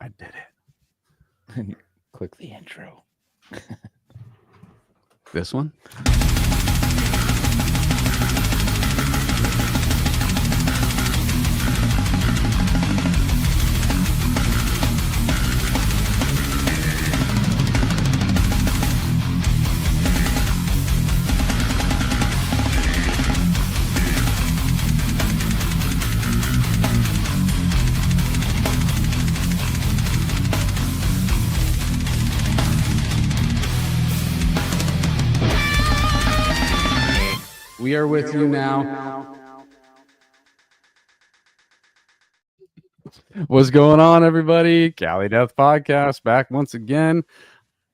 I did it. And click the intro. This one? We are with you now. What's going on, everybody? Cali Death Podcast back once again.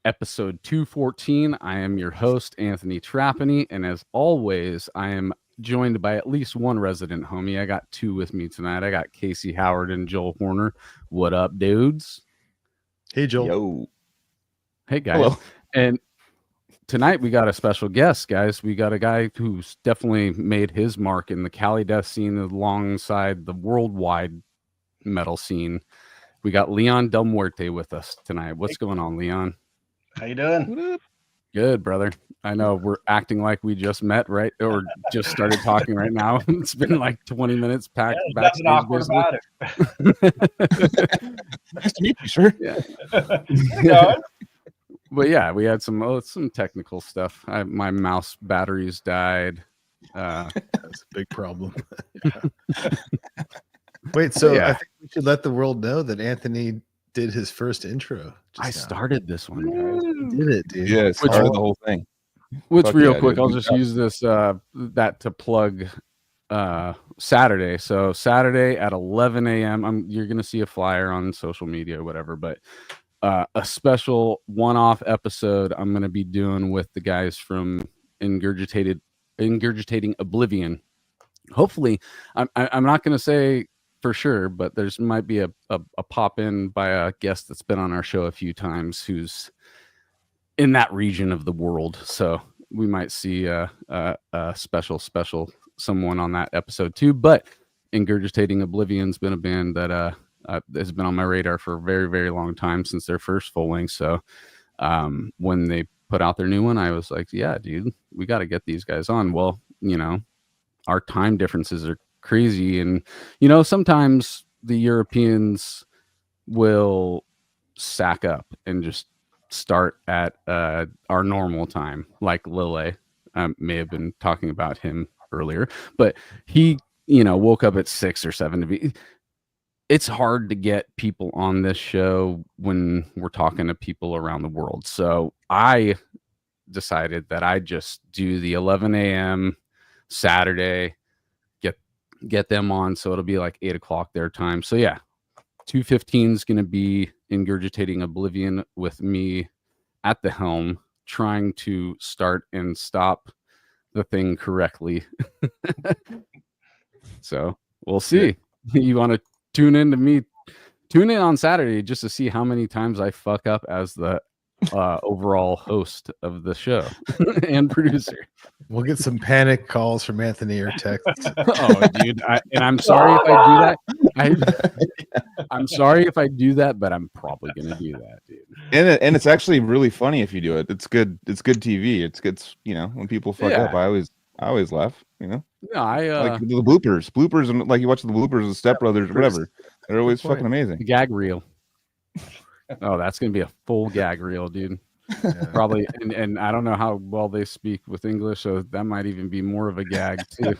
Episode 214. I am your host, Anthony Trapani, and as always, I am joined by at least one resident homie. I got two with me tonight. I got Casey Howard and Joel Horner. What up, dudes? Hey, Joel. Yo. Hey, guys. Hello. And tonight we got a special guest, guys. We got a guy who's definitely made his mark in the Cali death scene alongside the worldwide metal scene. We got Leon Del Muerte with us tonight. What's going on, Leon? How you doing? Good, brother. I know we're acting like we just met, right? Or just started talking right now. It's been like 20 minutes packed. Yeah, nothing awkward about it. Nice to meet you, sir. Yeah. But yeah, we had some technical stuff. My mouse batteries died. That's a big problem. Wait, so Yeah. I think we should let the world know that Anthony did his first intro. I started this one, guys. You did it, dude. Yeah, it's Which part of one? the whole thing. Which Fuck real yeah, quick, dude. I'll just use this that to plug Saturday. So Saturday at 11 a.m. You're gonna see a flyer on social media or whatever, but a special one-off episode I'm gonna be doing with the guys from Ingurgitating Oblivion. Hopefully, I'm not gonna say for sure, but there's might be a pop in by a guest that's been on our show a few times who's in that region of the world. So we might see a special someone on that episode too. But Ingurgitating Oblivion's been a band that has been on my radar for a very, very long time since their first full length. So when they put out their new one, I was like, yeah, dude, we got to get these guys on. Well, our time differences are crazy. And, sometimes the Europeans will sack up and just start at our normal time, like Lille. May have been talking about him earlier, but he, woke up at 6 or 7 to be. It's hard to get people on this show when we're talking to people around the world. So I decided that I'd just do the 11 a.m. Saturday, get them on. So it'll be like 8 o'clock their time. So yeah, 2:15 is going to be Ingurgitating Oblivion with me at the helm, trying to start and stop the thing correctly. So we'll see. You want to tune in on Saturday just to see how many times I fuck up as the overall host of the show and producer. We'll get some panic calls from Anthony or texts. Oh, dude. I'm sorry if I do that. I'm sorry if I do that, but I'm probably going to do that, dude. And it's actually really funny if you do it. It's good. It's good TV. It's good. When people fuck up, I always laugh. No, like the bloopers, and like you watch the bloopers of Step Brothers or whatever. They're always fucking amazing. The gag reel. Oh, that's gonna be a full gag reel, dude. Yeah. Probably, and I don't know how well they speak with English, so that might even be more of a gag too.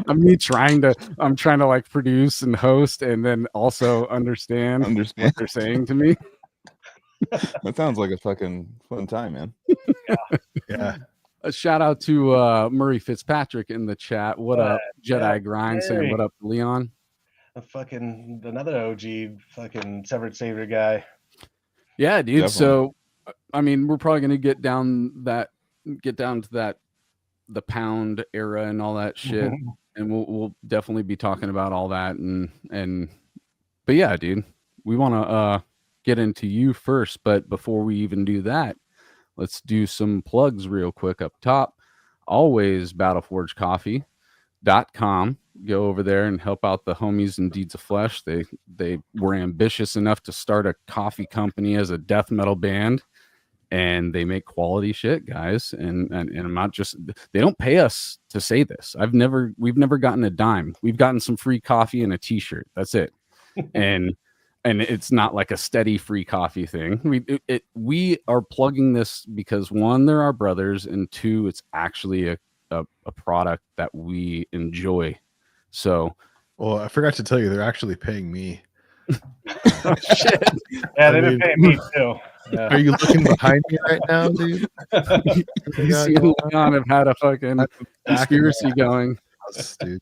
I'm trying to like produce and host, and then also understand what they're saying to me. That sounds like a fucking fun time, man. Yeah. A shout out to Murray Fitzpatrick in the chat. What up, Jedi Grind? Saying what up, Leon? Another OG fucking Severed Savior guy. Yeah, dude. Definitely. So I mean, we're probably gonna get down to that the pound era and all that shit, and we'll definitely be talking about all that but yeah, dude, we want to get into you first, but before we even do that, let's do some plugs real quick up top. Always battleforgecoffee.com go over there and help out the homies in Deeds of Flesh. They were ambitious enough to start a coffee company as a death metal band, and they make quality shit, guys. And I'm not just, they don't pay us to say this. We've never gotten a dime. We've gotten some free coffee and a t-shirt. That's it. and it's not like a steady free coffee thing. We are plugging this because, one, they're our brothers, and two, it's actually a product that we enjoy. So, well, I forgot to tell you, they're actually paying me. shit. Yeah, they've been paying me too. Yeah. Are you looking behind me right now, dude? You see, Leon have had a fucking conspiracy going. Dude.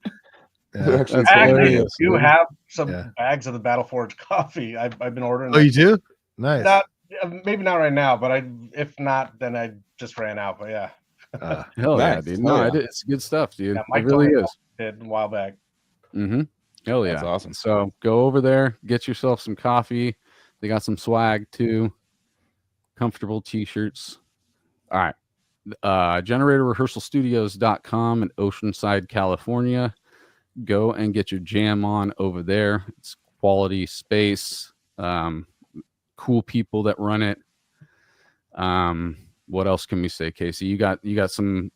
They're Yeah. actually That's paying Actually, me. hilarious, you dude. have some Yeah. bags of the Battle Forge coffee. I've been ordering. Oh, you do? Nice. Not maybe not right now, but if not, then I just ran out. But yeah, Hell yeah, Nice. dude. Hell No, yeah. it's good stuff, dude. Yeah, It Mike really told me is. did a while back. Mm-hmm. Hell yeah. That's awesome. So go over there, get yourself some coffee. They got some swag too. Comfortable t-shirts. All right. GeneratorRehearsalStudios.com in Oceanside, California. Go and get your jam on over there. It's quality space. Cool people that run it. What else can we say, Casey? You got some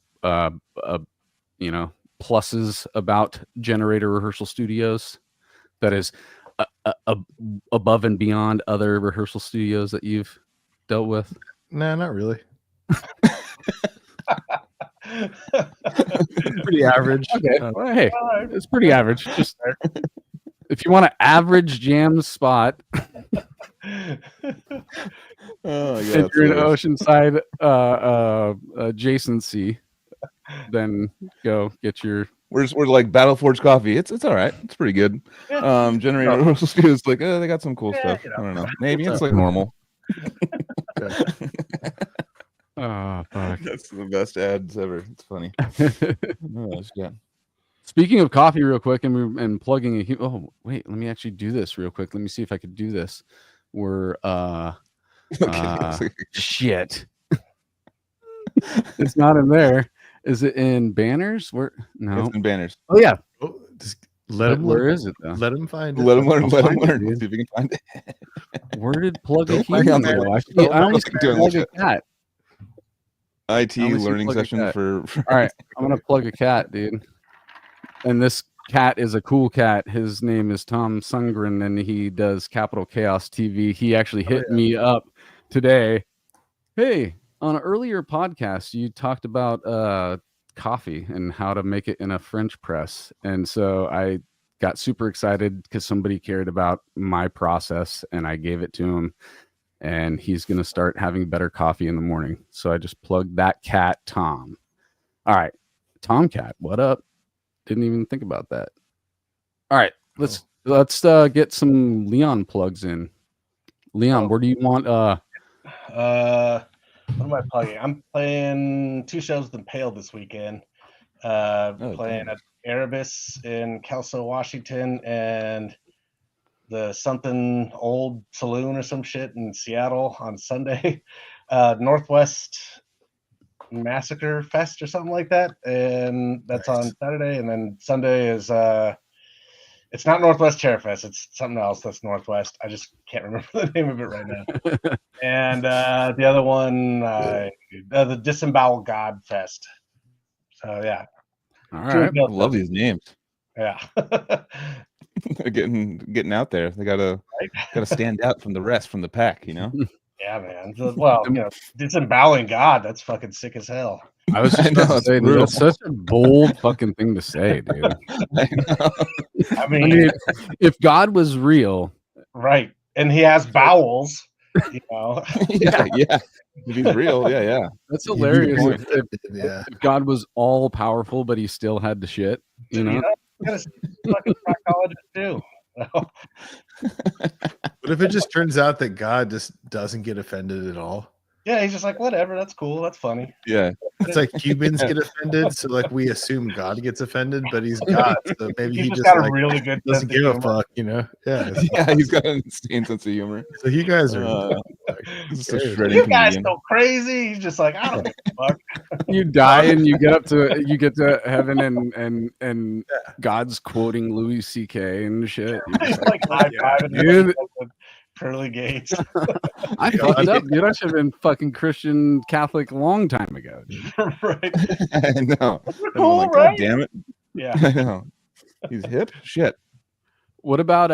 pluses about Generator Rehearsal Studios that is above and beyond other rehearsal studios that you've dealt with? Nah, not really. Pretty average. Okay. Well, hey, All right. it's pretty average. Just if you want an average jam spot, Oh yeah, if you're in Oceanside adjacency, then go get your. we're like Battleforge coffee. It's all right. It's pretty good. Generator Rehearsal Studios, like they got some cool stuff. I don't know. Maybe it's like normal. Oh, fuck. That's the best ads ever. It's funny. Yeah. Speaking of coffee, real quick, and plugging a. Oh wait, let me actually do this real quick. Let me see if I could do this. We're shit. It's not in there. Is it in banners? Where? No. It's in banners. Oh yeah. Oh, just let him. Where is it though? Let him find it. Let them learn. Let them find it, learn. dude. See if we can find it. Where did plug a Don't human hang on go? there. I see- I only Don't doing plug a that. cat. IT I only see learning plug a session cat. for All right, I'm gonna plug a cat, dude. And this cat is a cool cat. His name is Tom Sundgren, and he does Capital Chaos TV. He actually hit me up today. Hey, on an earlier podcast, you talked about coffee and how to make it in a French press, and so I got super excited because somebody cared about my process, and I gave it to him. And he's going to start having better coffee in the morning. So I just plugged that cat, Tom. All right. Tomcat, what up? Didn't even think about that. All right. Let's get some Leon plugs in. Leon, where do you want What am I plugging? I'm playing 2 shows with Impaled this weekend. Playing at Erebus in Kelso, Washington, and the something old saloon or some shit in Seattle on Sunday. Northwest Massacre Fest or something like that, and that's on Saturday. And then Sunday is it's not Northwest Chair Fest, it's something else that's Northwest. I just can't remember the name of it right now. And the other one, the Disembowel God Fest. So yeah. All right. I love these names. Yeah. They're getting out there. They gotta stand out from the rest, from the pack, you know. Yeah, man. Well, disemboweling God, that's fucking sick as hell. I was just about to say, dude, that's such a bold fucking thing to say, dude. I know. I I mean, mean, if God was real, right. And he has bowels, you know. yeah. If he's real, yeah. that's hilarious. If Yeah. God was all powerful, but he still had to shit, you know? You gotta fucking proctologist too. What if it just turns out that God just doesn't get offended at all? Yeah, he's just like, whatever, that's cool, that's funny. Yeah. It's like Cubans get offended, so like we assume God gets offended, but he's God, so maybe He's he just just got a like really good sense doesn't of give a humor. fuck, you know? Yeah. Yeah, he's got an insane sense of humor. So you guys are He's just a cares? shredding You guys comedian. go crazy. He's just like, I don't give a fuck. You die and you get to heaven and God's quoting Louis C.K. and shit. You're He's just like high yeah, fiving dude. with pearly gates. I fucked up, dude. I should have been fucking Christian Catholic a long time ago, dude. Right. I know. We're I'm cool, like, right? God damn it. Yeah. I know. He's hip. Shit. What about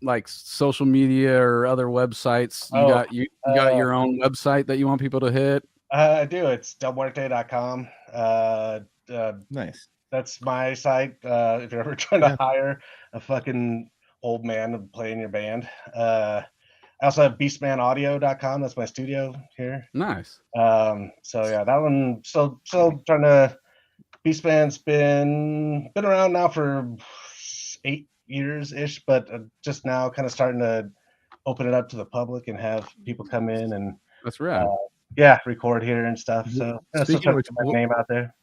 like social media or other websites? You got your own website that you want people to hit? I do. It's delmuerte.com. Nice. That's my site. If you're ever trying to hire a fucking old man to play in your band. I also have beastmanaudio.com. That's my studio here. Nice. So yeah, that one still trying to. Beastman's been around now for 8 years ish, but just now kind of starting to open it up to the public and have people come in and That's right. record here and stuff. So still Speaking trying of to which, get my name out there.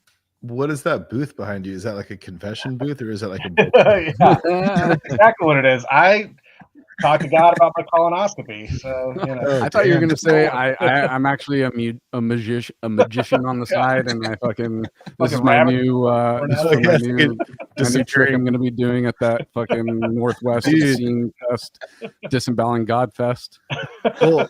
what is that booth behind you? Is that like a confession booth or is that like a Yeah, that's exactly what it is. I talked to God about my colonoscopy, so you know. I thought you were gonna say I'm actually a magician on the side, and I fucking this is my new trick I'm gonna be doing at that fucking Northwest Scene Fest, Disemboweling God Fest. Well,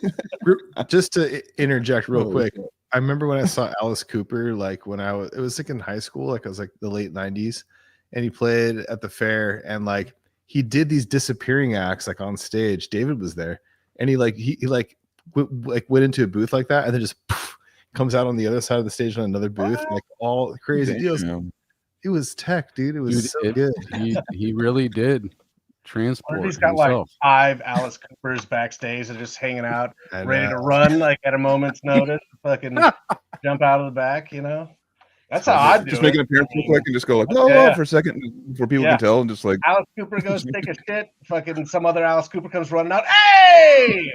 just to interject real quick, I remember when I saw Alice Cooper, like when it was like in high school, like I was like the late 90s, and he played at the fair, and like he did these disappearing acts like on stage. David was there, and he went into a booth like that, and then just poof, comes out on the other side of the stage on another booth, like all crazy deals. It was tech, dude. It was good. He really did transport. He's got himself. like 5 Alice Coopers backstage and just hanging out, ready to run like at a moment's notice. Fucking jump out of the back, you know. That's how I do just it. make an appearance real quick and just go like, oh, for a second before people can tell, and just like Alice Cooper goes take a shit. Fucking some other Alice Cooper comes running out. Hey!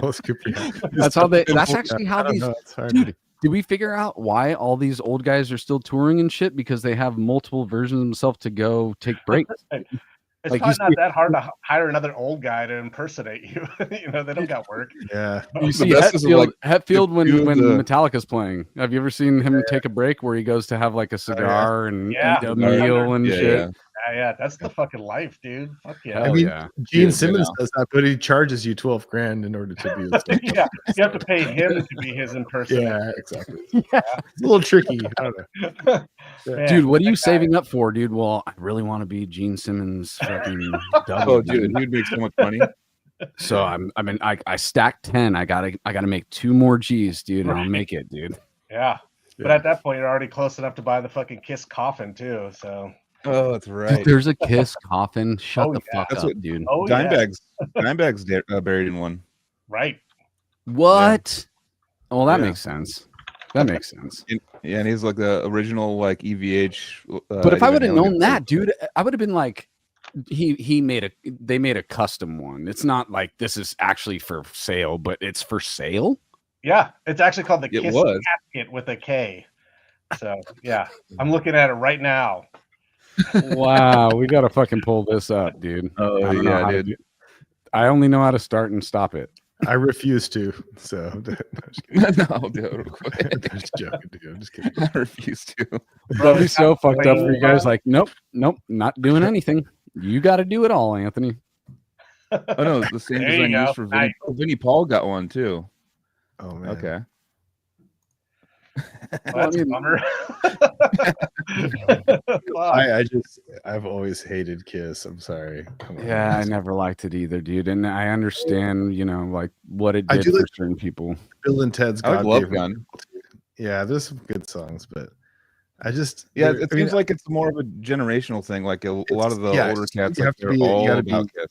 Alice Cooper. That's how they. That's actually how these. Dude, did we figure out why all these old guys are still touring and shit? Because they have multiple versions of themselves to go take breaks. It's like probably not that hard to hire another old guy to impersonate you. You know, they don't got work. Yeah. You see Hetfield when Metallica's playing. Have you ever seen him take a break where he goes to have like a cigar and eat a meal and shit? Yeah, that's the fucking life, dude. Fuck yeah. I mean, Gene Simmons does that, but he charges you $12,000 in order to be yeah, you have to pay him to be his impersonator. Yeah, exactly. Yeah. It's a little tricky. I don't know. Dude, what are you saving up for, dude? Well, I really want to be Gene Simmons fucking double. Oh, dude, he'd make so much money. So I stacked 10. I gotta make 2 more G's, dude, and I'll make it, dude. Yeah. But at that point you're already close enough to buy the fucking Kiss coffin too. So oh, that's right. Dude, there's a Kiss coffin. Shut the fuck up, dude. Oh, Dimebag's buried in one. Right. What? Yeah. Well, that makes sense. That makes sense. Yeah, and he's like the original like EVH. But if I would have known that, dude, I would have been like, they made a custom one. It's not like this is actually for sale, but it's for sale. Yeah, it's actually called the Kiss Casket with a K. So yeah, I'm looking at it right now. Wow, we gotta fucking pull this up, dude. Oh yeah, dude. I only know how to start and stop it. I refuse to. So no, dude. I'm just joking, dude. I'm just kidding. I refuse to. That'd be so fucked up for you guys. Like, nope, not doing anything. You got to do it all, Anthony. Oh no, the same design used for Vinnie. Vinnie Paul got one too. Oh man. Okay. That's a bummer. I've always hated Kiss. I'm sorry. Come on, yeah, I never liked it either, dude. And I understand, like what it did for certain people. Bill and Ted's God Love Gun. Yeah, there's some good songs, but it seems like it's more of a generational thing. Like a lot of the older cats, you have to be all about Kiss.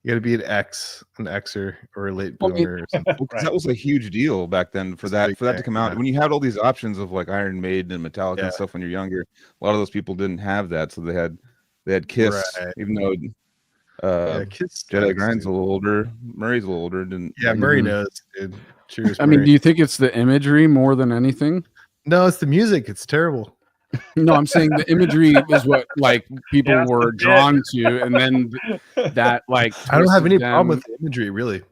You got to be an Xer or a late boomer or something. Right. That was a huge deal back then for that to come out. When you had all these options of like Iron Maiden and Metallica and stuff when you're younger, a lot of those people didn't have that, so they had Kiss, even though Kiss Jedi sucks, Grind's a dude. little older. Murray's a little older. Didn't Yeah, Murray knows, dude. Cheers, I mean, Murray. do you think it's the imagery more than anything? No, it's the music. It's terrible. No, I'm saying the imagery is what like people Yeah, that's were the bit. drawn to, and then that like I don't have twisted any them. problem with the imagery, really.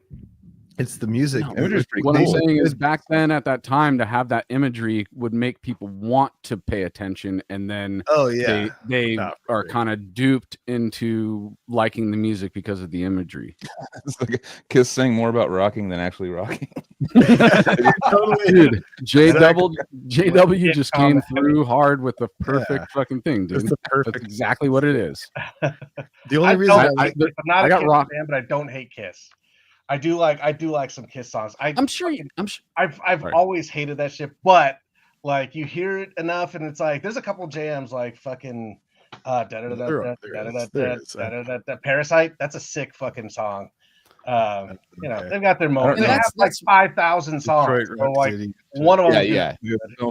It's the music. No, imagery's pretty what I'm cool. saying is back then at that time to have that imagery would make people want to pay attention, and then Oh yeah, they No, for are sure. kind of duped into liking the music because of the imagery. It's like Kiss saying more about rocking than actually rocking. Totally. Dude, JW Yeah, just came comment. through hard with the perfect Yeah. fucking thing, It's dude. the That's perfect. exactly what it is. The only I reason don't I like hate Kiss. I'm not I a got Kiss rock- fan, but I don't hate Kiss. I do like some Kiss songs. I'm sure. I've Sorry. always hated that shit, but like you hear it enough, and it's like there's a couple jams like fucking There is. Parasite. That's a sick fucking song. You know, Okay. they've got their moments. And They have like that's 5,000 songs. Detroit So Rock like City. one of them. Yeah.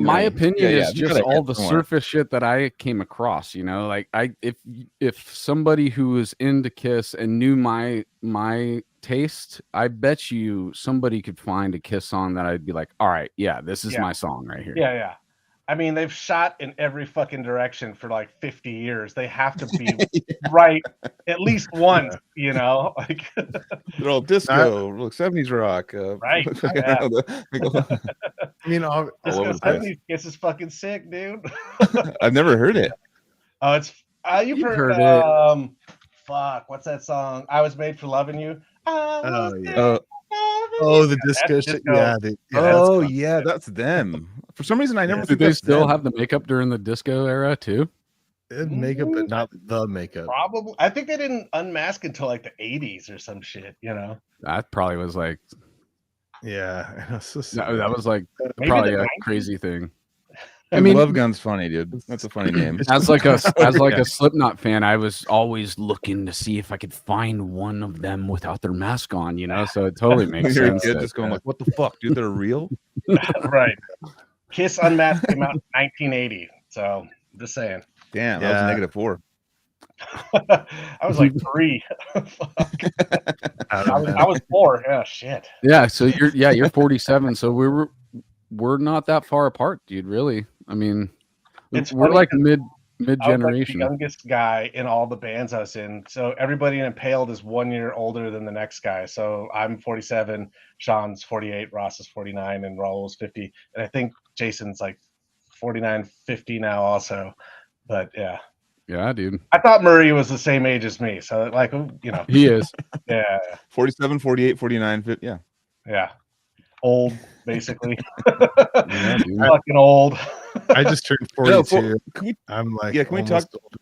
My opinion is you just gotta all get the somewhere. surface shit that I came across. You know, like if somebody who was into Kiss and knew my taste, I bet you somebody could find a Kiss song that I'd be like, all right, yeah, this is Yeah. my song right here. Yeah. I mean, they've shot in every fucking direction for like 50 years. They have to be right at least once, you know? Like, They're all disco, look, 70s rock. Right, I yeah. don't know, I mean, all this over is the place. Kiss is fucking sick, dude. I've never heard it. Oh, it's you've heard it. Fuck, what's that song? I Was Made for Loving You. Oh yeah. Uh, Oh, the That's disco shit. disco. Yeah, dude. Yeah, oh that's yeah, that's them. For some reason, I never Did think they that's still them. have the makeup during the disco era too? good makeup, but not the makeup. Probably. I think they didn't unmask until like the 80s or some shit, you know? That probably was like Yeah, that's so that was like Maybe probably the a 90s? crazy thing. I mean, Love Gun's funny, dude. That's a funny name. As like a Yeah. Slipknot fan, I was always looking to see if I could find one of them without their mask on, you know. So it totally makes You're a sense. kid that- just going like, "What the fuck, dude? They're real." Right. Kiss Unmasked came out in 1980. So I'm just saying. Damn, that Yeah. was -4. I was like 3. Fuck. I was 4. Yeah, shit. yeah, so you're 47, so we're not that far apart, dude. Really, I mean, It's we're funny like 'cause mid I was like the generation. youngest guy in all the bands I was in. So everybody in Impaled is 1 year older than the next guy. So I'm 47, Sean's 48, Ross is 49, and Raul's 50. And I think Jason's like 49, 50 now also. But yeah. Yeah, dude, I thought Murray was the same age as me. So like, you know, he is. yeah, 47, 48, 49, 50. Yeah. yeah. Old, basically. Yeah, dude. Fucking old. I just turned No, 42. can we, I'm like, yeah, can we talk? almost older.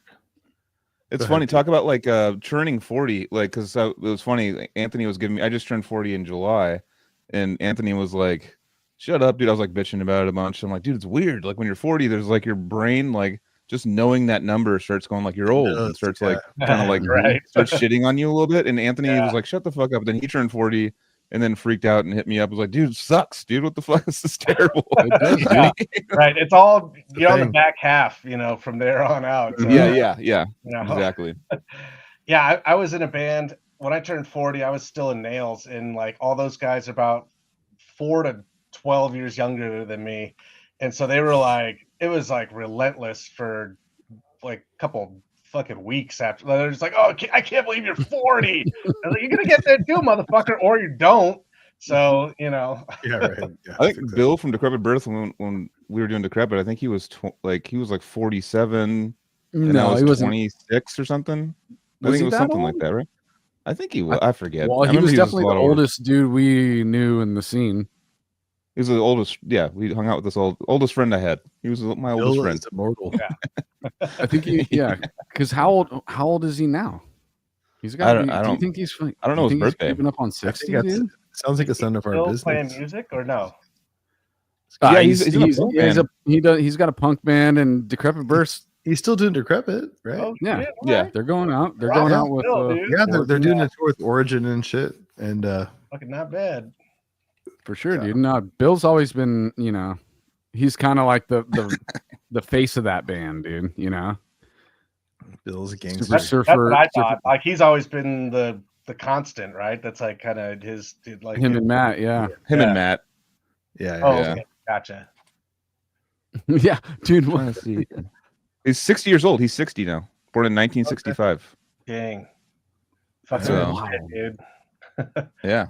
It's Go funny. ahead. Talk about like turning 40. Like, because it was funny. Like, Anthony was giving me. I just turned 40 in July, and Anthony was like, "Shut up, dude." I was like bitching about it a bunch. I'm like, dude, it's weird. Like when you're 40, there's like your brain like just knowing that number starts going like you're old and Knows, starts yeah. like kind of like Right. starts shitting on you a little bit. And Anthony Yeah. was like, "Shut the fuck up." Then he turned 40. And then freaked out and hit me up. Was like, dude, sucks, dude. What the fuck? This is terrible. It does, dude. Yeah. Right. It's all the you're on the thing. back half, you know, from there on out. So, Yeah, you know. exactly. Yeah, I was in a band when I turned 40. I was still in Nails, and like all those guys are about 4 to 12 years younger than me, and so they were like, it was like relentless for like a couple fucking weeks after. They're just like, oh, I can't believe you're 40. I was like, you're gonna get there too, motherfucker, or you don't. So you know, Yeah, right. Yeah, I think exactly. Bill from Decrepit Birth, when we were doing Decrepit, I think he was he was like 47, and I No, was he wasn't. 26 or something. I Was think he it was that something old? like that, right? I think he was. I forget. Well, I he remember was just definitely a the lot older. oldest dude we knew in the scene. He was the oldest. Yeah, we hung out with this oldest friend I had. He was my oldest Bill friend. is immortal. I think because how old is he now? He's got. Do you think he's? I don't know his birthday. Creeping up on I 60, think that's dude. sounds like it's none of our still business. playing music or no? Yeah, he's in a punk band. He's got a punk band and Decrepit Burst. He's still doing Decrepit, right? Oh, Yeah, shit, yeah. alright. They're going out. They're Rock going and out with. roll, dude. Yeah, they're doing yeah. a tour with Origin and shit. And Fucking not bad. For sure, Yeah. dude. No, Bill's always been, he's kind of like the face of that band, dude. Bill's a gangster. Super That's surfer. what I thought. Like he's always been the constant, right? That's like kind of his like Him and Matt, yeah. Him Yeah. and Matt. Yeah. Oh, Yeah. okay, gotcha. Yeah, dude. Trying to see. He's 60 years old. He's 60 now. Born in 1965. Dang. That's Fucking wild. shit, dude. Yeah.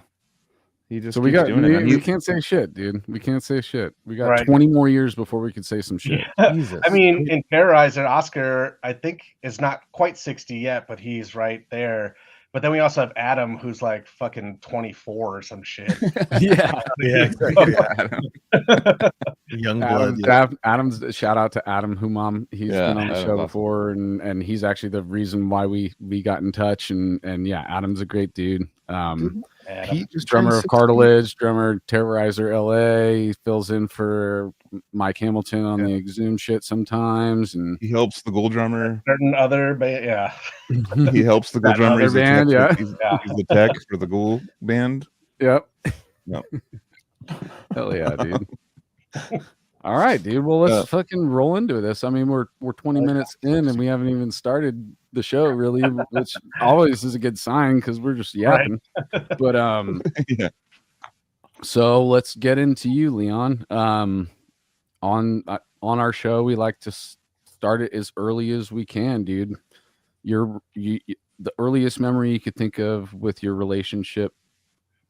He just So we keeps got doing it, man. we can't say shit, dude. We can't say shit. We got Right. 20 more years before we could say some shit. Yeah. Jesus. I mean, in Terrorizer, Oscar, I think is not quite 60 yet, but he's right there. But then we also have Adam, who's like fucking 24 or some shit. Yeah. Yeah, exactly. Young blood. Adam's shout out to Adam Humam. He's been on the show Adam's before, and he's actually the reason why we got in touch. And yeah, Adam's a great dude. Pete just Drummer turned of 60. Cartilage, drummer Terrorizer LA. He fills in for Mike Hamilton on the Exhume shit sometimes, and He helps the Gold drummer. Certain other band, yeah. He helps the Gold That drummer. other He's the band, tech. yeah. He's the tech for the Gold band. Yep. Yep. Hell yeah, dude. All right, dude. Well, let's fucking roll into this. I mean, we're 20 minutes in and we haven't even started the show really, which always is a good sign because we're just yapping. Right. But Yeah. So let's get into you, Leon. On our show, we like to start it as early as we can, dude. The earliest memory you could think of with your relationship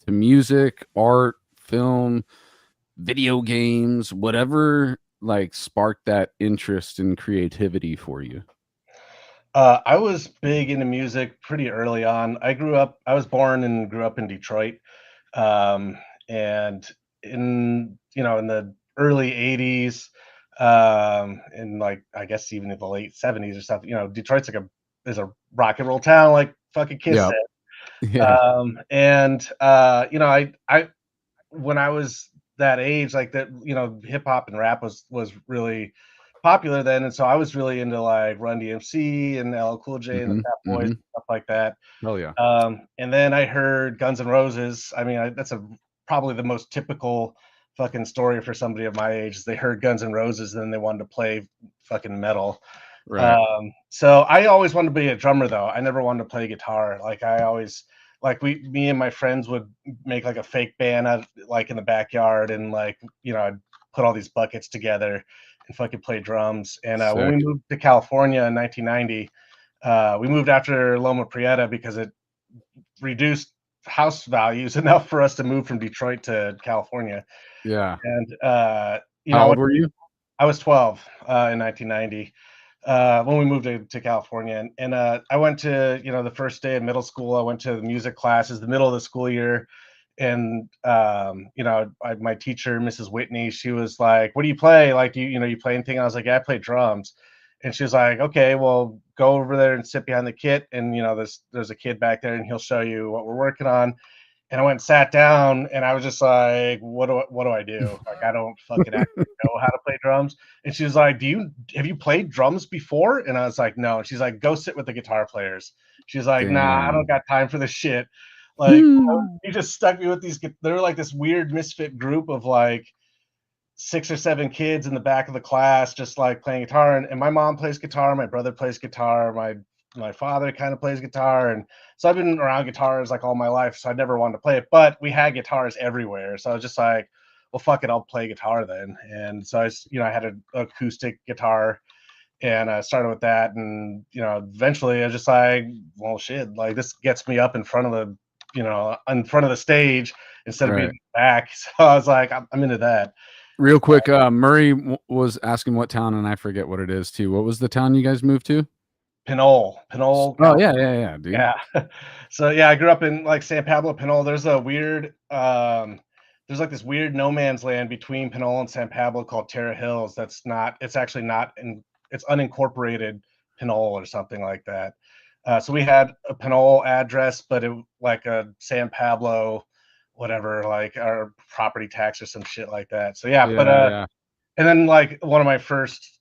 to music, art, film, video games, whatever like sparked that interest and creativity for you. I was big into music pretty early on. I was born and grew up in Detroit. And in the early 80s, and like I guess even in the late 70s or something, Detroit's is a rock and roll town, like fucking Kiss said. Yeah. I when I was that age, like that, hip hop and rap was really popular then, and so I was really into like Run DMC and LL Cool J and the Fat Boys and stuff like that. Oh yeah. And then I heard Guns N' Roses. I mean, that's probably the most typical fucking story for somebody of my age. Is they heard Guns N' Roses and then they wanted to play fucking metal. Right. So I always wanted to be a drummer though. I never wanted to play guitar. Like I always me and my friends would make like a fake band out like in the backyard and like, I'd put all these buckets together and fucking play drums. And when we moved to California in 1990, we moved after Loma Prieta because it reduced house values enough for us to move from Detroit to California. Yeah. And how old were you? I was 12 in 1990 when we moved to California. And I went to, the first day of middle school, I went to the music classes, the middle of the school year. And, my teacher, Mrs. Whitney, she was like, what do you play? Like, you play anything? I was like, yeah, I play drums. And she was like, okay, well, go over there and sit behind the kit. And, there's a kid back there and he'll show you what we're working on. And I went and sat down and I was just like, what do I do? Like, I don't fucking actually know how to play drums. And she was like, have you played drums before? And I was like, no. And she's like, go sit with the guitar players. She's like, nah, I don't got time for this shit. Like, you just stuck me with these. They're like this weird misfit group of like 6 or 7 kids in the back of the class, just like playing guitar. And my mom plays guitar. My brother plays guitar. My father kind of plays guitar. And so I've been around guitars like all my life. So I never wanted to play it, but we had guitars everywhere. So I was just like, well, fuck it. I'll play guitar then. And so I had an acoustic guitar and I started with that. And, eventually I was just like, well, shit, like this gets me up in front of the stage instead of being back. So I was like, I'm into that. Real quick, Murray was asking what town, and I forget what it is too. What was the town you guys moved to? Pinole. Oh yeah, dude. Yeah. So yeah, I grew up in like San Pablo, Pinole. There's a weird, there's like this weird no man's land between Pinole and San Pablo called Terra Hills. It's unincorporated Pinole or something like that. So we had a Pinole address, but it like a San Pablo, whatever, like our property tax or some shit like that. So yeah. And then like one of my first,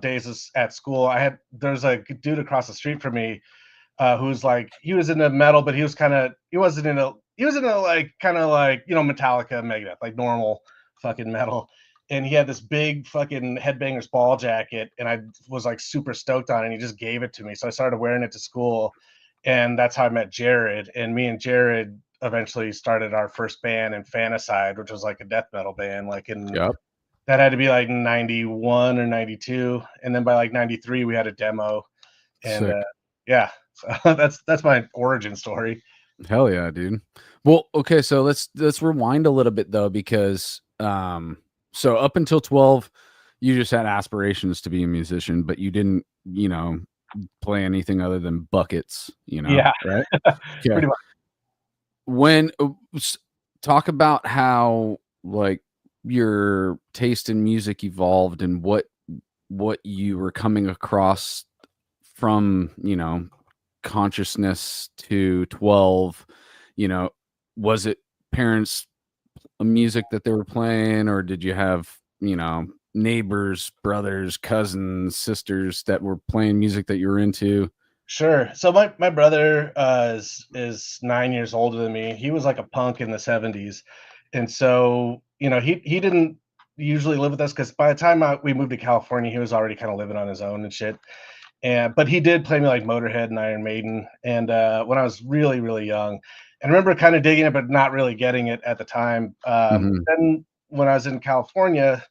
days at school, there's a dude across the street from me, who's like, he was into metal, but he wasn't into like kind of like, Metallica, Megadeth, like normal fucking metal. and he had this big fucking Headbangers Ball jacket, and I was like super stoked on it, and he just gave it to me. So I started wearing it to school, and that's how I met Jared. And me and Jared eventually started our first band in Fantaside, which was like a death metal band, like in Yep. that had to be like 91 or 92, and then by like 93 we had a demo, and Sick. yeah, so that's my origin story. Hell yeah, dude. Well, okay, so let's rewind a little bit though, because so up until 12, you just had aspirations to be a musician, but you didn't, play anything other than buckets, Yeah. right? Pretty much. When talk about how like your taste in music evolved and what you were coming across from, consciousness to 12, was it parents music that they were playing, or did you have, neighbors, brothers, cousins, sisters that were playing music that you were into? Sure. So my brother is 9 years older than me. He was like a punk in the 70s, and so he didn't usually live with us because by the time we moved to California, he was already kind of living on his own and shit. But he did play me like Motorhead and Iron Maiden, and when I was really really young, and I remember kind of digging it but not really getting it at the time. Then when I was in California,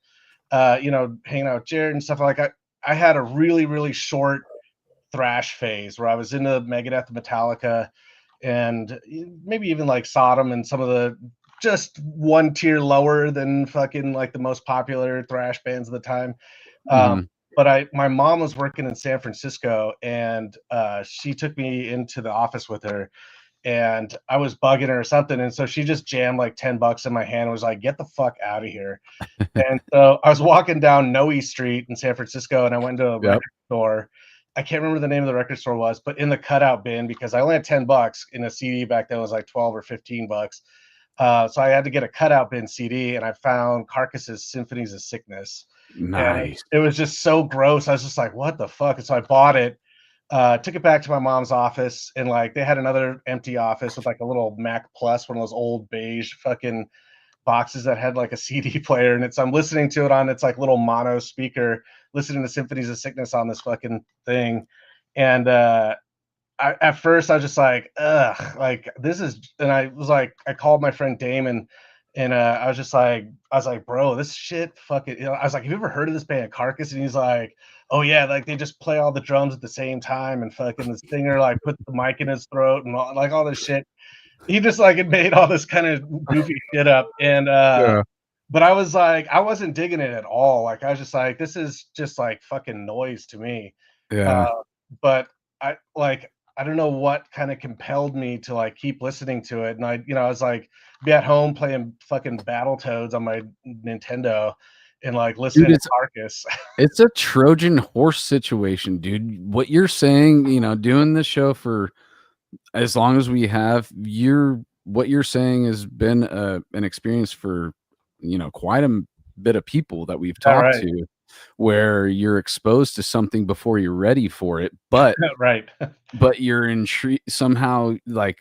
hanging out with Jared and stuff, like I had a really really short thrash phase where I was into Megadeth, Metallica, and maybe even like Sodom and some of the just one tier lower than fucking like the most popular thrash bands of the time. But my mom was working in San Francisco, and she took me into the office with her, and I was bugging her or something, and so she just jammed like $10 in my hand and was like, "Get the fuck out of here." And so I was walking down Noe Street in San Francisco, and I went to a record store. I can't remember the name of the record store was, but in the cutout bin, because I only had $10 in a CD back then, was like 12 or $15. So I had to get a cutout bin CD, and I found Carcass's Symphonies of Sickness. Nice. And it was just so gross. I was just like, what the fuck? And so I bought it, took it back to my mom's office, and like they had another empty office with like a little Mac Plus, one of those old beige fucking boxes that had like a CD player, and I'm listening to it on its like little mono speaker, listening to Symphonies of Sickness on this fucking thing. And at first I was just like, ugh, like this is, and I was like, I called my friend Damon, and I was like, bro, this shit, fuck it. I was like, have you ever heard of this band Carcass? And he's like, oh yeah, like they just play all the drums at the same time, and fucking the singer like puts the mic in his throat and like all this shit. He just like had made all this kind of goofy shit up, and but I was like, I wasn't digging it at all. Like I was just like, this is just like fucking noise to me. But I don't know what kind of compelled me to like keep listening to it, and I was like, be at home playing fucking Battletoads on my Nintendo, and like listening to Carcass. It's a Trojan horse situation, dude. What you're saying, doing this show for as long as we have, what you're saying has been an experience for quite a bit of people that we've talked to, where you're exposed to something before you're ready for it, but but you're intrigued somehow, like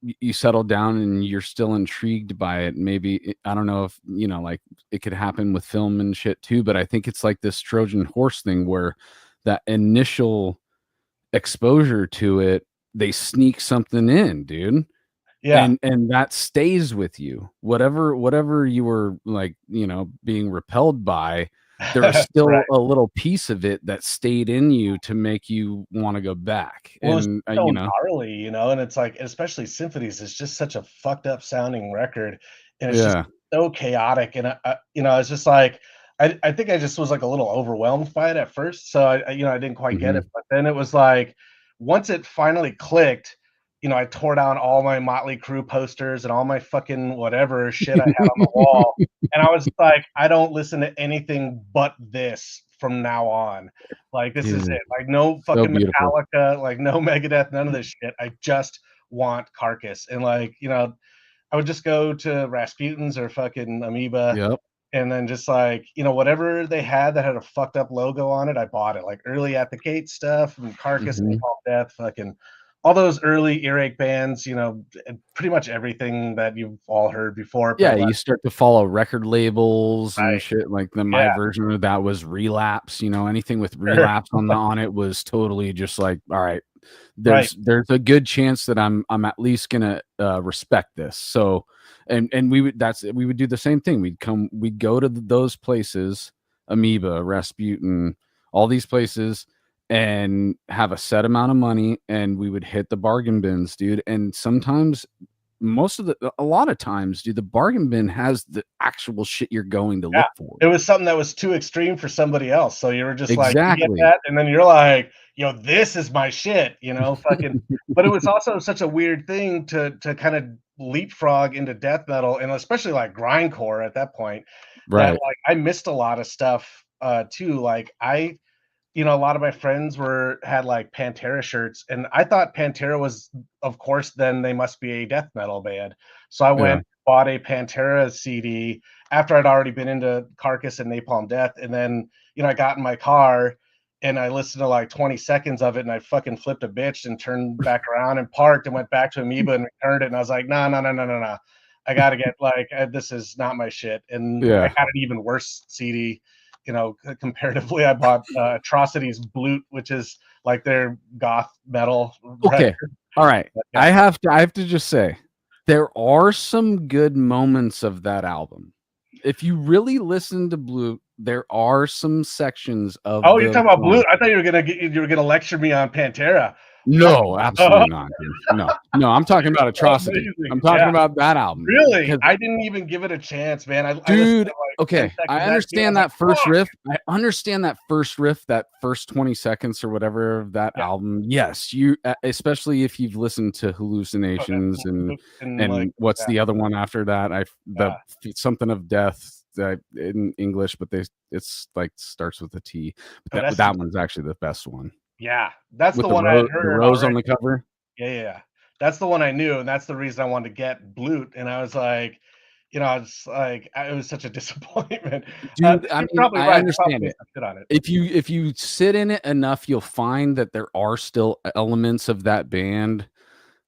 you settle down and you're still intrigued by it. Maybe, I don't know if like it could happen with film and shit too, but I think it's like this Trojan horse thing where that initial exposure to it, they sneak something in, dude. And that stays with you. Whatever you were like, being repelled by, there was still a little piece of it that stayed in you to make you want to go back. Well, And it's so gnarly, and it's like, especially Symphonies is just such a fucked up sounding record, and it's just so chaotic. And I was just like, I think I just was like a little overwhelmed by it at first, so I didn't quite get it. But then it was like, once it finally clicked, I tore down all my Motley Crue posters and all my fucking whatever shit I had on the wall, and I was like, I don't listen to anything but this from now on. Like, this is it. Like, no fucking Metallica, like no Megadeth, none of this shit. I just want Carcass. And like, I would just go to Rasputin's or fucking Amoeba, and then just like, whatever they had that had a fucked up logo on it, I bought it. Like early At the Gate stuff and Carcass and Call Death, fucking all those early earache bands, you know, pretty much everything that you've all heard before. Yeah, But you start to follow record labels and Right. shit. Like my Yeah. version of that was Relapse. You know, anything with Relapse on it was totally just like, all right, Right. there's a good chance that I'm at least gonna respect this. So, and we would do the same thing. We'd go to those places, Amoeba, Rasputin, all these places, and have a set amount of money, and we would hit the bargain bins, dude. And sometimes a lot of times, dude, the bargain bin has the actual shit you're going to Yeah. look for. It was something that was too extreme for somebody else. So you were just like, you get Exactly. that, and then you're like, yo, this is my shit, you know, fucking. But it was also such a weird thing to kind of leapfrog into death metal, and especially like grindcore at that point, that Right. like I missed a lot of stuff too. Like you know, a lot of my friends had like Pantera shirts, and I thought Pantera was, of course, then they must be a death metal band. So I Yeah. went, bought a Pantera CD after I'd already been into Carcass and Napalm Death, and then, you know, I got in my car and I listened to like 20 seconds of it, and I fucking flipped a bitch and turned back around and parked and went back to Amoeba and returned it, and I was like, no, no, no, no, no, no. I gotta get like this is not my shit, and I Yeah. got an even worse CD. You know, comparatively, I bought Atrocities Blute, which is like their goth metal Okay. record. All right. But, yeah. I have to just say there are some good moments of that album. If you really listen to Blue, there are some sections of Oh, you're the talking about song. Blute? I thought you were gonna lecture me on Pantera. No, absolutely not, dude. No, I'm talking about Atrocity. Amazing. I'm talking Yeah. about that album. Really? Because, I didn't even give it a chance, man. I listened dude, to like 10 okay, I seconds of that shit. I understand was like, that first fuck. riff. I understand that first riff, that first 20 seconds or whatever of that Yeah. album. Yes, you, especially if you've listened to Hallucinations And like, what's yeah, the other one after that? yeah. Something of Death. That in English, but it's like starts with a T. Oh, But that's that one's actually the best one yeah. That's with the one I had the heard rose already. on the cover. Yeah. That's the one I knew, and that's the reason I wanted to get Blute, and I was like, you know, it's like it was such a disappointment. Dude, I You're mean, probably I right. They probably understand made it. some shit on it. If you sit in it enough, you'll find that there are still elements of that band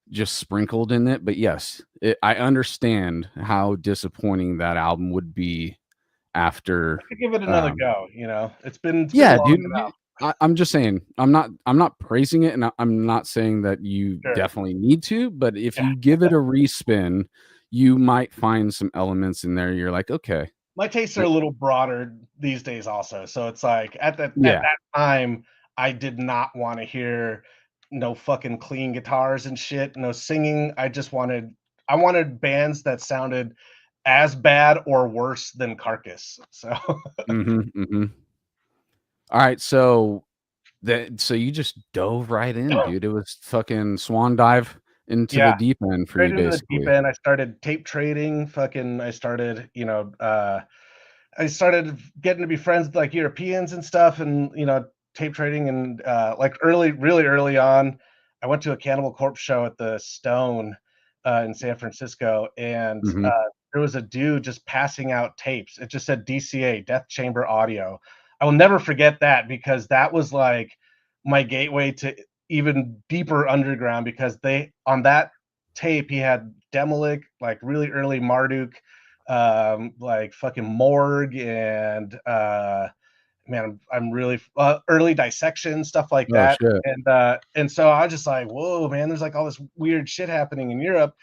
just sprinkled in it. But yes, I understand how disappointing that album would be after. I could give it another go. You know, it's been Yeah, long dude. enough. I'm just saying. I'm not praising it, and I'm not saying that you Sure. definitely need to. But if Yeah. you give it a respin, you might find some elements in there. You're like, okay, My tastes are a little broader these days also. So it's like at yeah, that time, I did not want to hear no fucking clean guitars and shit, no singing. I wanted bands that sounded as bad or worse than Carcass. So mm-hmm. All right, so so you just dove right in, dude. It was fucking swan dive into the yeah, deep end for straight you, into the deep basically. end. I started tape trading. Fucking, I started, you know, I started getting to be friends with like Europeans and stuff, and you know, tape trading, and like really early on, I went to a Cannibal Corpse show at the Stone in San Francisco, and Mhm. there was a dude just passing out tapes. It just said DCA, Death Chamber Audio. I will never forget that because that was like my gateway to even deeper underground because they on that tape he had Demolik, like really early Marduk, like fucking Morgue and man, I'm really early dissection stuff like Oh, that. shit. And so I was just like, whoa, man, there's like all this weird shit happening in Europe.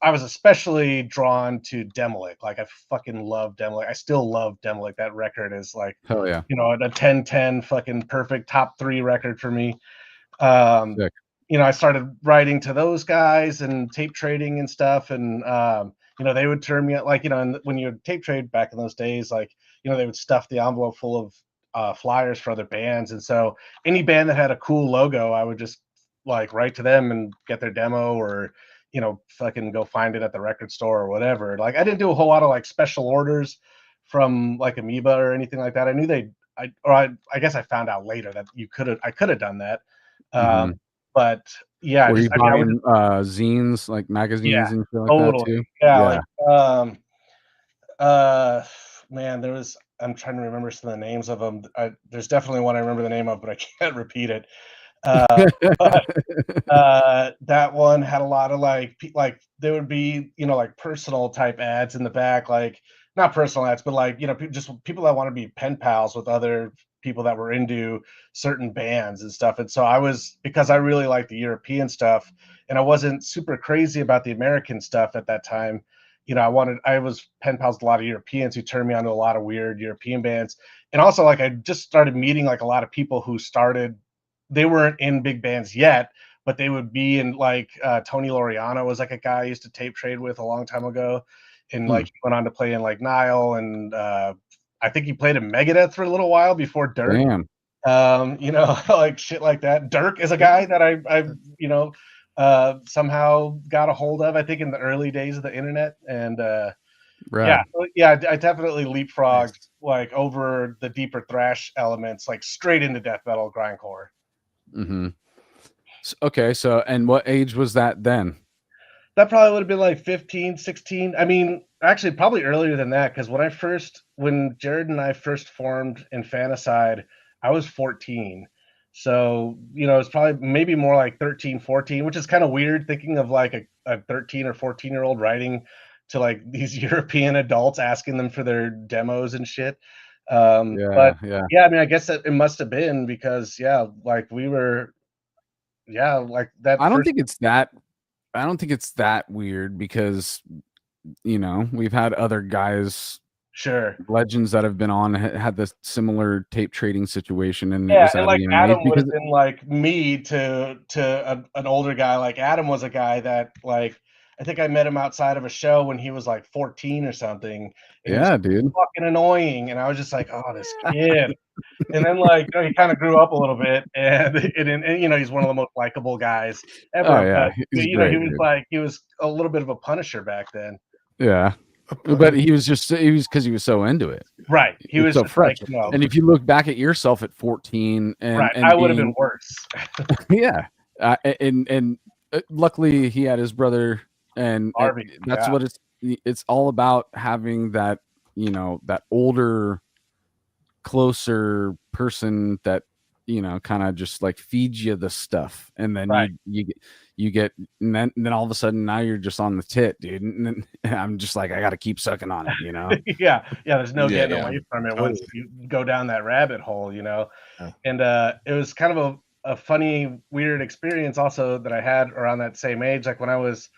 I was especially drawn to Demolik. Like I fucking love Demolik. I still love Demolik. That record is like, Hell yeah. you know, a 10-10 fucking perfect top 3 record for me. Um, Sick. you know, I started writing to those guys and tape trading and stuff. And, you know, they would turn me like, you know, and when you would tape trade back in those days, like, you know, they would stuff the envelope full of flyers for other bands. And so any band that had a cool logo, I would just like write to them and get their demo or, you know, fucking go find it at the record store or whatever. Like I didn't do a whole lot of like special orders from like Amoeba or anything like that. I knew I guess I found out later that I could have done that. Mhm. But yeah, Were you I would buying zines, like yeah, magazines and shit like that totally. too? Yeah, Yeah. like man, I'm trying to remember some of the names of them. There's definitely one I remember the name of, but I can't repeat it. But that one had a lot of like there would be like personal type ads in the back, like not personal ads, but like just people that want to be pen pals with other people that were into certain bands and stuff. And so because I really liked the European stuff and I wasn't super crazy about the American stuff at that time. I was pen pals with a lot of Europeans who turned me on to a lot of weird European bands. And also like I just started meeting like a lot of people who they weren't in big bands yet, but they would be in like Tony Laureano was like a guy I used to tape trade with a long time ago. And like he went on to play in like Nile and I think he played in Megadeth for a little while before Dirk. Damn. Like shit like that. Dirk is a guy that I somehow got a hold of, I think in the early days of the internet. And Right. I definitely leapfrogged like over the deeper thrash elements, like straight into death metal grindcore. Mm-hmm. Okay, so and what age was that then? That probably would have been like 15, 16. I mean, actually probably earlier than that, because when Jared and I first formed Infanticide, I was 14. So, it's probably maybe more like 13, 14, which is kind of weird thinking of like a 13 or 14-year-old writing to like these European adults asking them for their demos and shit. But I mean, I guess that it must have been because like we were like that. I don't think it's that weird because we've had other guys, sure, legends that have been on had this similar tape trading situation, and and like Adam would have been like me to an older guy. Like Adam was a guy that like I think I met him outside of a show when he was like 14 or something. And yeah, he was dude, fucking annoying, and I was just like, oh, this kid. And then like he kind of grew up a little bit, and he's one of the most likable guys ever. Oh, yeah. But He's great, he was a little bit of a punisher back then. Yeah. But he was because he was so into it. Right. He was so fresh. Like, and if you look back at yourself at 14 and I would have been worse. Yeah. And luckily he had his brother and that's what it's all about, having that, that older, closer person that, kind of just like feeds you the stuff. And then you get and then all of a sudden now you're just on the tit, dude. And I'm just like, I got to keep sucking on it, yeah. There's no getting away from it once you go down that rabbit hole, And it was kind of a funny, weird experience also that I had around that same age. Like when I was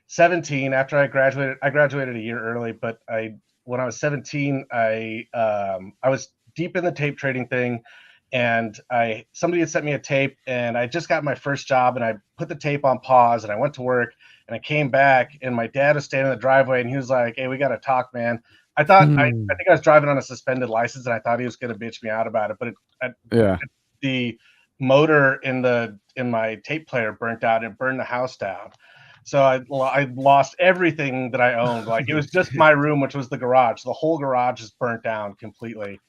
17, after I graduated a year early, but when I was 17, I was deep in the tape trading thing. And somebody had sent me a tape, and I just got my first job, and I put the tape on pause, and I went to work, and I came back, and my dad was standing in the driveway, and he was like, "Hey, we got to talk, man." I thought I think I was driving on a suspended license, and I thought he was going to bitch me out about it, but the motor in my tape player burnt out and burned the house down. So I lost everything that I owned. Like it was just my room, which was the garage. The whole garage is burnt down completely.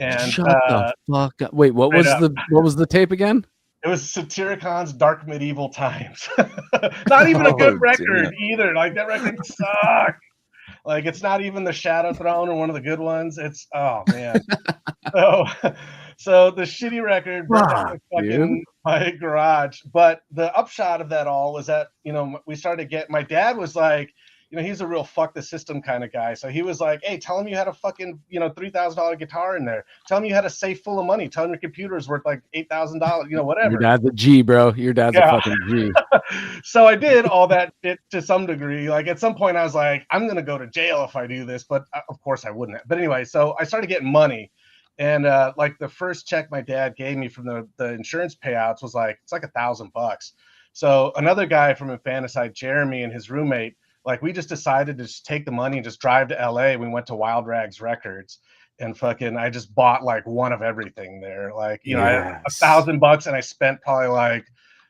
And shut the fuck up. Wait, what was the tape again? It was Satiricon's Dark Medieval Times. Not even a good record either. Like that record sucked. Like it's not even the Shadow Throne or one of the good ones. It's man. So the shitty record burned down my garage. But the upshot of that all was that we started to get. My dad was like, he's a real fuck the system kind of guy. So he was like, hey, tell him you had a fucking, $3,000 guitar in there. Tell him you had a safe full of money. Tell him your computer is worth like $8,000, whatever. Your dad's a G, bro. Your dad's a fucking G. So I did all that shit to some degree. Like at some point I was like, I'm going to go to jail if I do this. But of course I wouldn't. But anyway, so I started getting money. And like the first check my dad gave me from the insurance payouts was like, it's like $1,000. So another guy from Infanticide, Jeremy, and his roommate, like we just decided to just take the money and just drive to LA. We went to Wild Rags Records and I just bought like one of everything there. Like, I had $1,000 and I spent probably like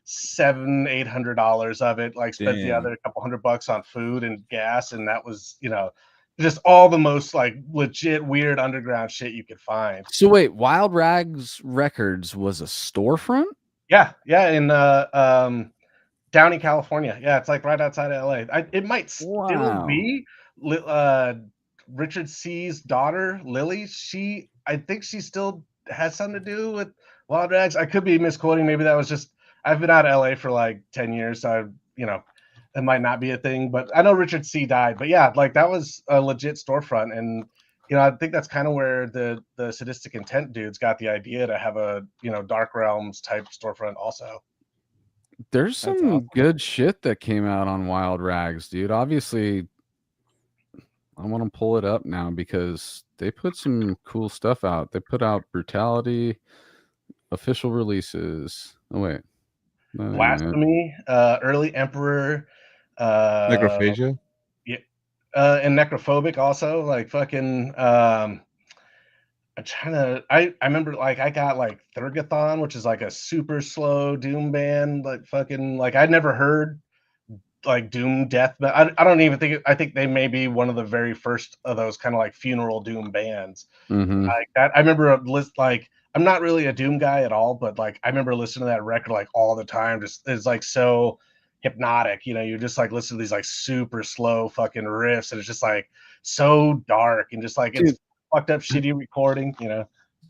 $700-800 of it. Like spent the other couple $100 on food and gas. And that was, just all the most like legit weird underground shit you could find. So wait, Wild Rags Records was a storefront? Yeah. In Downey, California. Yeah, it's like right outside of LA. It might still be Richard C's daughter, Lily. I think she still has something to do with Wild Rags. I could be misquoting. Maybe that was just. I've been out of LA for like 10 years, so it might not be a thing. But I know Richard C. died. But yeah, like that was a legit storefront, and I think that's kind of where the Sadistic Intent dudes got the idea to have a Dark Realms type storefront also. There's some good shit that came out on Wild Rags, dude. Obviously, I want to pull it up now because they put some cool stuff out. They put out Brutality, official releases. Oh, wait. Blasphemy, Early Emperor, Necrophagia. Yeah, and Necrophobic also. Like fucking. I'm trying to. I remember like I got like Thurgathon, which is like a super slow doom band. Like fucking like I'd never heard like doom death, but I don't even think I think they may be one of the very first of those kind of like funeral doom bands. Like that. I remember a list like I'm not really a doom guy at all, but like I remember listening to that record like all the time. Just it's like so hypnotic, you just like listen to these like super slow fucking riffs, and it's just like so dark and just like it's fucked up shitty recording.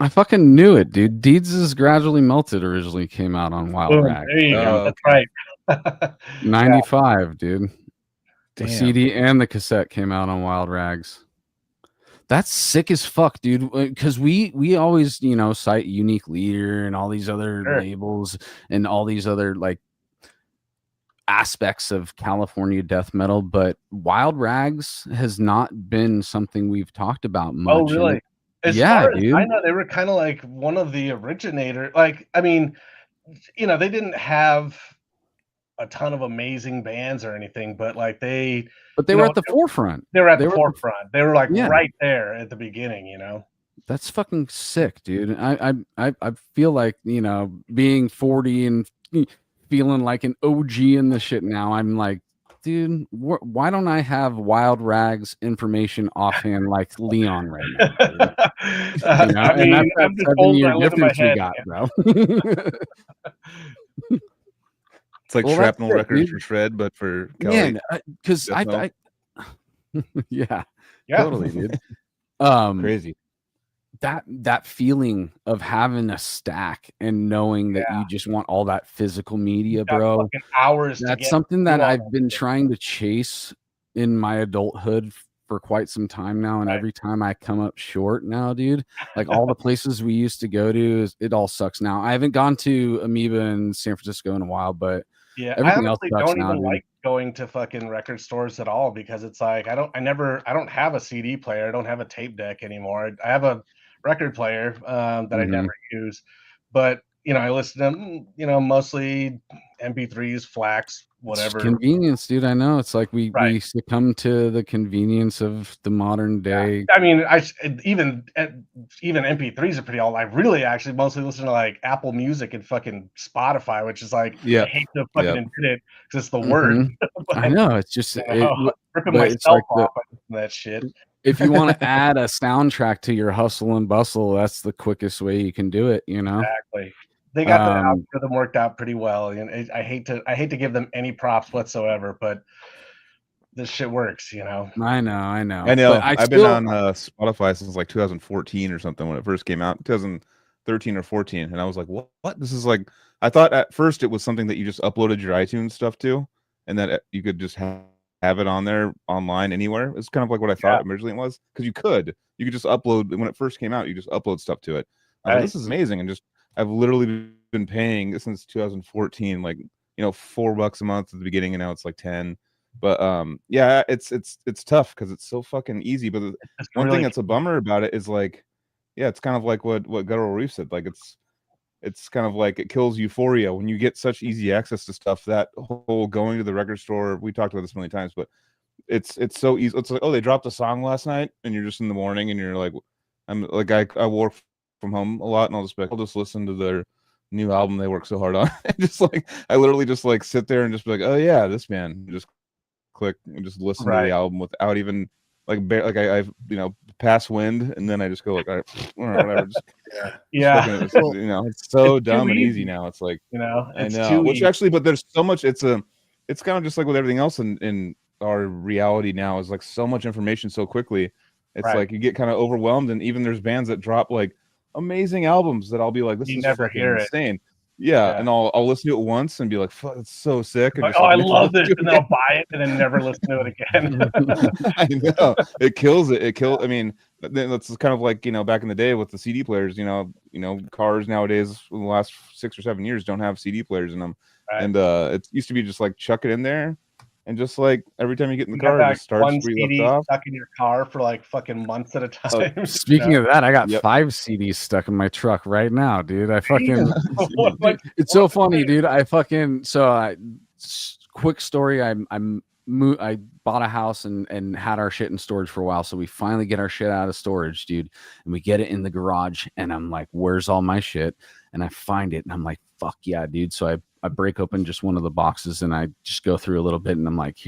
I fucking knew it, dude. Deeds is Gradually Melted originally came out on Wild Rags. There you go. That's right. 95, dude. Damn. The CD and the cassette came out on Wild Rags. That's sick as fuck, dude. Because we always, cite Unique Leader and all these other labels and all these other like aspects of California death metal, but Wild Rags has not been something we've talked about much. Oh, really? As far as I know, they were kind of like one of the originator. Like, I mean, they didn't have a ton of amazing bands or anything, but like they were at the forefront. They were at the forefront. They were like right there at the beginning, That's fucking sick, dude. I feel like, being 40 and feeling like an OG in the shit now. I'm like, dude, why don't I have Wild Rags information offhand like Leon right now? I mean, and that's that 7-year difference we got, bro. It's like Shrapnel Records for Shred, but for Cali. Man, because I yeah, totally, dude. Crazy. That feeling of having a stack and knowing that you just want all that physical media, bro. Hours. That's something that I've been trying to chase in my adulthood for quite some time now, and every time I come up short now, dude, like all the places we used to go to, it all sucks now. I haven't gone to Amoeba in San Francisco in a while, but everything else sucks now, dude. Like going to fucking record stores at all because it's like I don't have a CD player, I don't have a tape deck anymore. I have a record player that I never use, but I listen to mostly MP3s, FLACs, whatever. It's convenience, dude. I know it's like we succumb to the convenience of the modern day. I mean, even MP3s are pretty old. I really actually mostly listen to like Apple Music and fucking Spotify, which is like I hate to fucking admit it because it's the worst. I know it's just ripping myself off that shit. If you want to add a soundtrack to your hustle and bustle, that's the quickest way you can do it. Exactly. They got the algorithm worked out pretty well, and I hate to give them any props whatsoever, but this shit works, I know. But I've been on Spotify since like 2014 or something when it first came out, 2013 or 14, and I was like, what? This is like. I thought at first it was something that you just uploaded your iTunes stuff to, and that you could just have it on there online anywhere. It's kind of like what I thought originally it was, because you could just upload when it first came out. You just upload stuff to it. I was like, this is amazing, and just I've literally been paying since 2014, like $4 a month at the beginning, and now it's like 10. But it's tough because it's so fucking easy. But one thing that's a bummer about it is like, it's kind of like what Guttural Reef said. Like it's kind of like it kills euphoria when you get such easy access to stuff. That whole going to the record store, we talked about this a million times, but it's so easy. It's like, oh, they dropped a song last night, and you're just in the morning, and you're like, I work from home a lot, and I'll just listen to their new album they work so hard on. Just like I literally just like sit there and just be like, oh yeah, this band. Just click and just listen to the album without even like I've pass wind, and then I just go like, all right, whatever. Just, it's so dumb and easy now. It's like it's which actually, but there's so much. It's kind of just like with everything else in our reality now is like so much information so quickly. It's like you get kind of overwhelmed, and even there's bands that drop like amazing albums that I'll be like, this You is never fucking hear it. insane. Yeah, Yeah. and I'll listen to it once and be like, fuck, it's so sick. And Like, just oh, I never love listen this, to it and then I'll buy it and then never listen to it again. I know, it kills it. It kills. I mean, that's kind of like, back in the day with the CD players. Cars nowadays in the last 6 or 7 years don't have CD players in them, Right. and it used to be just like chuck it in there, and just like every time you get in the You car, got it just starts one where you CD left off. stuck in your car for like fucking months at a time. Speaking of that, I got Yep. 5 CDs stuck in my truck right now, dude. I fucking What- it's so funny, dude. I fucking quick story. I bought a house and had our shit in storage for a while, so we finally get our shit out of storage, dude, and we get it in the garage, and I'm like, where's all my shit? And I find it, and I'm like, fuck yeah, dude. So I break open just one of the boxes, and I just go through a little bit, and I'm like,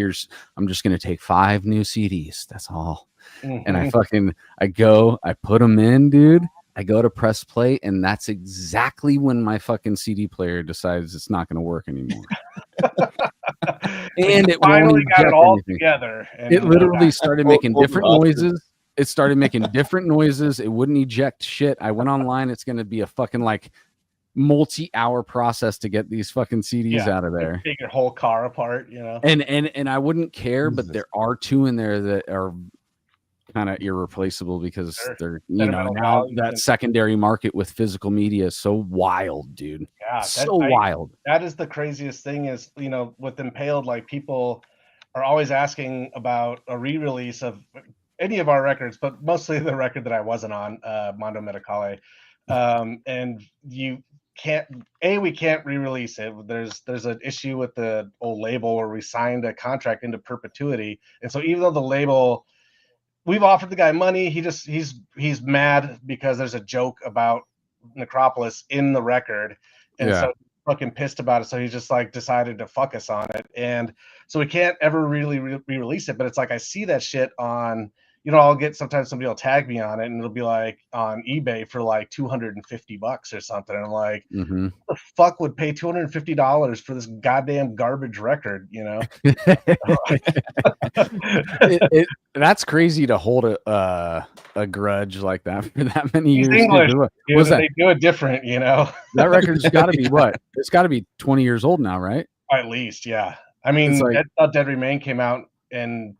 I'm just gonna take 5 new CDs, that's all. And I put them in, dude. I go to press play, and that's exactly when my fucking CD player decides it's not going to work anymore. And it finally got it all anything. together. And It literally started making different awesome. noises. It started making different noises. It wouldn't eject shit. I went online. It's going to be a fucking like multi-hour process to get these fucking CDs out of there. Take your whole car apart, And I wouldn't care, but there are 2 in there that are kind of irreplaceable because they're now that secondary market with physical media is so wild, dude. Yeah, wild. That is the craziest thing is, with Impaled, like people are always asking about a re-release of any of our records, but mostly the record that I wasn't on, Mondo Medicale. And we can't re-release it. There's an issue with the old label where we signed a contract into perpetuity. And so even though the label, we've offered the guy money, he's mad because there's a joke about Necropolis in the record, and so fucking pissed about it. So he's just like decided to fuck us on it, and so we can't ever really re-release it. But it's like I see that shit on, I'll get sometimes somebody will tag me on it, and it'll be like on eBay for like $250 or something. And I'm like, who the fuck would pay $250 for this goddamn garbage record? That's crazy to hold a grudge like that for that many years. English, they do it different, That record's got to be what? It's got to be 20 years old now, right? At least, yeah. I mean, Dead Remain came out in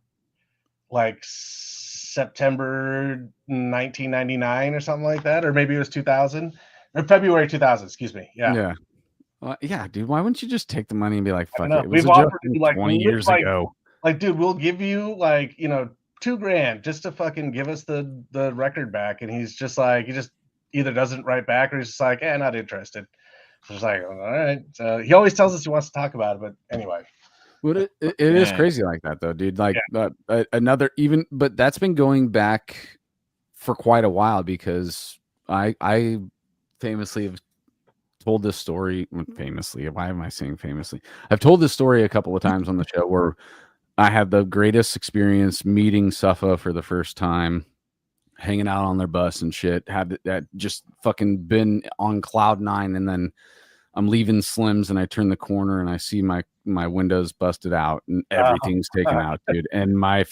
like September 1999 or something like that, or maybe it was 2000 or February 2000. Excuse me. Yeah. Yeah, dude. Why wouldn't you just take the money and be like, "Fuck it"? It was We've a joke offered like 20 years ago. Like, dude, we'll give you like $2,000 just to fucking give us the record back, and he's just like, he just either doesn't write back or he's just like, not interested. So it's like, all right. So he always tells us he wants to talk about it, but anyway. But it is crazy like that though, dude. Like but that's been going back for quite a while because I famously have told this story. Why am I saying famously? I've told this story a couple of times on the show where I had the greatest experience meeting Suffa for the first time, hanging out on their bus and shit. Had that just fucking been on cloud 9, and then I'm leaving Slim's and I turn the corner and I see my windows busted out and everything's taken out, dude. And my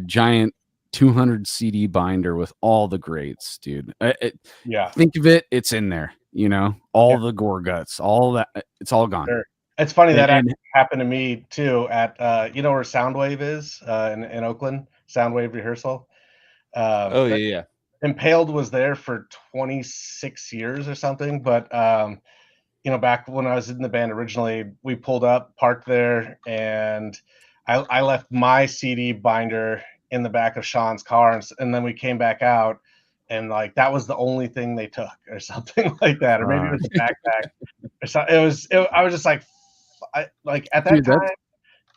giant 200 CD binder with all the greats, dude. Think of it, it's in there, all the gore guts, all that, it's all gone. Sure. It's funny that happened to me too at where Soundwave is in Oakland, Soundwave rehearsal. Yeah. Impaled was there for 26 years or something, but back when I was in the band originally, we pulled up, parked there, and I left my CD binder in the back of Sean's car, and then we came back out, and like that was the only thing they took, or something like that, or maybe it was a backpack, or something. I was just like, at that time,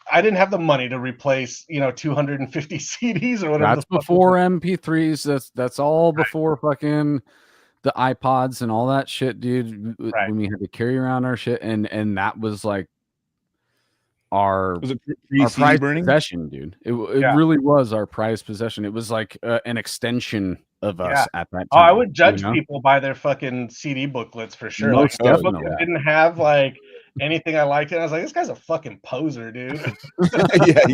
I didn't have the money to replace, 250 CDs or whatever. That's before MP3s. That's all before fucking the iPods and all that shit, dude. Right. When we had to carry around our shit, and that was like our prized possession, dude. It really was our prized possession. It was like an extension of us at that time. Oh, I would judge people by their fucking CD booklets for sure. Most definitely. Didn't have like anything I liked, and I was like, this guy's a fucking poser, dude. yeah.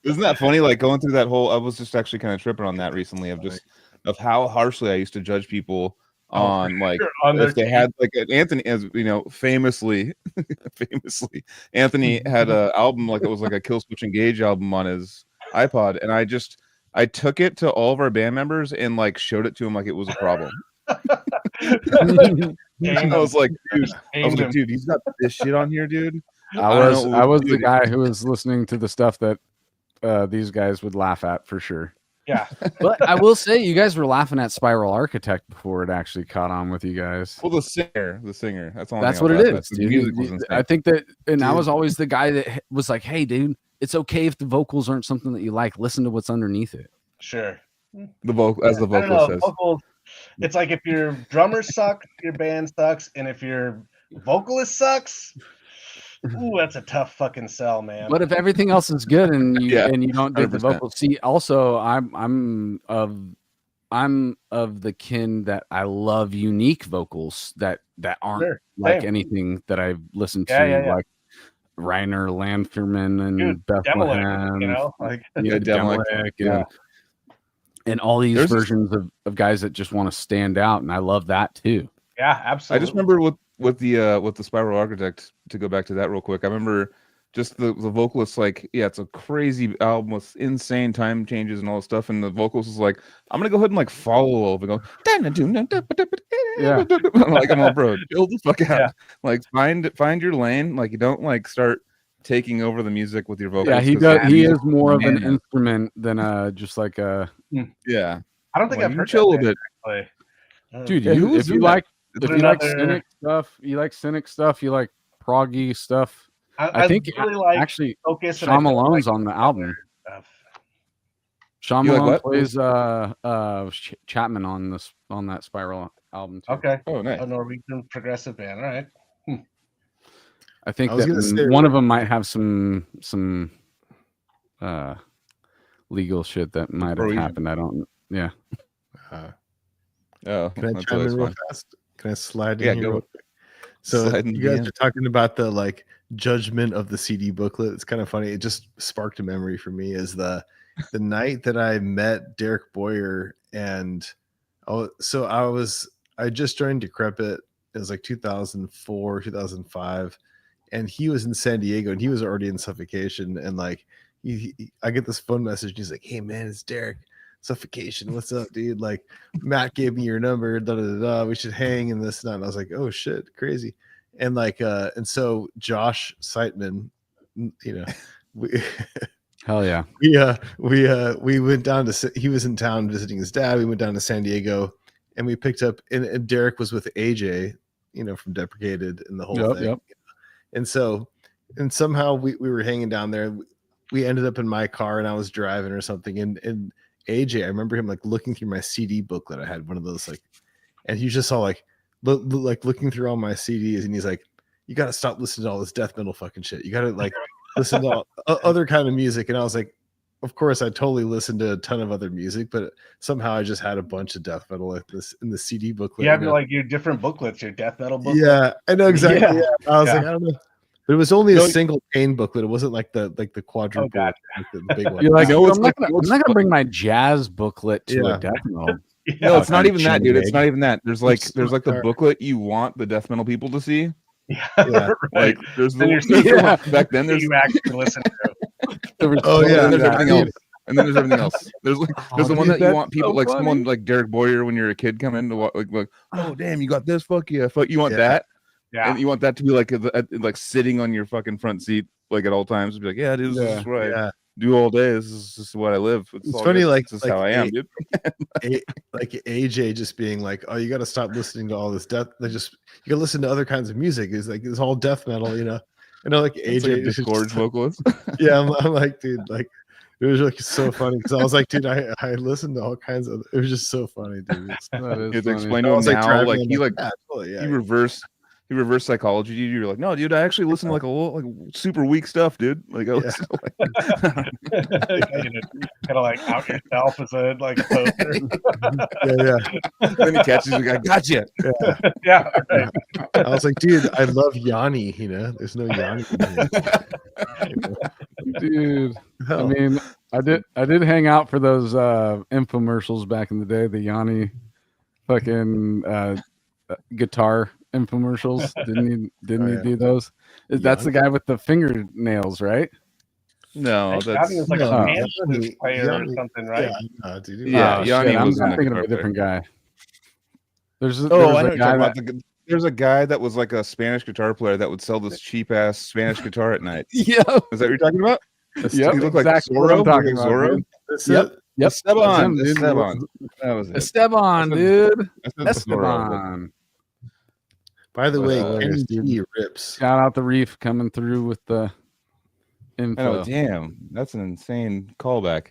Isn't that funny? Like going through that whole, I was just actually kind of tripping on that recently of just of how harshly I used to judge people on like on if they had like Anthony, as you know, famously Anthony had an album like it was like a Kill Switch Engage album on his iPod, and I took it to all of our band members and like showed it to him like it was a problem. I was like, dude, he's got this shit on here, dude. I was the guy who was listening to the stuff that these guys would laugh at for sure. Yeah, but I will say you guys were laughing at Spiral Architect before it actually caught on with you guys. Well, the singer. That's what it is, dude. I think that, and I was always the guy that was like, "Hey, dude, it's okay if the vocals aren't something that you like. Listen to what's underneath it." Sure. The vocalist says. Vocals, it's like if your drummer sucks, your band sucks, and if your vocalist sucks. Ooh, that's a tough fucking sell, man. But if everything else is good and you and you don't do the vocals, see, also I'm of the kin that I love unique vocals that aren't like anything that I've listened to, like Reiner Landferman and Bethlehem, you know, like and all these versions of guys that just want to stand out, and I love that too. Yeah, absolutely. I just remember with the Spiral Architect, to go back to that real quick, I remember just the vocalist, like, yeah, it's a crazy album with insane time changes and all this stuff, and the vocalist is like, I'm gonna go ahead and like follow over, go, yeah, I'm like, I'm all, bro, chill the fuck out, like find your lane, like you don't like start taking over the music with your vocals. Yeah, he does. He is more of an instrument than just like a. Yeah, I don't think I've heard chill a bit, dude. If you like cynic stuff, you like proggy stuff. I think really like actually Sean Malone's on the album. Sean Malone plays Chapman on that Spiral album too. Okay. Oh, nice. A Norwegian progressive band. All right. I think that one of them might have some legal shit that might have happened. I don't. Yeah. Can I chime in real fast? Can I slide in here real quick? So you guys are talking about the like judgment of the CD booklet. It's kind of funny. It just sparked a memory for me. Is the night that I met Derek Boyer, and I just joined Decrepit. It was like 2004, 2005, and he was in San Diego, and he was already in Suffocation. And like, I get this phone message. And he's like, "Hey man, it's Derek. Suffocation, what's up, dude? Like, Matt gave me your number, we should hang and this and that." And I was like, "Oh shit, crazy." And like and so Josh Seitman, you know, hell yeah, we went down to, he was in town visiting his dad. We went down to San Diego, and we picked up, and Derek was with AJ, you know, from Deprecated and the whole thing. And so, and somehow we were hanging down there. We ended up in my car, and I was driving or something, and AJ, I remember him like looking through my CD booklet. I had one of those, like, and he just saw like looking through all my CDs, and he's like, "You got to stop listening to all this death metal fucking shit. You got to like listen to all other kind of music." And I was like, of course, I totally listened to a ton of other music, but somehow I just had a bunch of death metal like this in the CD booklet. You have like your different booklets, your death metal booklet. Yeah, I know exactly. Yeah. I was like, I don't know. But it was only a single pane booklet. It wasn't like the quadruple, like the big one. You're like, I'm not gonna bring my jazz booklet to a death metal. No, it's not even that, dude. It's not even that. There's like the booklet you want the death metal people to see. Yeah, right. Like there's back then there's you actually listen to. There's everything else. And then there's everything else. There's the one that you want people like funny. Someone like Derek Boyer when you're a kid come in to like oh damn, you got this, fuck yeah, fuck, you want that. Yeah, and you want that to be like sitting on your fucking front seat like at all times. Be like, yeah, dude, this is right. Yeah. Do all day. This is what I live. It's funny, good. Like this is how I am, dude. Like AJ just being like, "Oh, you got to stop listening to all this death. You got to listen to other kinds of music. It's like it's all death metal, you know." And like AJ, like discourage vocalist. Yeah, I'm like, dude, like it was like so funny because I was like, dude, I listened to all kinds of. It was just so funny, dude. It's explain to him now, like he like he reverse psychology. You're like, no, dude, I actually listen to like a little, like super weak stuff, dude. Like I listen to like kind of like out yourself as a like poster. Yeah. Then he catches you, I got you. Yeah, right. I was like, dude, I love Yanni. You know, there's no Yanni in here. Dude. hell? I mean, I did hang out for those infomercials back in the day, the Yanni fucking guitar infomercials. Didn't he do those? That's the Yanni? guy with the fingernails, right? No, Yanni was like no, a Yanni- band player or Yanni- something, right? Yeah, no, dude. Yeah, Oh, Yanni shit, I'm wasn't a thinking of guitar a different guy. There was I a know what guy you're talking that, about. There's a guy that was like a Spanish guitar player that would sell this cheap ass Spanish guitar at night. yep, Is that what you're talking about? yep, He looked like exactly what Zorro. I'm talking Like about, Zorro. dude. That's Yep, it. yep, Esteban. that's him, dude. Esteban. That was it. Esteban, I dude. said Zorro, but- Esteban. By the way, hilarious, Kenny dude. G rips. Shout out the Reef coming through with the I know, info. damn, that's an insane callback.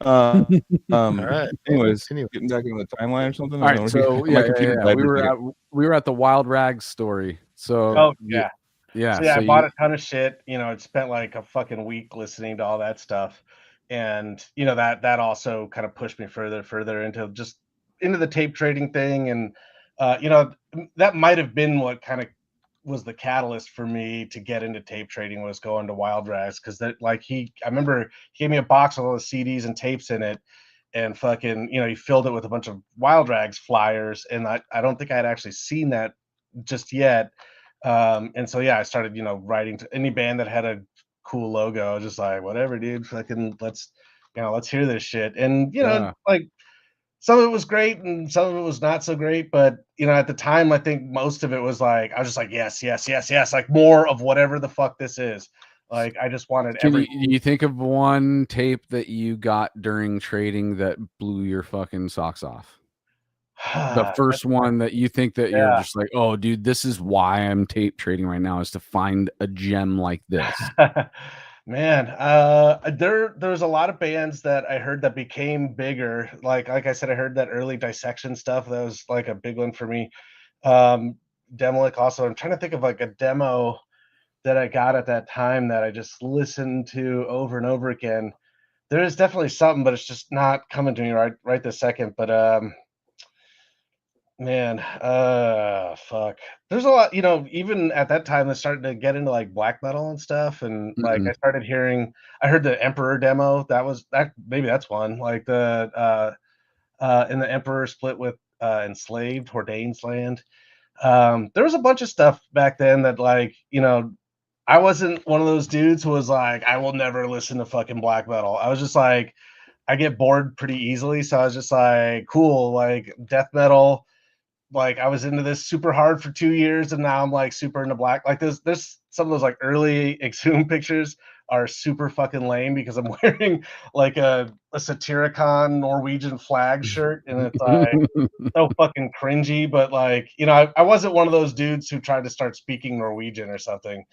All right. Anyways, Anyway. getting back into the timeline or something. All right, so my computer died we for a were second. at the Wild Rags story. So Oh yeah. yeah. So yeah, so I bought a ton of shit. I spent like a fucking week listening to all that stuff, and that also kind of pushed me further into the tape trading thing, and that might have been what kind of was the catalyst for me to get into tape trading, was going to Wild Rags, because I remember he gave me a box with all the CDs and tapes in it, and fucking he filled it with a bunch of Wild Rags flyers, and I don't think I had actually seen that just yet. And so yeah, I started writing to any band that had a cool logo. I was just like, whatever, dude, fucking let's hear this shit. And Yeah. like some of it was great and some of it was not so great, but at the time I think most of it was like I was just like yes, like more of whatever the fuck this is. Like I just wanted Can you think of one tape that you got during trading that blew your fucking socks off? The first one that you think that you're just like, oh, dude, this is why I'm tape trading right now, is to find a gem like this. Man, there's a lot of bands that I heard that became bigger. Like I said, I heard that early Dissection stuff. That was like a big one for me. Demolic also. I'm trying to think of like a demo that I got at that time that I just listened to over and over again. There is definitely something, but it's just not coming to me right this second. But man, fuck. There's a lot, even at that time, I started to get into like black metal and stuff, and like I heard the Emperor demo. Maybe that's one. Like and the Emperor split with Enslaved, Hordane's Land. There was a bunch of stuff back then that I wasn't one of those dudes who was like, I will never listen to fucking black metal. I was just like, I get bored pretty easily, so I was just like, cool, like death metal. Like I was into this super hard for 2 years, and now I'm like super into black. Like there's some of those like early Exhumed pictures are super fucking lame because I'm wearing like a Satyricon Norwegian flag shirt, and it's like so fucking cringy. But like I wasn't one of those dudes who tried to start speaking Norwegian or something.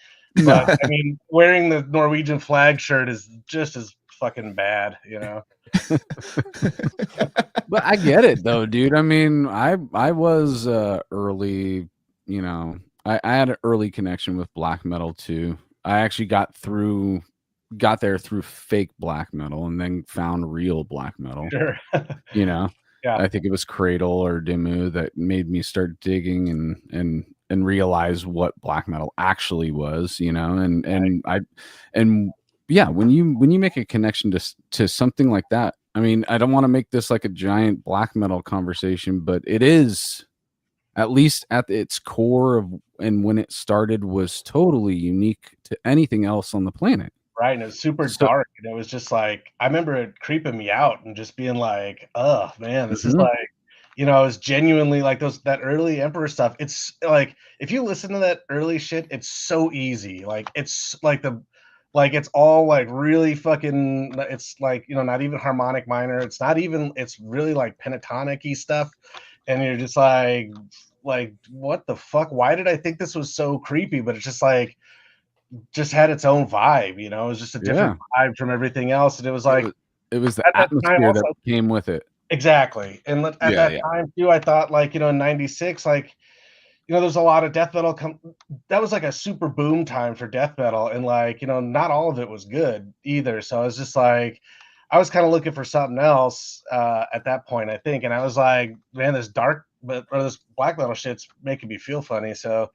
But I mean, wearing the Norwegian flag shirt is just as fucking bad, But I get it though, dude. I mean, I was early, I had an early connection with black metal too. I actually got there through fake black metal and then found real black metal. Sure. Yeah. I think it was Cradle or Demu that made me start digging and realize what black metal actually was, and yeah, when you make a connection to something like that, I mean, I don't want to make this like a giant black metal conversation, but it is, at least at its core and when it started, was totally unique to anything else on the planet. Right, and it was super dark, and it was just like I remember it creeping me out and just being like, "Oh man, this is like," I was genuinely like that early Emperor stuff. It's like if you listen to that early shit, it's so easy. Like it's like it's all like really fucking. It's like not even harmonic minor. It's not even. It's really like pentatonic-y stuff, and you're just like what the fuck? Why did I think this was so creepy? But it's just like. Just had its own vibe, it was just a different vibe from everything else, and it was like it was the atmosphere that came with it. Exactly, and at that time too, I thought in '96, there's a lot of death metal. That was like a super boom time for death metal, and not all of it was good either. So I was just like, I was kind of looking for something else at that point, I think, and I was like, man, this black metal shit's making me feel funny, so.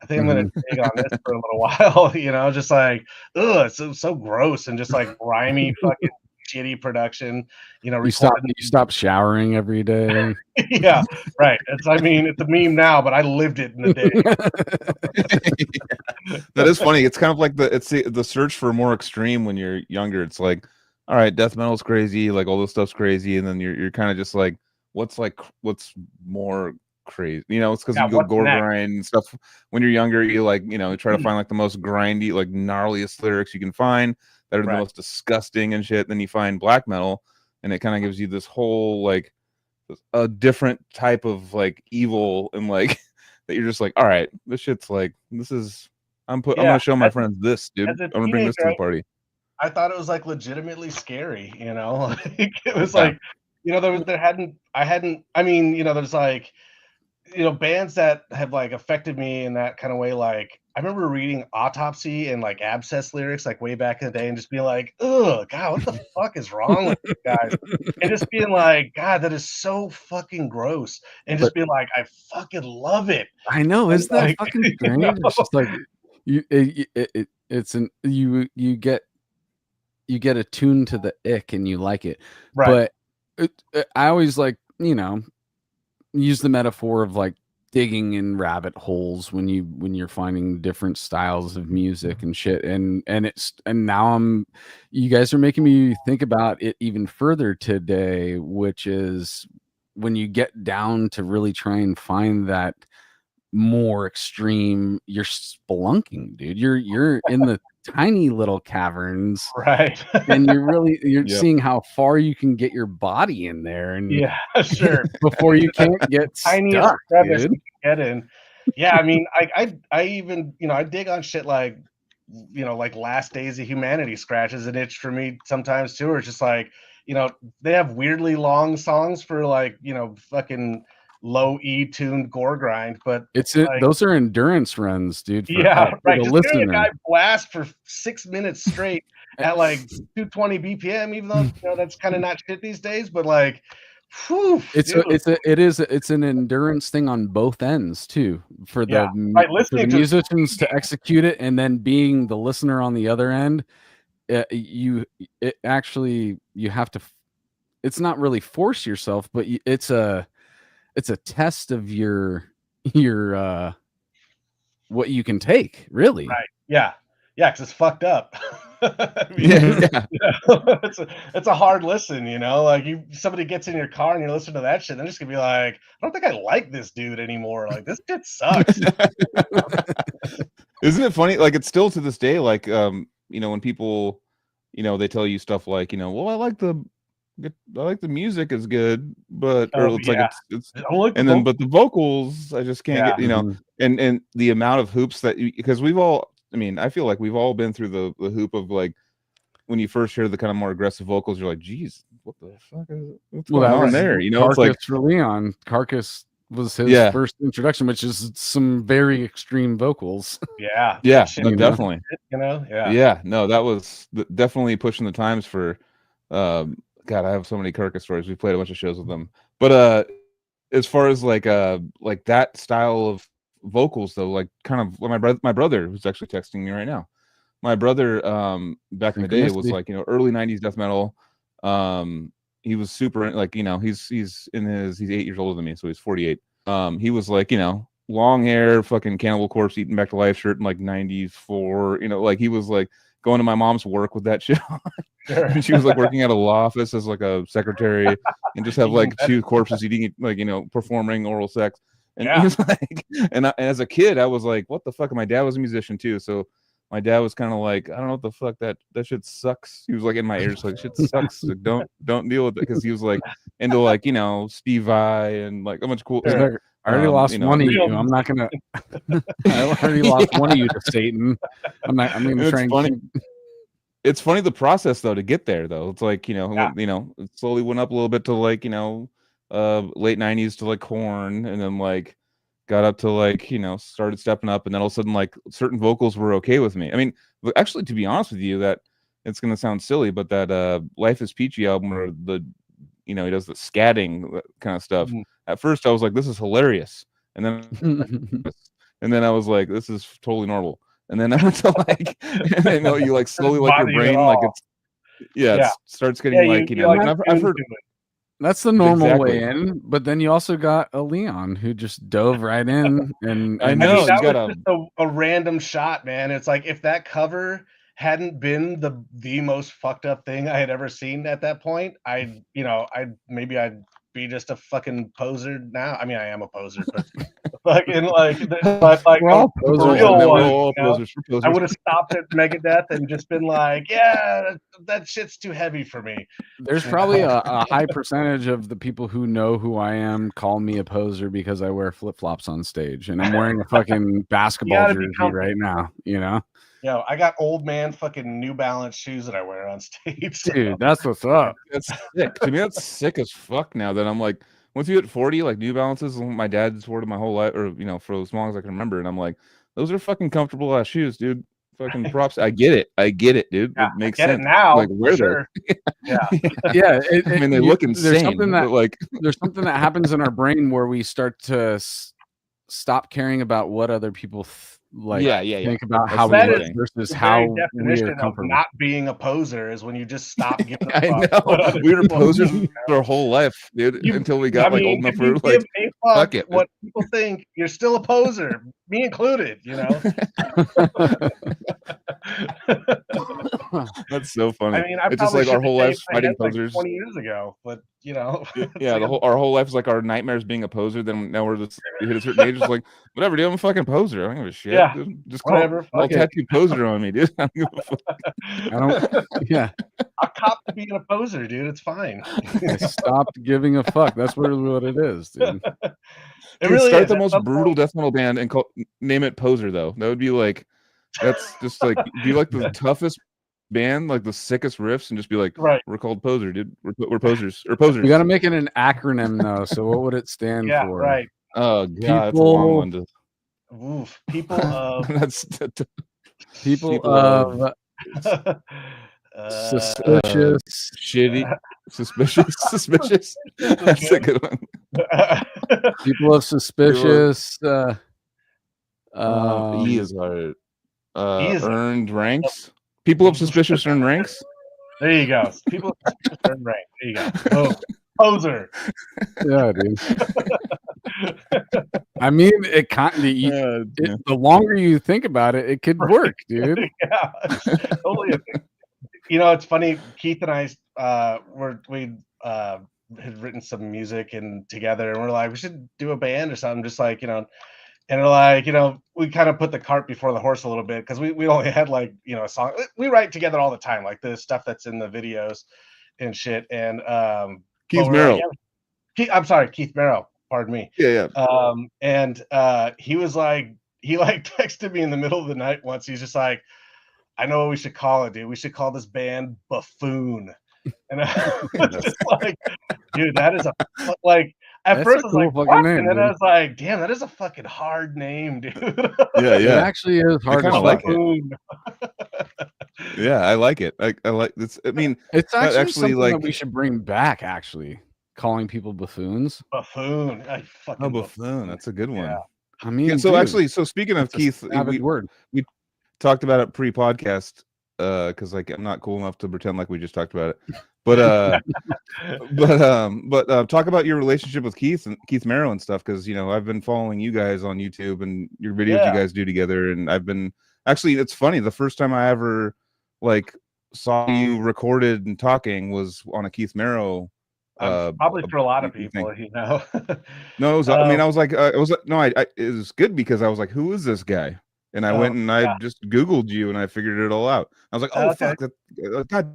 I think I'm gonna dig on this for a little while, you know, just like, ugh, it's so gross and just like grimy fucking shitty production, you know, You stop recorded. you stop showering every day. Yeah, right. I mean, it's a meme now, but I lived it in the day. That is funny. It's kind of like the search for more extreme when you're younger. It's like, all right, death metal's crazy, like all this stuff's crazy, and then you're kind of just like, what's more crazy? You know, it's because Yeah, you go what's gore next? grind and stuff. When you're younger, you like, you know, try to find like the most grindy, like gnarliest lyrics you can find that are the Right. most disgusting and shit. Then you find black metal, and it kind of gives you this whole like a different type of like evil and like that you're just like, all right, this shit's like, this is I'm gonna show my friends this, dude. as a I'm gonna bring this to the teenager, party. I thought it was like legitimately scary, you know, like it was Yeah. like, you know, I mean, you know, there's like, you know, bands that have like affected me in that kind of way. Like I remember reading Autopsy and like Abscess lyrics like way back in the day and just being like, oh God, what the fuck is wrong with these guys? And just being like, God, that is so fucking gross. And just being like, I fucking love it. I know, And isn't that like, fucking you strange? know? It's just like you get attuned to the ick and you like it. Right. But I always like, you know, use the metaphor of like digging in rabbit holes when you're finding different styles of music and shit. And now you guys are making me think about it even further today, which is when you get down to really try and find that more extreme, you're spelunking, dude. You're in the tiny little caverns, Right. and you're Yep. seeing how far you can get your body in there, and Yeah, sure. before you can't get Tiniest stuck, crevice dude. you can get in. Yeah, I mean, I even, you know, I dig on shit like, you know, like Last Days of Humanity scratches an itch for me sometimes too. Or it's just like, you know, they have weirdly long songs for like, you know, fucking low E tuned gore grind, but like, Those are endurance runs, dude. yeah, For right. the Just hearing a listener, guy blast for 6 minutes straight at like 220 BPM, even though you know that's kind of not shit these days, but like, whew, dude. it's an endurance thing on both ends too, for Yeah, the right. for the Listening to musicians to execute it, and then being the listener on the other end. You have to. It's not really force yourself, but it's a test of your what you can take, really. right. Yeah. Yeah, because it's fucked up. I mean, Yeah. you know, it's a hard listen, you know. Like somebody gets in your car and you're listening to that shit, they're just gonna be like, I don't think I like this dude anymore. Like this shit sucks. Isn't it funny? Like it's still to this day, like you know, when people, you know, they tell you stuff like, you know, well, I like the music is good, but or Oh it's like yeah. it's I don't like the and then vocal. but the vocals I just can't Yeah. get, you know, Mhm. and the amount of hoops that because we've all, I mean, I feel like we've all been through the hoop of like when you first hear the kind of more aggressive vocals, you're like, geez, what the fuck is what's Well, going that on was there? You know, Carcass it's like for Leon. Carcass was his yeah, first introduction, which is some very extreme vocals. Yeah. yeah, That shit, no, You know? definitely. you know? Yeah. Yeah, no, that was definitely pushing the times for God, I have so many Carcass stories. We played a bunch of shows with them. But as far as like that style of vocals though, like kind of well, my brother who's actually texting me right now. My brother back in the day was Synchronicity. like, you know, early 90s death metal. He was super like, you know, he's 8 years older than me, so he's 48. He was like, you know, long hair, fucking Cannibal Corpse, Eating Back to Life shirt in like 94, you know, like he was like going to my mom's work with that shit on. Sure. And she was like working at a law office as like a secretary and just have Even like better. two corpses eating, like, you know, performing oral sex. And Yeah. he was like, and as a kid, I was like, what the fuck? And my dad was a musician too. So my dad was kind of like, I don't know what the fuck that shit sucks. He was like in my ears, like shit sucks. Like, don't deal with it. Cause he was like into like, you know, Steve Vai and like a bunch of cool. He's like, I already lost you know, one of real you. I'm not gonna. I already lost one of you to Satan. I'm and gonna try and funny. keep. It's funny the process though to get there though. It's like, you know, Yeah. you know, it slowly went up a little bit to like, you know, late 90s to like Korn, and then like got up to like, you know, started stepping up, and then all of a sudden like certain vocals were okay with me. I mean, actually, to be honest with you, that it's gonna sound silly, but that Life is Peachy album, or the, you know, he does the scatting kind of stuff. Mhm. At first I was like, this is hilarious. And then And then I was like, this is totally normal. And then I went to like, and I know you like slowly like your brain like it's it starts getting like you know like I've heard. That's the normal Exactly. way in, but then you also got a Leon who just dove right in, and I know mean, that was just a random shot, man. It's like if that cover hadn't been the most fucked up thing I had ever seen at that point, I'd be just a fucking poser now. I mean, I am a poser, but fucking like, but like we're all a posers. real We're one. all You know? posers. I would have stopped at Megadeth and just been like, yeah, that shit's too heavy for me. There's probably a high percentage of the people who know who I am call me a poser because I wear flip-flops on stage and I'm wearing a fucking basketball jersey right now, you know? Yo, I got old man fucking New Balance shoes that I wear on stage. So. Dude, that's what's up. That's sick. To me, that's sick as fuck now that I'm like, once you hit 40, like New Balances, my dad's wore my whole life, or, you know, for as long as I can remember. And I'm like, those are fucking comfortable ass shoes, dude. Fucking props. I get it, dude. Yeah, It makes I get sense. it now. Like, wear sure. Yeah. Yeah. I mean, they look insane. There's something that, but like, there's something that happens in our brain where we start to stop caring about what other people think about how we look versus how we are comfortable. Not being a poser is when you just stop giving a I fuck. know. We were posers our whole life, dude, until we got like old enough for like, fuck it. What people think, you're still a poser, me included, you know. That's so funny. I mean, it's just like our whole lives fighting posers. 20 years ago, but you know, yeah, our whole life is like our nightmares being a poser. Then now we're just we hit a certain age, it's like whatever, dude. I'm a fucking poser. I don't give a shit. Yeah, dude. Just whatever. I'll tattoo poser on me, dude. I don't give a fuck. I don't. Yeah, I cop to being a poser, dude. It's fine. I stopped giving a fuck. That's really what it is, dude. It really start is. the most brutal death metal band and name it Poser, though. That would be like, that's just like be like the toughest band, like the sickest riffs, and just be like, we're called Poser, dude. We're posers or posers. We got to make it an acronym though. So what would it stand for? Right. Oh god, that's a long one to. Oof, people of people of suspicious, shitty, suspicious. That's a good one. People of suspicious. E is hard. Earned ranks. People of suspicious earned ranks. There you go. People of suspicious earned ranks. There you go. Oh, poser. Yeah, dude. I mean, it kind of the longer you think about it, it could work, dude. Yeah, totally. You know, it's funny. Keith and I had written some music and together, and we're like, we should do a band or something, just like, you know. And we're like, you know, we kind of put the cart before the horse a little bit because we only had like, you know, a song. We write together all the time, like the stuff that's in the videos and shit. And Keith Merrow. I'm sorry, Keith Merrow. Pardon me. Yeah. And he was like, he like texted me in the middle of the night once. He's just like, I know what we should call it, dude. We should call this band Buffoon. And I was just like, dude, that is like. At first, I was like, what? Name, and then I was like, damn, that is a fucking hard name, dude. Yeah. It actually is hard. I kind of like it. Yeah, I like it. I like this. I mean, it's actually something like that we should bring back. Actually, calling people buffoons. Buffoon. Buffoon. That's a good one. Yeah. I mean, so speaking of Keith, we talked about it pre-podcast because like I'm not cool enough to pretend like we just talked about it. But talk about your relationship with Keith and Keith Merrow and stuff, because you know I've been following you guys on YouTube and your videos you guys do together, and I've been actually, it's funny, the first time I ever like saw you recorded and talking was on a Keith Merrow. Probably for a lot of people, you know. No, it was, I mean, I was like, it was good because I was like, who is this guy? And I went and I just Googled you and I figured it all out. I was like, oh fuck, god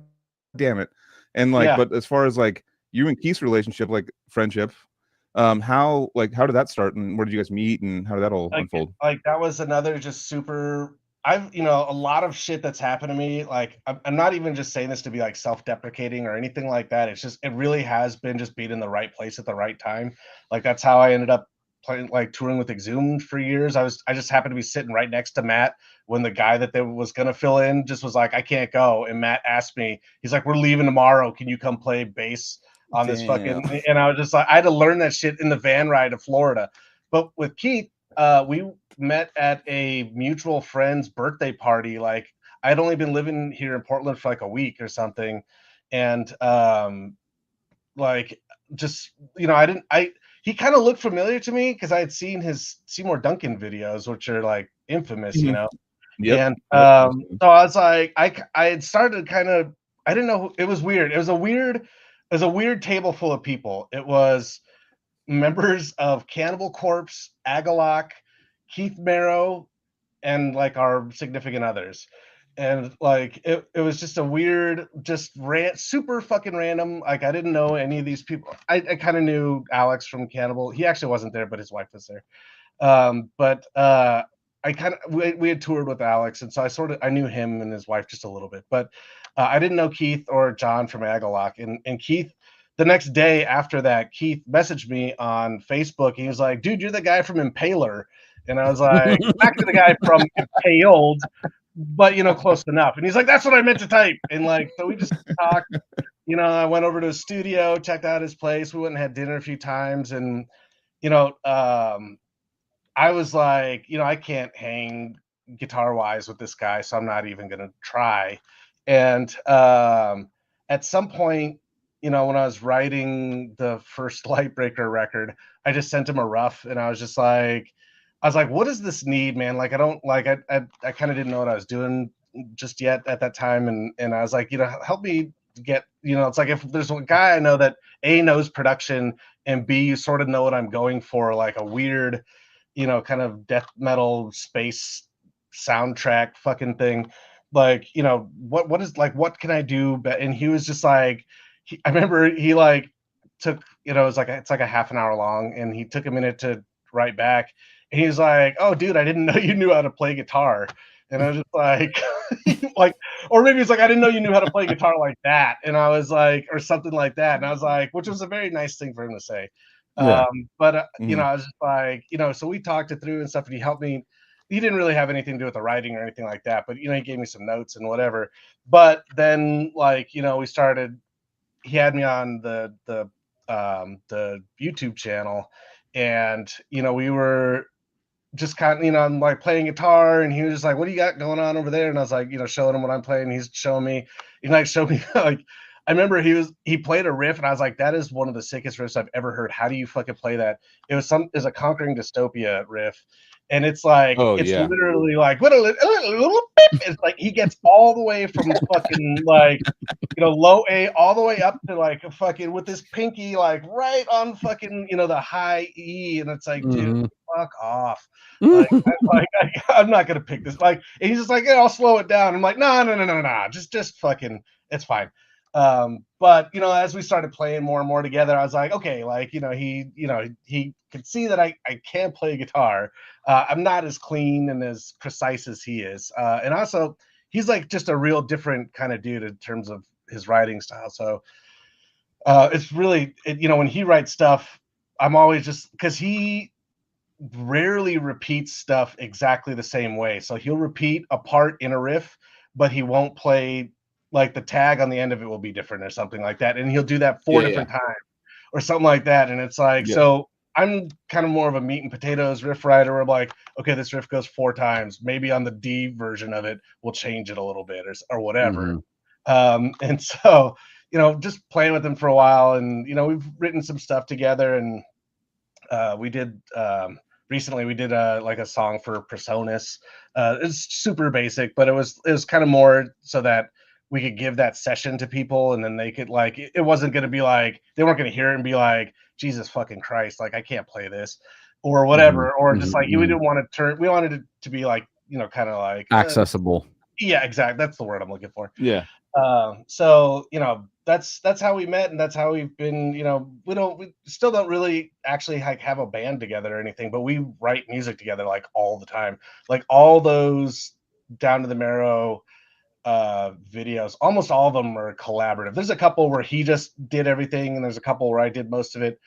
damn it. And like, but as far as like you and Keith's relationship, like friendship, how did that start and where did you guys meet and how did that all unfold? Like that was another just super. I've, you know, a lot of shit that's happened to me. Like I'm not even just saying this to be like self-deprecating or anything like that. It's just, it really has been just being in the right place at the right time. Like that's how I ended up playing, like touring with Exhumed for years. I just happened to be sitting right next to Matt when the guy that they was gonna fill in just was like, I can't go. And Matt asked me, he's like, we're leaving tomorrow. Can you come play bass on this fucking? And I was just like, I had to learn that shit in the van ride to Florida. But with Keith, we met at a mutual friend's birthday party. Like I'd only been living here in Portland for like a week or something, and like just he kind of looked familiar to me because I had seen his Seymour Duncan videos, which are like infamous, you Mhm. know. Yep. And Yep. so I was like, I had started kind of, I didn't know, it was weird. It was a weird table full of people. It was members of Cannibal Corpse, Agalloch, Keith Merrow, and like our significant others. And like it was just a weird, just super fucking random. Like I didn't know any of these people. I kind of knew Alex from Cannibal. He actually wasn't there, but his wife was there. But I kind of we had toured with Alex, and so I knew him and his wife just a little bit, but I didn't know Keith or John from Agalloch. And Keith, the next day after that, Keith messaged me on Facebook. He was like, "Dude, you're the guy from Impaler," and I was like, "Not the guy from Impaled, but you know, close enough." And he's like, "That's what I meant to type." And like, so we just talked. You know, I went over to his studio, checked out his place. We went and had dinner a few times, and you know, I was like, you know, I can't hang guitar wise with this guy, so I'm not even gonna try. And at some point, you know, when I was writing the first Lightbreaker record, I just sent him a rough, and I was like, what does this need, man? Like, I don't like, I kind of didn't know what I was doing just yet at that time, and I was like, you know, help me get, you know, it's like if there's a guy I know that A knows production and B you sort of know what I'm going for, like a weird, you know, kind of death metal space soundtrack fucking thing. Like, you know, what is like, what can I do? And he was just like, I remember he like took, you know, it's like a half an hour long, and he took a minute to write back. And he was like, "Oh, dude, I didn't know you knew how to play guitar." And I was just like, like, or maybe it's like, "I didn't know you knew how to play guitar like that." And I was like, or something like that. And I was like, which was a very nice thing for him to say. Yeah. But you know, Mhm. I was just like, you know, so we talked it through and stuff, and he helped me. He didn't really have anything to do with the writing or anything like that, but you know, he gave me some notes and whatever. But then, like, you know, we started. He had me on the YouTube channel, and you know, we were just kind of, you know, I'm like playing guitar, and he was just like, "What do you got going on over there?" And I was like, you know, showing him what I'm playing. He's showing me, he like showed me like, I remember he played a riff, and I was like, "That is one of the sickest riffs I've ever heard. How do you fucking play that?" It was a Conquering Dystopia riff, and it's like Oh it's yeah. literally like it's like he gets all the way from fucking like, you know, low A all the way up to like a fucking with this pinky like right on fucking, you know, the high E, and it's like, dude, Mhm. fuck off. Like, I'm not gonna pick this. Like, and he's just like, "Yeah, I'll slow it down." I'm like, "No, no, no, no, no, just fucking, it's fine." But you know, as we started playing more and more together, I was like, okay, like, you know, he could see that I can play guitar. I'm not as clean and as precise as he is, and also he's like just a real different kind of dude in terms of his writing style. So it's really, you know, when he writes stuff, I'm always just because he rarely repeats stuff exactly the same way. So he'll repeat a part in a riff, but he won't play like the tag on the end of it will be different or something like that. And he'll do that four Yeah, yeah. different times or something like that. And it's like, Yeah. so I'm kind of more of a meat and potatoes riff writer where I'm like, okay, this riff goes 4 times. Maybe on the D version of it, we'll change it a little bit or whatever. Mhm. And so, you know, just playing with him for a while, and, you know, we've written some stuff together, and we did recently we did like a song for Personas. It's super basic, but it was kind of more so that we could give that session to people, and then they could like it wasn't going to be like they weren't going to hear it and be like, Jesus fucking Christ, like I can't play this or whatever, Mhm. or just like we Mhm. didn't want to we wanted it to be like, you know, kind of like Accessible. yeah, exactly, that's the word I'm looking for. Yeah. So you know, that's how we met, and that's how we've been. You know, we still don't really actually like have a band together or anything, but we write music together like all the time. Like all those Down to the Marrow videos, almost all of them are collaborative. There's a couple where he just did everything, and there's a couple where I did most of it.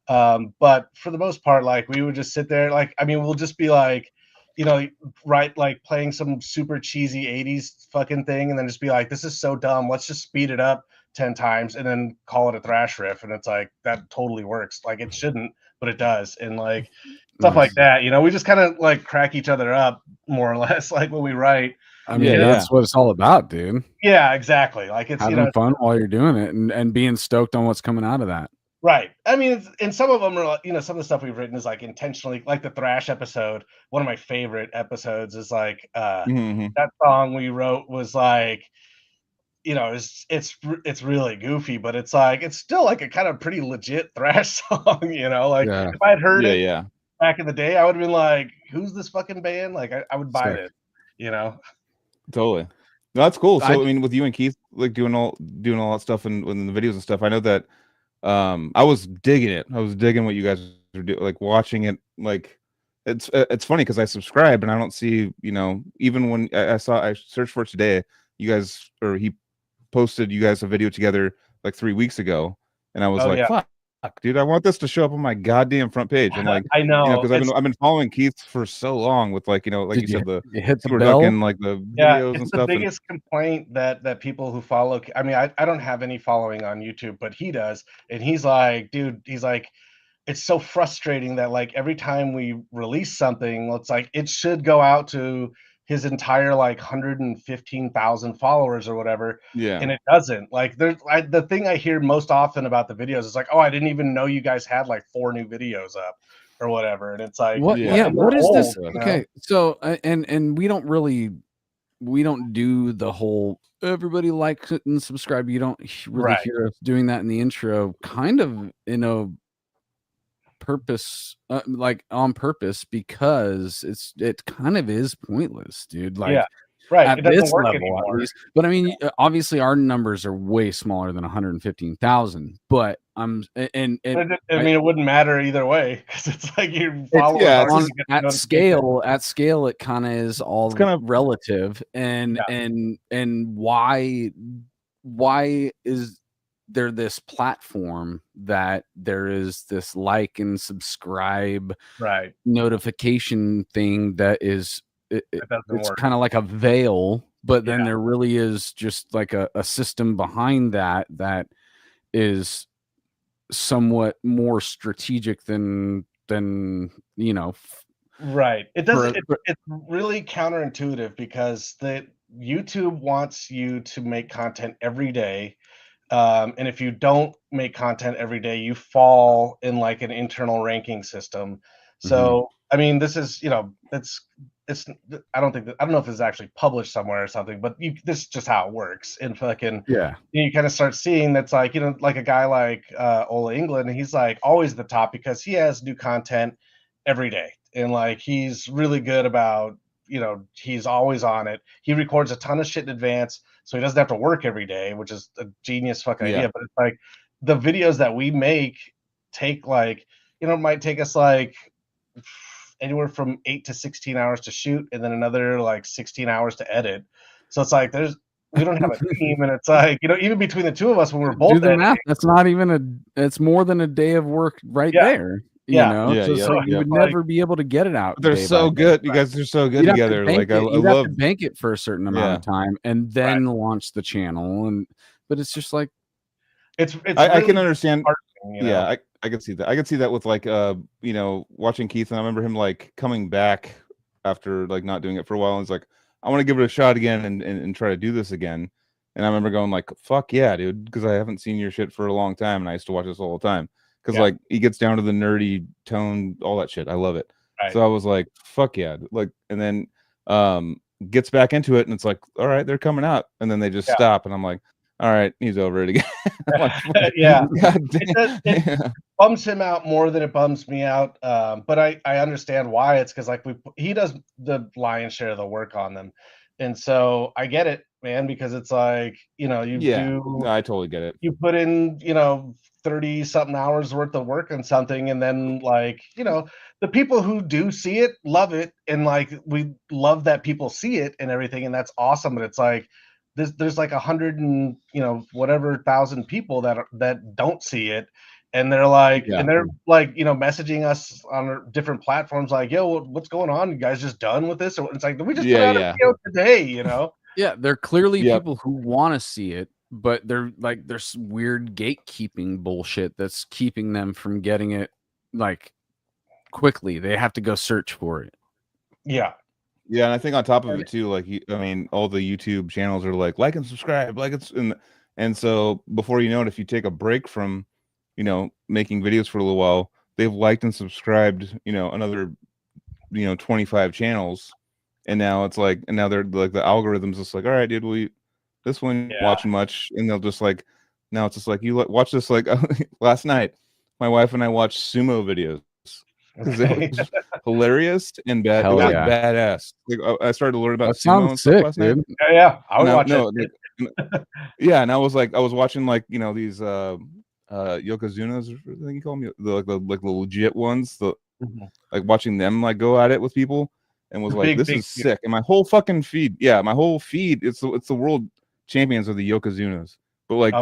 But for the most part, like we would just sit there, like, I mean, we'll just be like, you know, right, like playing some super cheesy 80s fucking thing, and then just be like, this is so dumb, let's just speed it up 10 times and then call it a thrash riff. And it's like, that totally works. Like it shouldn't, but it does. And like, stuff like Nice. that. You know, we just kind of like crack each other up more or less, like when we write. I mean, Yeah, that's what it's all about, dude. Yeah, exactly. Like it's Having fun while you're doing it and being stoked on what's coming out of that. right. I mean, and some of them are like, some of the stuff we've written is like intentionally, like the thrash episode. One of my favorite episodes is like Mhm. that song we wrote was like, it's really goofy, but it's like it's still like a kind of pretty legit thrash song. Like Yeah. if I had heard it Yeah. back in the day, I would have been like, "Who's this fucking band?" Like I would buy Sick. it. You know. Totally. No, that's cool. So I- I mean, with you and Keith like doing all that stuff and in the videos and stuff, I know that I was digging it. I was digging what you guys were doing, like watching it. Like it's funny because I subscribe and I don't see, even when I searched for it today, you guys he posted you guys a video together like 3 weeks ago, and I was Oh, like, yeah. fuck, dude, I want this to show up on my goddamn front page. And like, I know. because I've been following Keith for so long with like, like Did you said, the you hit the Super bell? Ducking, like the Yeah, videos it's and the stuff. biggest complaint that people who follow. I mean, I don't have any following on YouTube, but he does, and he's like, dude, he's like, it's so frustrating that like every time we release something, it's like it should go out to his entire like 115,000 followers or whatever, Yeah. and it doesn't. Like the thing I hear most often about the videos is like, oh, I didn't even know you guys had like 4 new videos up or whatever, and it's like, What? Yeah. Yeah. and What they're is this? old, you know? Okay. So, and we don't do the whole everybody like and subscribe. You don't really Right. hear us doing that in the intro, kind of in a purpose, like on purpose, because it kind of is pointless, dude. Like, Yeah. Right. at It doesn't this work level, anymore. at least. But I mean, obviously, our numbers are way smaller than 115,000. But I mean, it wouldn't matter either way because it's like you're it's, following. yeah, on, to get at notifications. scale, it kind of is all kind of relative. And why is there this platform that there is this like and subscribe Right. notification thing that is That doesn't it's work. kind of like a veil, but then Yeah. there really is just like a system behind that is somewhat more strategic than Right. It doesn't. for- It's really counterintuitive because the YouTube wants you to make content every day. And if you don't make content every day, you fall in like an internal ranking system. So, I mean, this is, it's, I don't know if it's actually published somewhere or something, but this is just how it works. And fucking, yeah you kind of start seeing that's like, like a guy like Ola England, he's like always the top because he has new content every day. And like, he's really good about, he's always on it. He records a ton of shit in advance so he doesn't have to work every day, which is a genius fucking idea. But it's like the videos that we make take like, it might take us like anywhere from 8 to 16 hours to shoot and then another like 16 hours to edit. So it's like we don't have a team, and it's like, even between the two of us when we're both do the editing, math. That's not even it's more than a day of work right there. Yeah. So you would never be able to get it out. But they're day so by good. day. You guys are so good You'd have to together. bank Like I it. You'd love have to bank it for a certain amount of time and then launch the channel. But it's just like it's I really can understand. heartening, Yeah, I could see that. I could see that with like watching Keith, and I remember him like coming back after like not doing it for a while, and he's like, I want to give it a shot again and try to do this again. And I remember going like, fuck yeah, dude, because I haven't seen your shit for a long time, and I used to watch this all the time. Because like he gets down to the nerdy tone, all that shit. I love it. Right. So I was like, fuck yeah. Like, and then gets back into it, and it's like, all right, they're coming out. And then they just stop, and I'm like, all right, he's over it again. Like, yeah. God damn. It bums him out more than it bums me out. But I understand why. It's because like he does the lion's share of the work on them. And so I get it, man, because it's like, No, I totally get it. you put in, 30 something hours worth of work on something, and then like, the people who do see it love it, and like we love that people see it and everything, and that's awesome. But it's like there's like 100 and whatever thousand people that don't see it, and they're like messaging us on different platforms like, yo, what's going on? You guys just done with this? Or it's like, we just put out a video today, Yeah, they're clearly people who want to see it, but there's weird gatekeeping bullshit that's keeping them from getting it like quickly. They have to go search for it. Yeah. Yeah, and I think on top of it too, like I mean, all the YouTube channels are like and subscribe, like it's and so before you know it, if you take a break from, making videos for a little while, they've liked and subscribed, another, 25 channels, and now it's like, and now they're like the algorithm's just like, all right, dude, this one watching much, and they'll just like, now it's just like watch this, like last night, my wife and I watched sumo videos. Because it was hilarious and bad. Hell it was yeah. like badass. Like I started to learn about That sumo and sounds stuff sick, last night. dude. Yeah, I would watch it. No, Yeah, and I was watching like these yokozunas, I think you call them, the legit ones, like watching them like go at it with people, and was like, this is sick. And my whole fucking feed, my whole feed, it's the world champions of the yokozunas, but like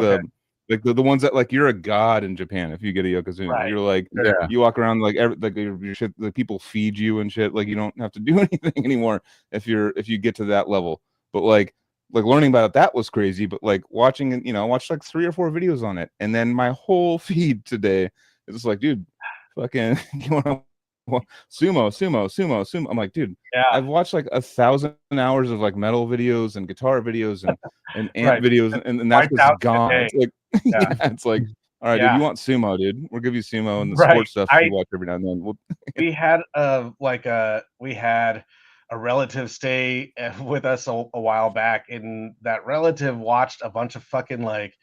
the ones that like you're a god in Japan if you get a yokozuna. Right. You're like, you walk around like your shit, the people feed you and shit. Like you don't have to do anything anymore if you get to that level. But like learning about that was crazy. But like watching, I watched like 3 or 4 videos on it, and then my whole feed today is just like, dude, fucking, you want to sumo. I'm like, dude, I've watched like 1,000 hours of like metal videos and guitar videos and amp videos, and that's just gone. It's like, it's like, all right, dude, you want sumo, dude? We'll give you sumo and the sports stuff you watch every now and then. We had a relative stay with us a while back, and that relative watched a bunch of fucking like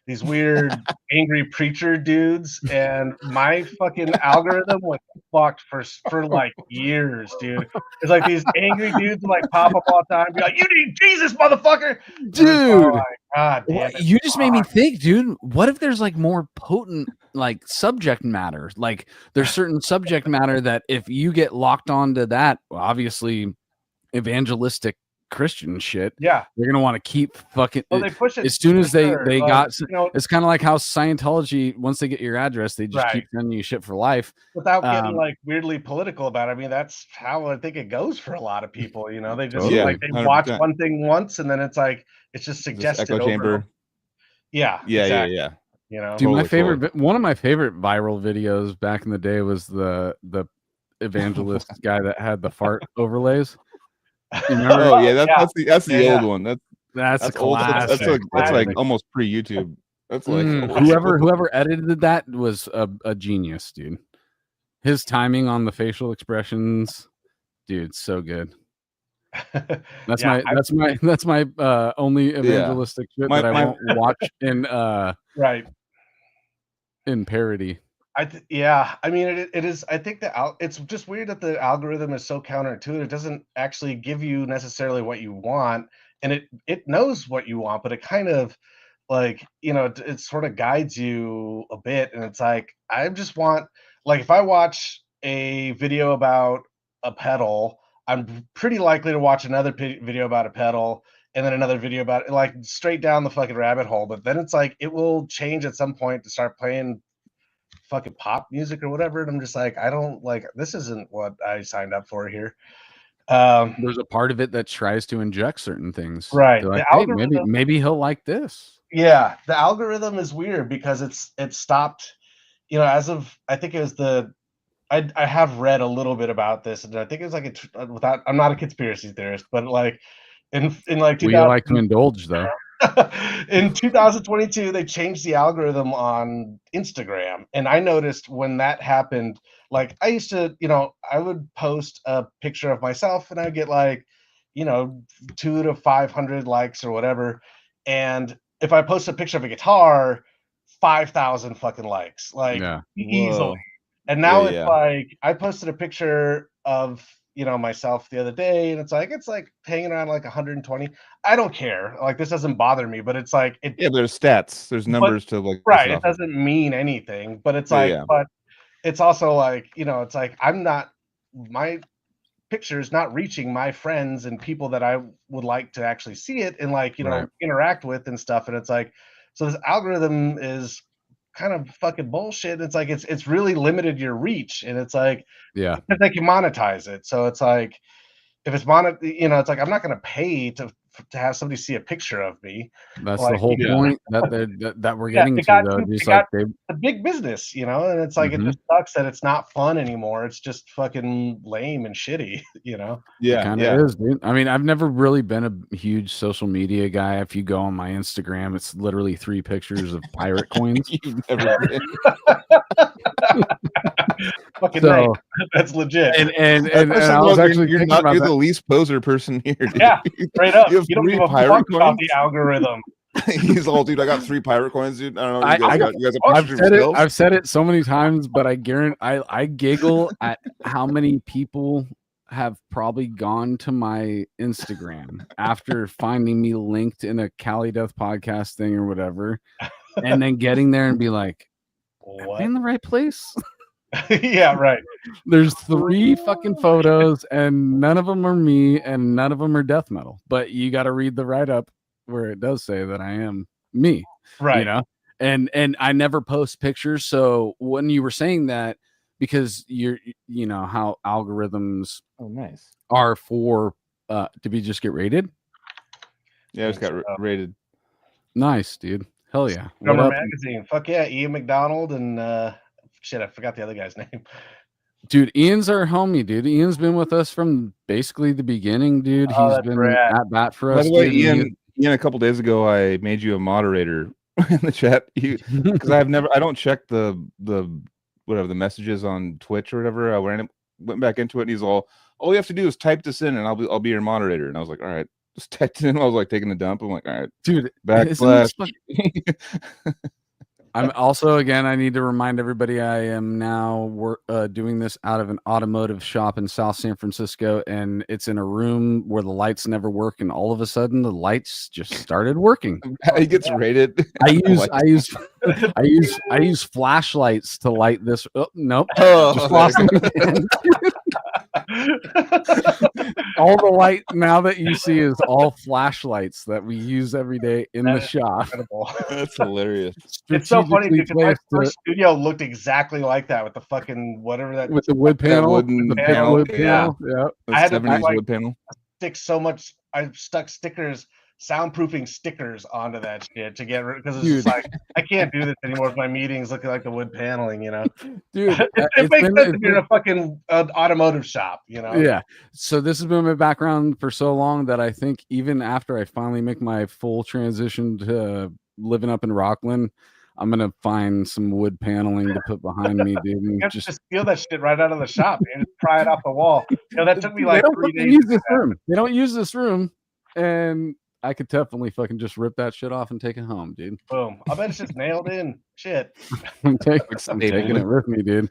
these weird angry preacher dudes, and my fucking algorithm was fucked for like years, dude. It's like these angry dudes like pop up all the time, be like, "You need Jesus, motherfucker!" Dude, God damn it. You just made me think, dude. What if there's like more potent like subject matter? Like there's certain subject matter that if you get locked onto that, well, obviously evangelistic Christian shit, they're gonna want to keep fucking they push it as soon as they got it's kind of like how Scientology, once they get your address, they just keep sending you shit for life without getting like weirdly political about it. I mean, that's how I think it goes for a lot of people, they just like they 100%. Watch one thing once and then it's like it's just suggested echo chamber. Yeah. Yeah. Dude, my favorite one of my favorite viral videos back in the day was the evangelist guy that had the fart overlays. You remember? Oh yeah, that's the old one. That's a classic. That's like almost pre-YouTube. That's like whoever edited that was a genius, dude. His timing on the facial expressions, dude, so good. That's my only evangelistic shit that I won't watch in in parody. I mean, it is. I think it's just weird that the algorithm is so counterintuitive. It doesn't actually give you necessarily what you want, and it knows what you want, but it kind of like it sort of guides you a bit. And it's like I just want, like, if I watch a video about a pedal, I'm pretty likely to watch another video about a pedal, and then another video about it, like straight down the fucking rabbit hole. But then it's like it will change at some point to start playing fucking pop music or whatever, and I'm just like, I don't like, this isn't what I signed up for here. There's a part of it that tries to inject certain things, right? like, hey, maybe he'll like this. Yeah, the algorithm is weird because it stopped, as of, I think it was I have read a little bit about this, and I think it was like I'm not a conspiracy theorist, but like in like 2000, we like to indulge though. In 2022, they changed the algorithm on Instagram, and I noticed when that happened, like I used to, I would post a picture of myself, and I'd get like, 200 to 500 likes or whatever, and if I post a picture of a guitar, 5,000 fucking likes, like easily. And now it's like I posted a picture of myself the other day, and it's like hanging around like 120. I don't care. Like, this doesn't bother me, but it's like there's stats, there's numbers to like, right. It doesn't mean anything, but it's but it's also like, it's like my picture's not reaching my friends and people that I would like to actually see it and like, interact with and stuff. And it's like, so this algorithm is kind of fucking bullshit. It's like it's really limited your reach, and it's like because they can monetize it. So it's like if it's it's like I'm not going to pay to have somebody see a picture of me. That's Like, the whole yeah. point that we're yeah, getting it to, got though. too, Just it like got they, a big business, you know, and it's like it Mhm. just sucks that it's not fun anymore. It's just fucking lame and shitty, you know. it Yeah, kind of yeah. is, dude. I mean, I've never really been a huge social media guy. If you go on my Instagram, it's literally 3 pictures of pirate coins. You've never been. Fucking nice. So That's legit. and First I of all, was actually you're thinking not about you're that. the least poser person here, dude. Yeah, straight up. You have You don't 3 give a pirate fuck about coins. the algorithm. He's all, dude. I got 3 pirate coins, dude. I don't know what you I guys got. You guys have I've pictures of said it. yourselves? I've said it so many times, but I guarantee I giggle at how many people have probably gone to my Instagram after finding me linked in a Cali Death podcast thing or whatever, and then getting there and be like, "Am I What? in the right place?" Yeah, right. There's 3 fucking photos, and none of them are me, and none of them are death metal. But you got to read the write up where it does say that I am me. Right. You know, and I never post pictures. So when you were saying that, because you know how algorithms Oh, nice. are for did we just get rated? Yeah, I just got rated. Nice, dude. Hell yeah. What Drummer up, Magazine. Fuck yeah, Ian McDonald and shit, I forgot the other guy's name. dude? Ian's our homie, dude. Ian's been with us from basically the beginning, dude. Oh, He's that's been rad. at bat for By us, the way, dude. and Ian, a couple days ago, I made you a moderator in the chat. Because I don't check the whatever the messages on Twitch or whatever. I went back into it, and he's all you have to do is type this in, and I'll be your moderator. And I was like, all right, just typed it in. I was like taking a dump. I'm like, all right, dude, backslash. I'm also, again, I need to remind everybody I am now doing this out of an automotive shop in South San Francisco, and it's in a room where the lights never work, and all of a sudden the lights just started working. He gets rated. I use flashlights to light this. Oh, nope. Oh, Just lost them again. All the light now that you see is all flashlights that we use every day in the shop. Incredible. That's hilarious. It's so funny Strategically because my placed first studio looked exactly like that with the fucking whatever that with the wood panel, wooden the big panel, wood yeah. panel. Yeah. I had to 70s like wood panel. stick so much. I stuck stickers, soundproofing stickers onto that shit to get rid because it's just Dude. like I can't do this anymore with my meetings looking like the wood paneling, you know. Dude, it makes sense if you're in a fucking automotive shop, you know. Yeah. So this has been my background for so long that I think even after I finally make my full transition to living up in Rockland, I'm gonna find some wood paneling to put behind me, dude. And You just steal that shit right out of the shop, man. Just pry it off the wall. You know, that took me like 3 days. Use this room. They don't use this room, and I could definitely fucking just rip that shit off and take it home, dude. Boom. I bet it's just nailed in. Shit. I'm taking it with me, dude.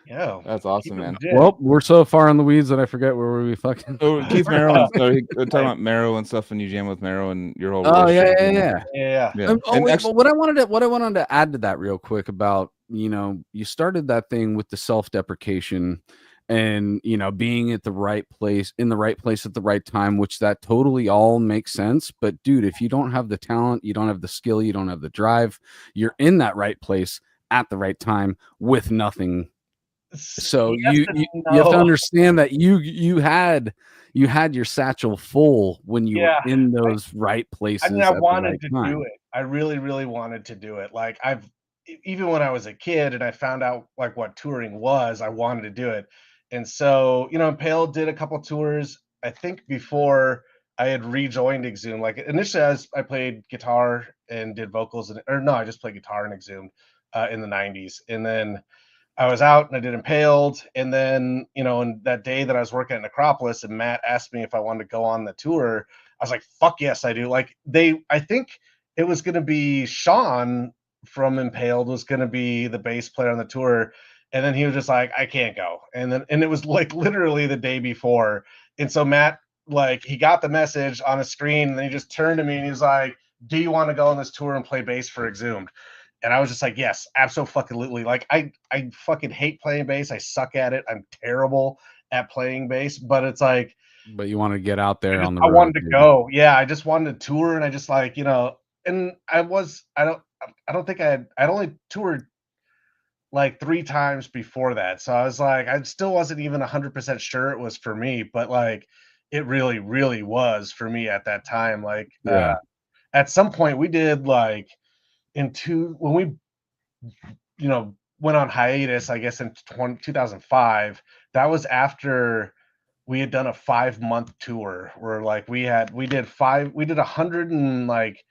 Yeah. That's awesome, man. Well, we're so far in the weeds that I forget where we fucking. Oh, Keith Merrow. We're talking about Merrow and stuff, and you jam with Merrow and your whole. Oh relationship. Yeah. But what I wanted to add to that real quick about, you know, you started that thing with the self-deprecation and, you know, being at the right place in the right place at the right time, which that totally all makes sense. But dude, if you don't have the talent, you don't have the skill, you don't have the drive, you're in that right place at the right time with nothing. So you have to understand that you had your satchel full when you were in those right places. I mean, I wanted to do it. I really, really wanted to do it. Like even when I was a kid and I found out like what touring was, I wanted to do it. And so, you know, Impaled did a couple tours, I think before I had rejoined Exhumed. Like initially I played guitar and did vocals I just played guitar and Exhumed in the 90s. And then I was out and I did Impaled. And then, you know, and that day that I was working at Necropolis and Matt asked me if I wanted to go on the tour, I was like, fuck yes, I do. Like I think it was going to be Sean from Impaled was going to be the bass player on the tour. And then he was just like, I can't go. And it was like literally the day before. And so Matt, like he got the message on a screen and then he just turned to me and he's like, do you want to go on this tour and play bass for Exhumed? And I was just like, yes, absolutely. Like I fucking hate playing bass. I suck at it. I'm terrible at playing bass, but it's like, but you want to get out there on the I road, wanted to dude. go. Yeah. I just wanted to tour and I just like, you know, and I don't think I'd only toured like 3 times before that. So I was like, I still wasn't even 100% sure it was for me, but like, it really, really was for me at that time. Like, Yeah. at some point we did like when we, went on hiatus, I guess in 2005, that was after we had done a 5-month tour where like we did 100 and like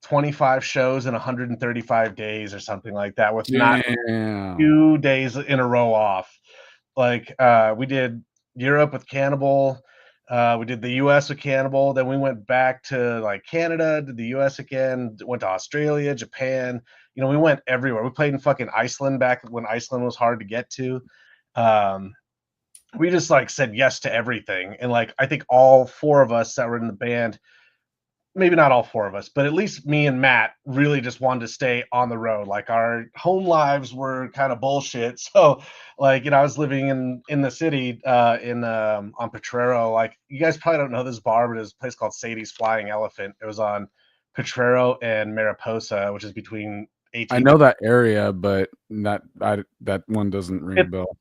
25 shows in 135 days or something like that with not Damn. 2 days in a row off. Like, we did Europe with Cannibal, we did the US with Cannibal, then we went back to, like, Canada, did the US again, went to Australia, Japan, we went everywhere. We played in fucking Iceland back when Iceland was hard to get to. Um, we just, like, said yes to everything, and, like, I think all 4 of us that were in the band, maybe not all 4 of us, but at least me and Matt really just wanted to stay on the road. Like, our home lives were kind of bullshit. So, like, I was living in the city, on Potrero. Like, you guys probably don't know this bar, but there's a place called Sadie's Flying Elephant. It was on Potrero and Mariposa, which is between 18. I know that area, but that one doesn't ring a bell.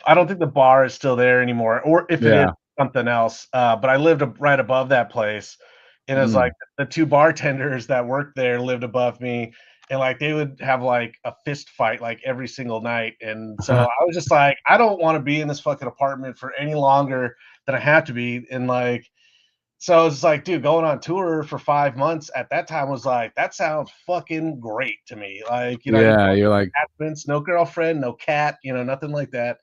I don't think the bar is still there anymore, or if it is, Yeah. something else. But I lived right above that place, and it was like the 2 bartenders that worked there lived above me, and like they would have like a fist fight like every single night. And so I was just like, I don't want to be in this fucking apartment for any longer than I have to be. And like, so I was just like, dude, going on tour for 5 months at that time was like, that sounds fucking great to me. Like, Yeah, you're like, attachments, no girlfriend, no cat, nothing like that.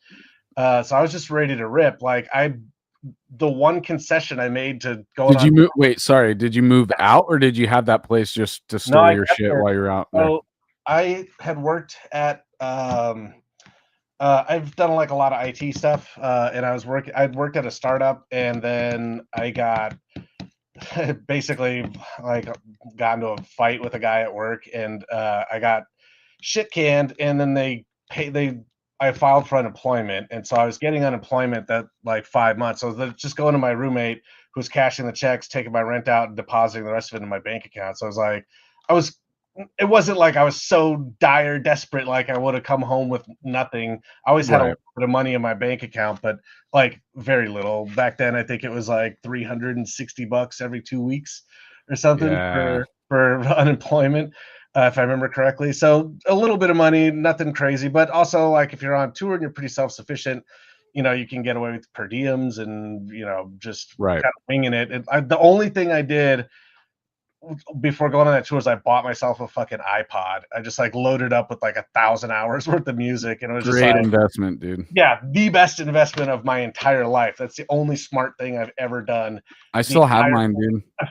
So I was just ready to rip. Like, the one concession I made to go. Did you move? Wait, sorry. Did you move out, or did you have that place just to store your shit while you're out there? So I had worked at. I've done like a lot of IT stuff, and I'd worked at a startup, and then I got basically like got into a fight with a guy at work, and I got shit canned, and then I filed for unemployment, and so I was getting unemployment that like 5 months. So I was just going to my roommate who's cashing the checks, taking my rent out, and depositing the rest of it in my bank account. So it wasn't like I was so dire desperate like I would have come home with nothing. I always had a little bit of money in my bank account, but like very little. Back then I think it was like $360 every 2 weeks or something for unemployment. If I remember correctly. So a little bit of money, nothing crazy, but also like if you're on tour and you're pretty self-sufficient, you can get away with per diems and, just kind of winging it. And the only thing I did before going on that tour is I bought myself a fucking iPod. I just like loaded up with like 1,000 hours worth of music, and it was just great investment, dude. Yeah, the best investment of my entire life. That's the only smart thing I've ever done. I still have mine,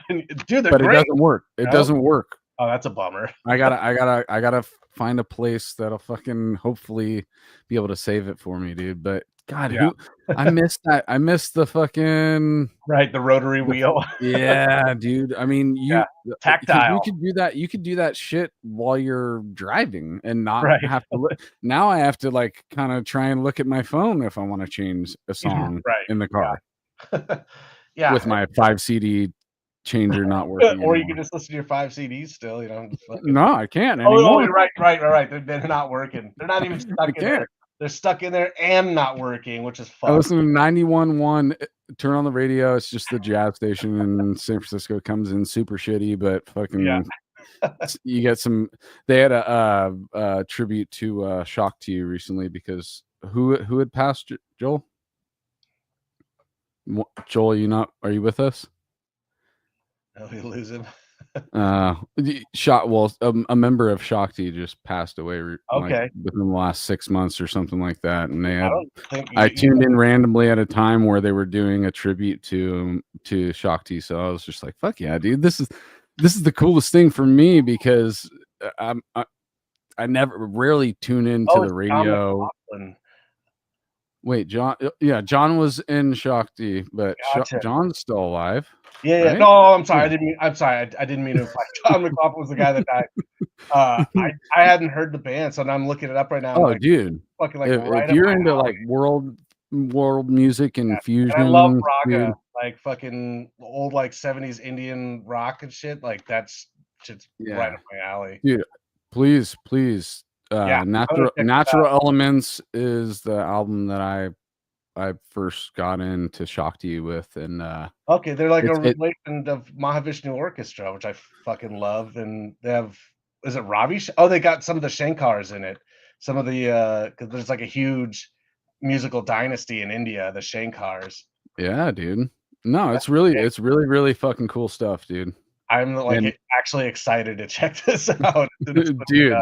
dude. Dude, but great. It doesn't work. It doesn't work. Oh, that's a bummer. I gotta find a place that'll fucking hopefully be able to save it for me, dude. But God, I missed that. I missed the fucking the rotary wheel. Yeah, dude. I mean, tactile. You could do that shit while you're driving and not have to look. Now I have to like kind of try and look at my phone if I want to change a song in the car. Yeah. With my 5 CD changer not working. Or you can just listen to your 5 CDs still, No, I can't anymore. Right. They're not working. They're not even stuck in there. They're stuck in there and not working, which is fun. I listen to 91.1, turn on the radio. It's just the jazz station in San Francisco. Comes in super shitty, but fucking you get some. They had a tribute to Shock to You recently because who had passed? Joel? Joel, are you with us? Oh, we lose him. A member of Shakti just passed away within the last 6 months or something like that, and they had I tuned in randomly at a time where they were doing a tribute to Shakti, so I was just like, fuck yeah, dude, this is the coolest thing for me because I rarely tune into the radio. Wait, John was in Shakti, but John's still alive. Yeah. Right? No, I'm sorry. I didn't mean to imply John McLaughlin was the guy that died. I hadn't heard the band, so now I'm looking it up right now. Oh, dude. Fucking if you're into like world music and fusion, and I love raga, dude. Like fucking old like 70s Indian rock and shit. Like that's shit's right up my alley. Dude, please. Natural Elements is the album that I I first got into Shakti with, and Okay, they're like a it relation of Mahavishnu Orchestra, which I fucking love, and they have is it Ravi? Oh, they got some of the Shankars in it. Some of the 'cause there's like a huge musical dynasty in India, the Shankars. yeah, dude. No, That's it's really fucking cool stuff, dude. I'm like And actually excited to check this out. dude,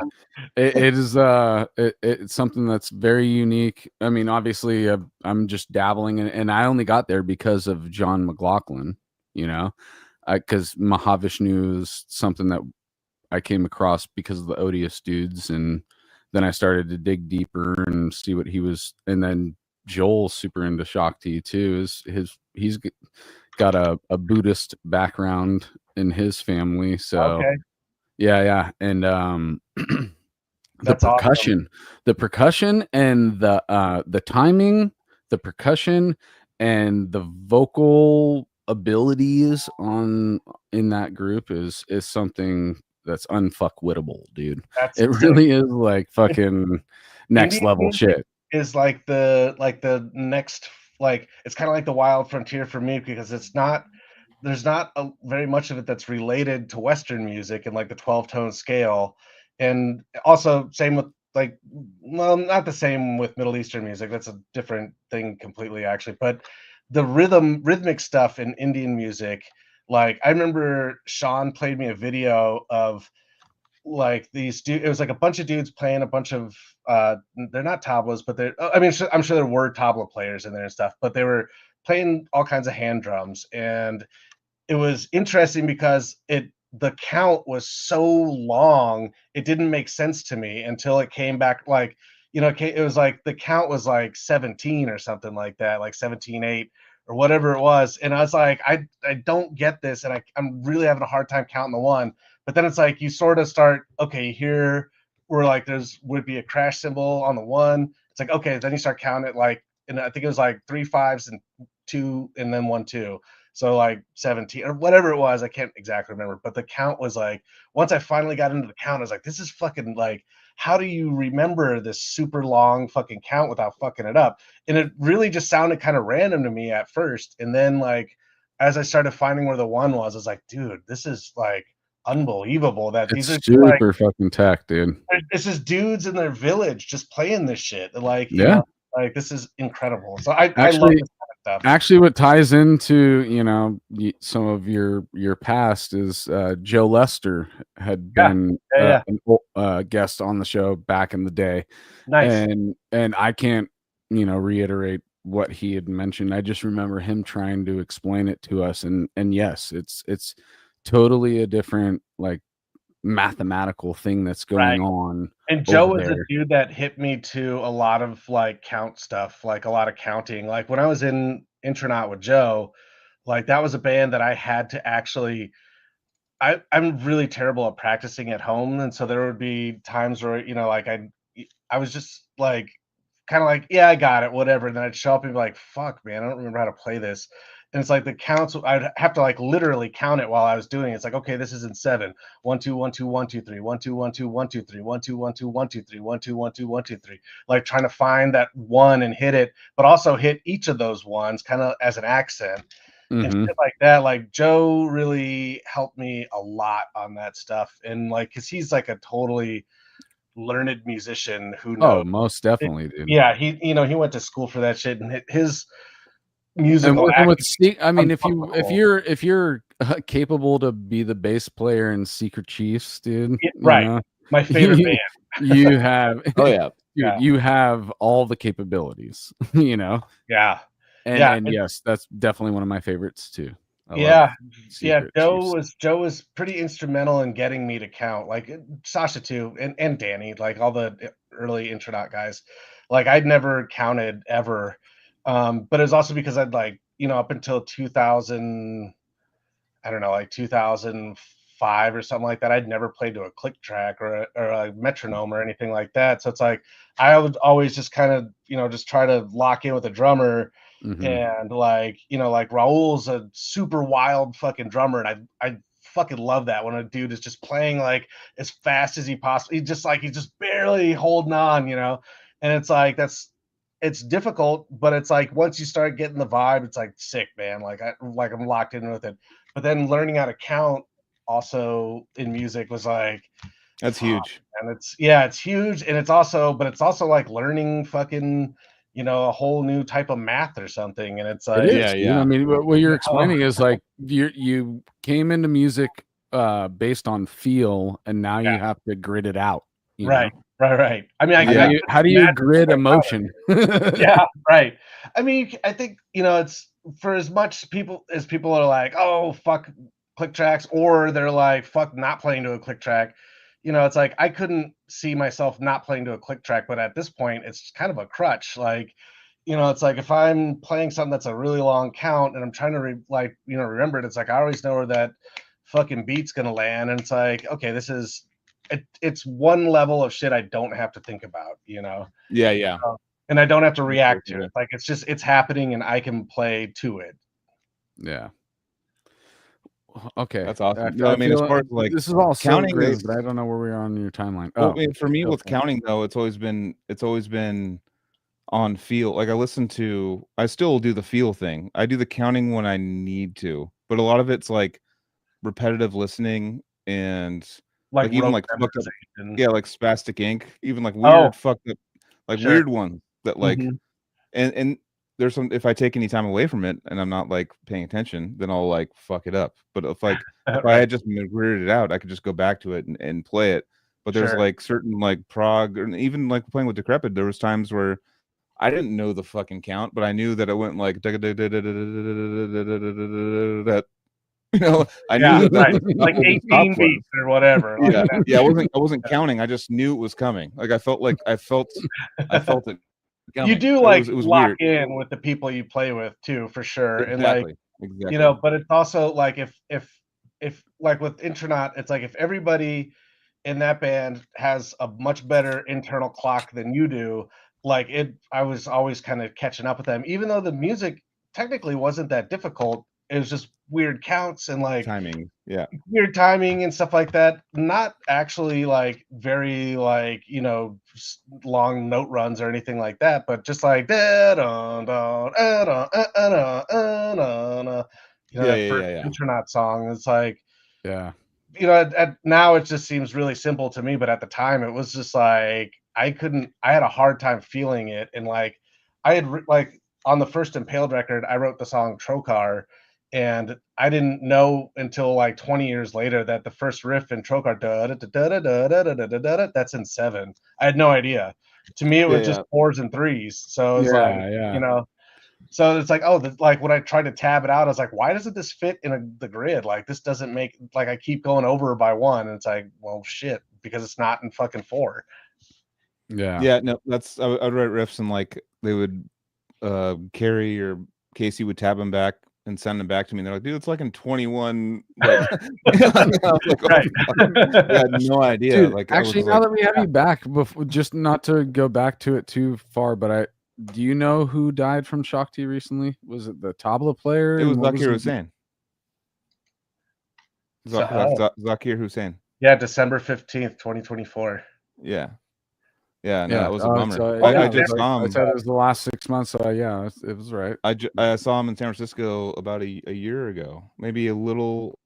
it is it's something that's very unique. I mean, obviously, I'm just dabbling in, and I only got there because of John McLaughlin, you know, because Mahavishnu is something that I came across because of the Odious dudes, and then I started to dig deeper and see what he was, and then Joel's super into Shakti too. He's got a Buddhist background in his family, so Okay, yeah, and the that's awesome. percussion and the timing, the percussion and the vocal abilities on in that group is something that's unfuckwittable, dude. That's It sick. really is like fucking next Indian level music shit. is like the next like it's kind of like the wild frontier for me because there's not very much of it that's related to Western music and like the 12 tone scale, and also same with like well not the same with Middle Eastern music. That's a different thing completely actually, but the rhythmic stuff in Indian music. Like I remember Sean played me a video of like it was like a bunch of dudes playing a bunch of they're not tablas but they're I mean I'm sure there were tabla players in there and stuff, but they were playing all kinds of hand drums, and it was interesting because the count was so long it didn't make sense to me until it came back like it was like the count was like 17 or something like that, like 17-8 or whatever it was, and I was like I don't get this, and I'm really having a hard time counting the one. But then it's like you sort of start okay here where like there's would be a crash symbol on the one. It's like okay, then you start counting it like, and I think it was like 3 5s and 2 and then 1 2, so like 17 or whatever it was. I can't exactly remember, but the count was like once I finally got into the count I was like this is fucking like how do you remember this super long fucking count without fucking it up? And it really just sounded kind of random to me at first, and then like as I started finding where the one was I was like dude this is like unbelievable that these It's are just like super fucking tech, dude. it's just dudes in their village just playing this shit like Yeah. like this is incredible. So I love Actually, this kind of stuff. Actually, what ties into some of your past is Joe Lester had Yeah, been yeah. a guest on the show back in the day, Nice. and I can't reiterate what he had mentioned. I just remember him trying to explain it to us, and yes, it's totally a different like mathematical thing that's Right. going on And Joe over was a there. dude that hit me to a lot of, like, count stuff, like, a lot of counting. Like, when I was in Intronaut with Joe, like, that was a band that I had to actually I'm really terrible at practicing at home, and so there would be times where, like, I was just, like, kinda like, "Yeah, I got it, whatever," and then I'd show up and be like, "Fuck, man, I don't remember how to play this." And it's like the counts I'd have to, like, literally count it while I was doing it. It's like, "Okay, this is in 7. 1, 2, 1, 2, 1, 2, 3. 1, 2, 1, 2, 1, 2, 3. 1, 2, 1, 2, 1, 2, 3. 1, 2, 1, 2, 1, 2, 3." Like, trying to find that 1 and hit it, but also hit each of those ones kinda as an accent and Hmm. shit like that. Like, Joe really helped me a lot on that stuff, and, like, because he's, like, a totally learned musician who knows Oh, most it. definitely, dude. Yeah, he went to school for that shit, and his And musical working with acumen is I mean, unfuckable. if you're capable to be the bass player in Secret Chiefs, dude, Yeah, right. My favorite you, band. you have, Oh yeah. dude, Yeah, you have all the capabilities, yeah, and yeah, yes, that's definitely one of my favorites too. I love yeah, yeah. Secret Joe Chiefs. was Joe was pretty instrumental in getting me to count, like, Sasha too, and Danny, like, all the early Intronaut guys. Like, I'd never counted ever, but it was also because I'd, like, up until 2000 I don't know, like 2005 or something like that. I'd never played to a click track or a metronome or anything like that. So it's like I would always just kind of, just try to lock in with a drummer, Hmm. and like Raul's a super wild fucking drummer, and I fucking love that when a dude is just playing like as fast as he possibly he's just barely holding on. And it's like it's difficult, but it's like once you start getting the vibe, it's like sick, man. Like I'm locked in with it. But then learning how to count also in music was like, That's huge. and it's huge, and it's also like learning fucking, you know, a whole new type of math or something. And it's like, it is. I mean, what you're explaining is like you came into music based on feel, and now you have to grit it out. Right. I mean, how do you grit emotion? Yeah, right. I mean, I think, you know, it's for as much people are like, oh, fuck click tracks, or they're like, fuck not playing to a click track. You know, it's like I couldn't see myself not playing to a click track, but at this point, it's kind of a crutch. Like, you know, it's like if I'm playing something that's a really long count and I'm trying to remember it, it's like I always know where that fucking beat's gonna land, and it's like, okay, this is it's one level of shit I don't have to think about, you know. Yeah. And I don't have to react to it. Like it's happening, and I can play to it. Yeah. Okay, that's awesome. I mean, as far as like this is all counting so great, is, but I don't know where we are on your timeline. Well, I mean, for me with counting though, it's always been on feel. Like I still do the feel thing. I do the counting when I need to, but a lot of it's like repetitive listening and like even like fucked up, like Spastic Ink, even like weird fucked up, like weird ones that like, and there's some, if I take any time away from it and I'm not like paying attention, then I'll like fuck it up. But if like if I had just weirded it out, I could just go back to it and play it. But there's like certain like prog, or even like playing with Decrepit, there was times where I didn't know the fucking count, but I knew that it went like that. You know, I knew that like 18 beats or whatever. Like I wasn't counting. I just knew it was coming. Like I felt it. You do like it was lock weird. In with the people you play with too, for sure. Exactly. And like, you know, but it's also like if like with Intronaut, it's like if everybody in that band has a much better internal clock than you do, like I was always kind of catching up with them, even though the music technically wasn't that difficult. It was just weird counts and like timing, weird timing and stuff like that. Not actually like very like, you know, long note runs or anything like that, but just like that first Intronaut song. It's like, you know, now it just seems really simple to me, but at the time it was just like I had a hard time feeling it. And like I had like on the first Impaled record, I wrote the song Trokar. And I didn't know until like 20 years later that the first riff in Trokar, that's in 7. I had no idea. To me, it was just 4s and 3s. So it was you know, so it's like, like when I tried to tab it out, I was like, why doesn't this fit in the grid? Like this doesn't make, like I keep going over by 1. And it's like, well, shit, because it's not in fucking 4. Yeah. No, that's I would write riffs and like they would Carrie or Casey would tab them back and send them back to me. And they're like, dude, it's like in 21. Like, right. I had no idea. Dude, like, actually, now that we have you back, just not to go back to it too far, but do you know who died from Shakti recently? Was it the tabla player? It was Zakir Hussain. Zakir Hussain. Yeah, December 15th, 2024. Yeah. No, that was a bummer. So, I just saw him. I said it was the last 6 months. So yeah, it was right. I saw him in San Francisco about a year ago, maybe a little.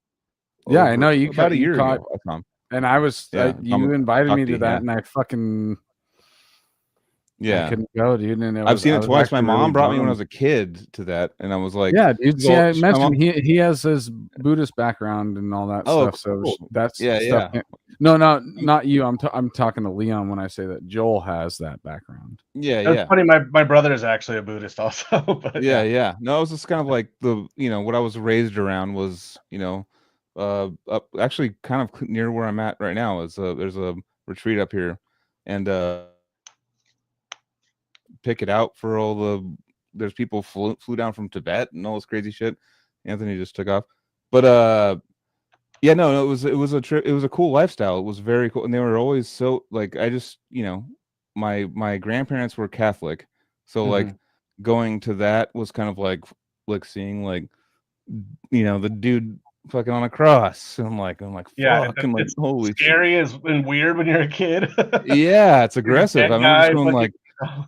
Yeah, I know you about a year ago. I saw him. And I was you invited me to that, and I fucking I couldn't go, dude. And I've seen it twice. My mom brought me when I was a kid to that, and I was like, yeah, dude. See, I mentioned he has his Buddhist background and all that stuff. So cool. that's stuff. No, not you. I'm talking to Leon when I say that Joel has that background. That's funny. My brother is actually a Buddhist also. But yeah. No, it was just kind of like what I was raised around was up actually kind of near where I'm at right now. Is there's a retreat up here, and pick it out for all there's people flew down from Tibet and all this crazy shit. Anthony just took off, but it was a trip. It was a cool lifestyle. It was very cool, and they were always so like I just my grandparents were Catholic, so like going to that was kind of like seeing like the dude fucking on a cross, and I'm like fuck, and like it's holy scary and weird when you're a kid. Yeah, it's aggressive. I remember just going like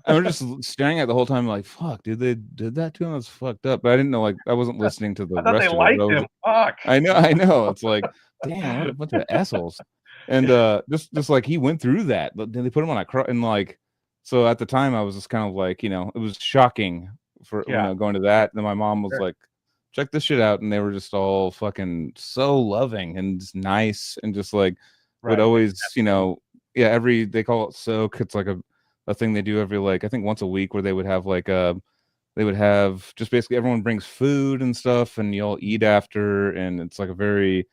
I was just staring at the whole time, like, fuck, dude, they did that to him. That's fucked up. But I didn't know, like, I wasn't listening to the I thought they rest of it. But liked him. Fuck. I know. It's like, damn, what a bunch of assholes. And just like he went through that. But then they put him on a and like, so at the time I was just kind of like, you know, it was shocking for going to that. And then my mom was like, check this shit out, and they were just all fucking so loving and just nice and just like would always, you know, they call it soak. It's like a thing they do every, like, I think once a week, where they would have like they would have just basically everyone brings food and stuff, and you all eat after, and it's like a very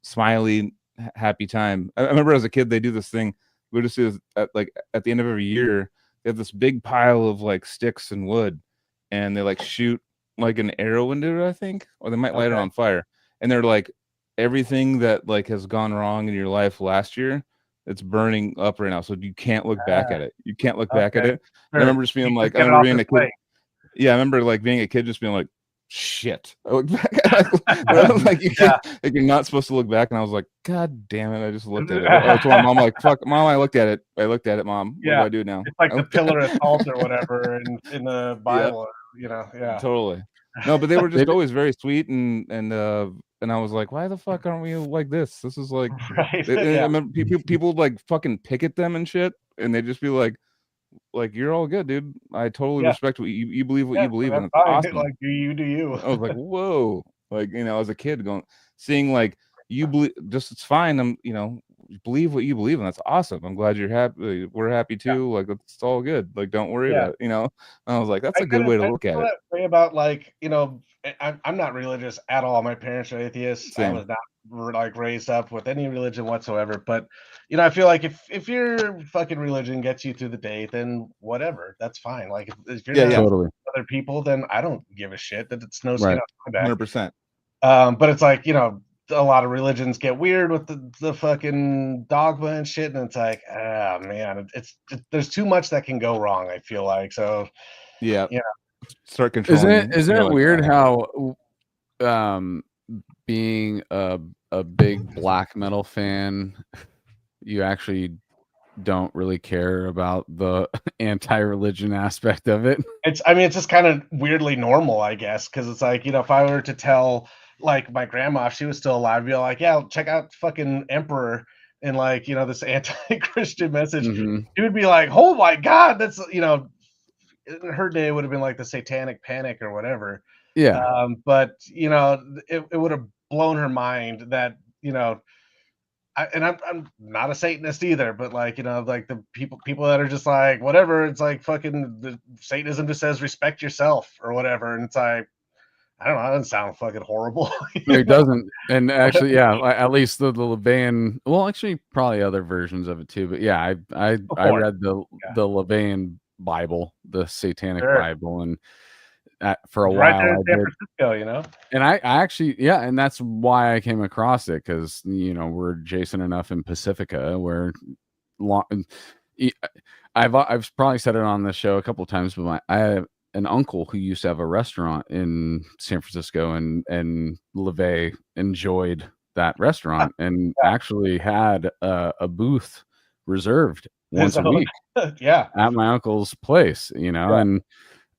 smiley, happy time. I remember as a kid, they do this thing. We just do this at the end of every year. They have this big pile of like sticks and wood, and they like shoot like an arrow into it, I think, or they might light it on fire. And they're like, everything that like has gone wrong in your life last year, it's burning up right now. So you can't look back at it. You can't look back at it. I remember just being like, I remember being a kid. Yeah, I remember like being a kid, just being like, shit. I look back, like you're not supposed to look back, and I was like, God damn it! I just looked at it. I told my mom, like, fuck, mom, I looked at it. Mom. What do I do now? It's like the pillar of salt or whatever in the Bible. You know, totally. No, but they were just always very sweet, and I was like, why the fuck aren't we like this? This is like, I remember people would like fucking picket them and shit, and they'd just be like, you're all good, dude. I totally respect what you believe, what you believe in. It's awesome. Like, do you? I was like, whoa, like, you know, as a kid seeing like, you believe, just, it's fine. I'm, you know, believe what you believe in. That's awesome. I'm glad you're happy. We're happy too. Like, it's all good. Like, don't worry about it, you know. And I was like, that's a good way to look at it. Way about, like, you know, I'm not religious at all. My parents are atheists. Same. I was not like raised up with any religion whatsoever. But, you know, I feel like if your fucking religion gets you through the day, then whatever, that's fine. Like, if you're not totally other people, then I don't give a shit. That it's no skin off my back. 100%. But it's like, you know, a lot of religions get weird with the fucking dogma and shit, and it's like, man, there's too much that can go wrong, I feel like. So start controlling. Isn't it weird how being a big black metal fan, you actually don't really care about the anti-religion aspect of it? It's just kind of weirdly normal, I guess, because it's like, you know, if I were to tell like my grandma, if she was still alive, I'd be like, yeah, check out fucking Emperor and, like, you know, this anti-Christian message. She would be like, oh my God, that's, you know, in her day it would have been like the satanic panic or whatever. But, you know, it would have blown her mind that, you know, I'm not a Satanist either, but, like, you know, like the people that are just like, whatever, it's like fucking the Satanism just says respect yourself or whatever, and it's like, I don't know, that doesn't sound fucking horrible. It doesn't. And actually, at least the LaVeyan, well, actually probably other versions of it too, but I read the LaVeyan Bible, the Satanic Bible, and for a while there in San Francisco, you know. And I actually, and that's why I came across it, because, you know, we're adjacent enough in Pacifica where I've probably said it on the show a couple of times, but I have an uncle who used to have a restaurant in San Francisco, and LeVay enjoyed that restaurant and actually had a booth reserved once a week at my uncle's place, you know.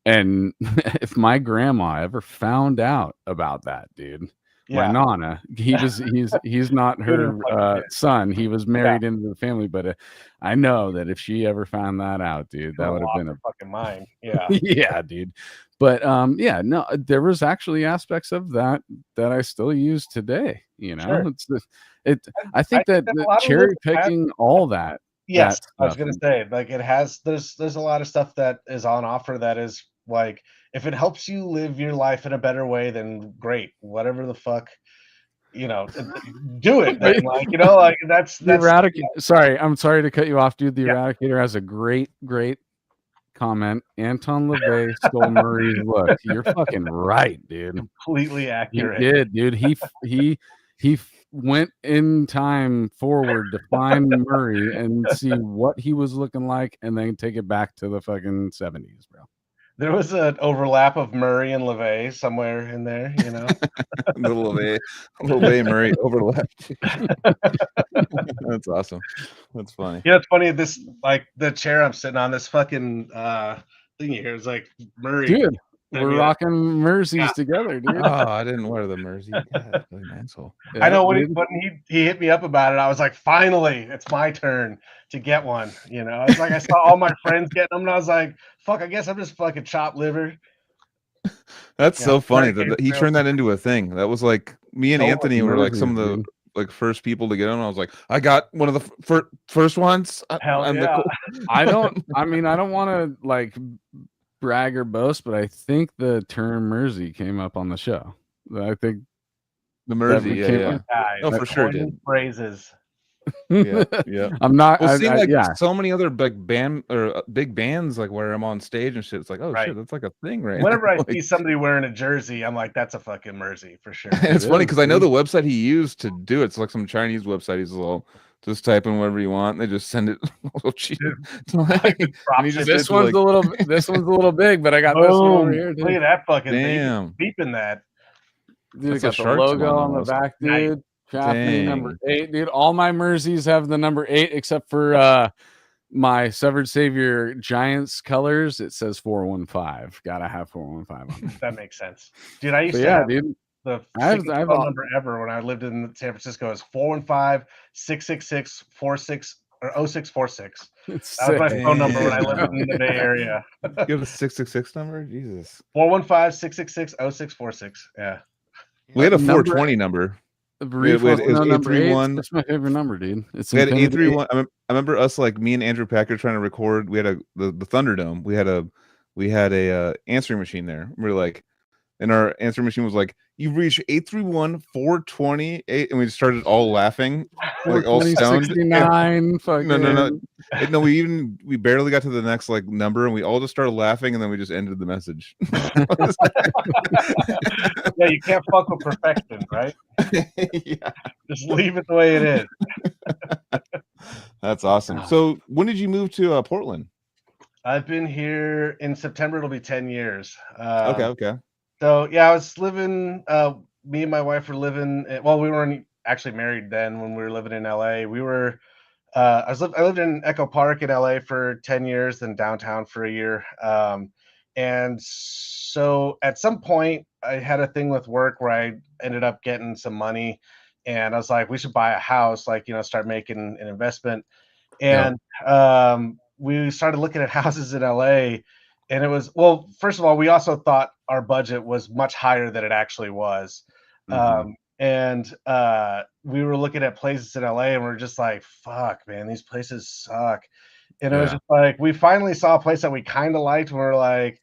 And if my grandma ever found out about that, dude, my nana, he's not her son. He was married into the family, but I know that if she ever found that out, dude, that would have been a fucking mind. Yeah. Yeah, dude. But no, there was actually aspects of that I still use today. You know, I think that cherry picking all that. Yes, I was gonna say, like, there's a lot of stuff that is on offer that is like, if it helps you live your life in a better way, then great. Whatever the fuck, you know, do it. Then, like, you know, like that's Sorry, I'm sorry to cut you off, dude. The Eradicator has a great comment. Anton LaVey stole Murray's look. You're fucking right, dude. Completely accurate. He did, dude. He went in time forward to find Murray and see what he was looking like, and then take it back to the fucking 70s, bro. There was an overlap of Murray and LeVay somewhere in there, you know. little Bay Murray overlapped. That's awesome. That's funny. You know, it's funny. This like the chair I'm sitting on. This fucking thing here is like Murray. Dude, we're rocking Merseys together, dude. Oh, I didn't wear the Mersey. God, what an asshole. I know when dude. he hit me up about it, I was like, finally, it's my turn to get one. You know, it's like I saw all my friends getting them, and I was like, fuck, I guess I'm just fucking chopped liver. That's Yeah, so funny Hurricane that he Trail. turned that into a thing. That was like me and So Anthony were like Merseys, some of the dude. like first people to get on. I was like, I got one of the first ones. Hell I'm yeah. I don't want to like brag or boast, but I think the term Mersey came up on the show. I think the Mersey, became yeah. Guys, No, for sure coining did. phrases. Yeah, yeah. I'm not. Well, seeing like yeah. so many other like band or big bands like where I'm on stage and shit. It's like, oh Right. shit, that's like a thing, right? Whenever I Like, see somebody wearing a jersey, I'm like, that's a fucking Mersey for sure. and it's funny is, because I know the dude. website he used to do it. It's like some Chinese website. He's all just type in whatever you want. And they just send it a little cheap. Like the drop And he just ship. This one's like, this one's a little big, but I got this one over Boom. here, Look at dude. that fucking damn. thing. Beeping that. Dude, That's it a got the Sharks logo one on the almost. back, Nice. dude. Chaffney number Dang. 8, dude. All my Merseys have the number 8 except for my Severed Savior Giants colors. It says 415. Gotta have 415 on it. That makes sense. Dude, I used But to yeah, have dude. the I have sickest phone number ever when I lived in San Francisco. It was 415-666-46 or 0646. It's That was my sick. phone number when I lived Damn. in the Bay Area. You have a 666 number? Jesus. 415-666-0646. Yeah. We had a Number- 420 number. The We had- brief wants it to was know number 8. 831. That's my favorite number, dude. It's We had Infinity. 831. I remember us, like me and Andrew Packer, trying to record. We had the Thunderdome. We had a answering machine there. We were like, and our answering machine was like, "You've reached 831-428," and we just started all laughing, like all stoned. 69. Fucking. No, we barely got to the next like number, and we all just started laughing, and then we just ended the message. Yeah, you can't fuck with perfection, right? Yeah. Just leave it the way it is. That's awesome. So when did you move to Portland? I've been here in September. It'll be 10 years. Okay. So yeah, I was living. Me and my wife were living. Well, we weren't actually married then when we were living in LA. We were. I lived in Echo Park in LA for 10 years, then downtown for a year. And so at some point, I had a thing with work where I ended up getting some money, and I was like, we should buy a house, like start making an investment. And we started looking at houses in LA. And it was, well, first of all, we also thought our budget was much higher than it actually was. And we were looking at places in LA and we're just like, fuck, man, these places suck. And it was just like, we finally saw a place that we kind of liked. And we're like,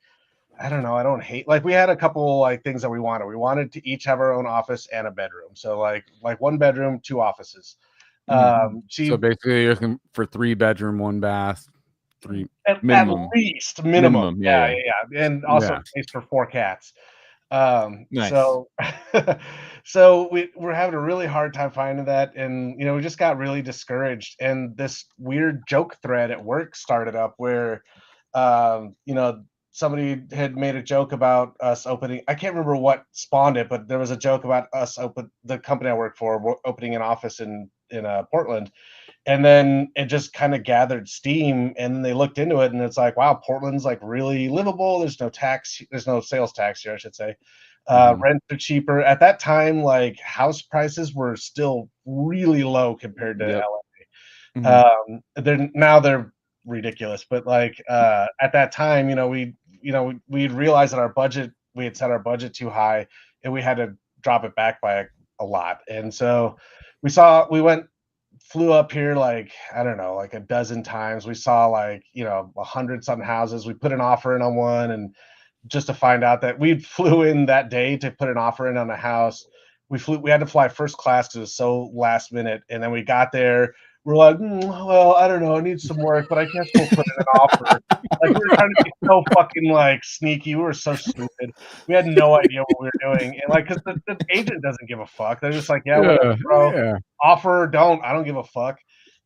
I don't know, I don't hate, like we had a couple like things that we wanted. We wanted to each have our own office and a bedroom. So like 1 bedroom, 2 offices. So basically you're looking for 3 bedroom, 1 bath. 3 at least minimum. Yeah. And also space for 4 cats. Nice. So we're having a really hard time finding that, and we just got really discouraged, and this weird joke thread at work started up where somebody had made a joke about us opening, I can't remember what spawned it, but there was a joke about us the company I work for opening an office in Portland. And then it just kind of gathered steam, and they looked into it, and it's like, wow, Portland's like really livable. There's no sales tax here, I should say. Rents are cheaper. At that time, like house prices were still really low compared to LA. They're ridiculous, but like at that time, we'd realized that we had set our budget too high, and we had to drop it back by a lot. And so flew up here like, I don't know, like a dozen times. We saw like 100 something houses. We put an offer in on one, and just to find out that we flew in that day to put an offer in on a house. We had to fly first class because it was so last minute, and then we got there. We're like, well, I don't know, I need some work, but I guess we'll put in an offer. Like, we were trying to be so fucking like sneaky. We were so stupid. We had no idea what we were doing, and like, because the agent doesn't give a fuck. They're just like, whatever, bro. Yeah. Offer or don't, I don't give a fuck.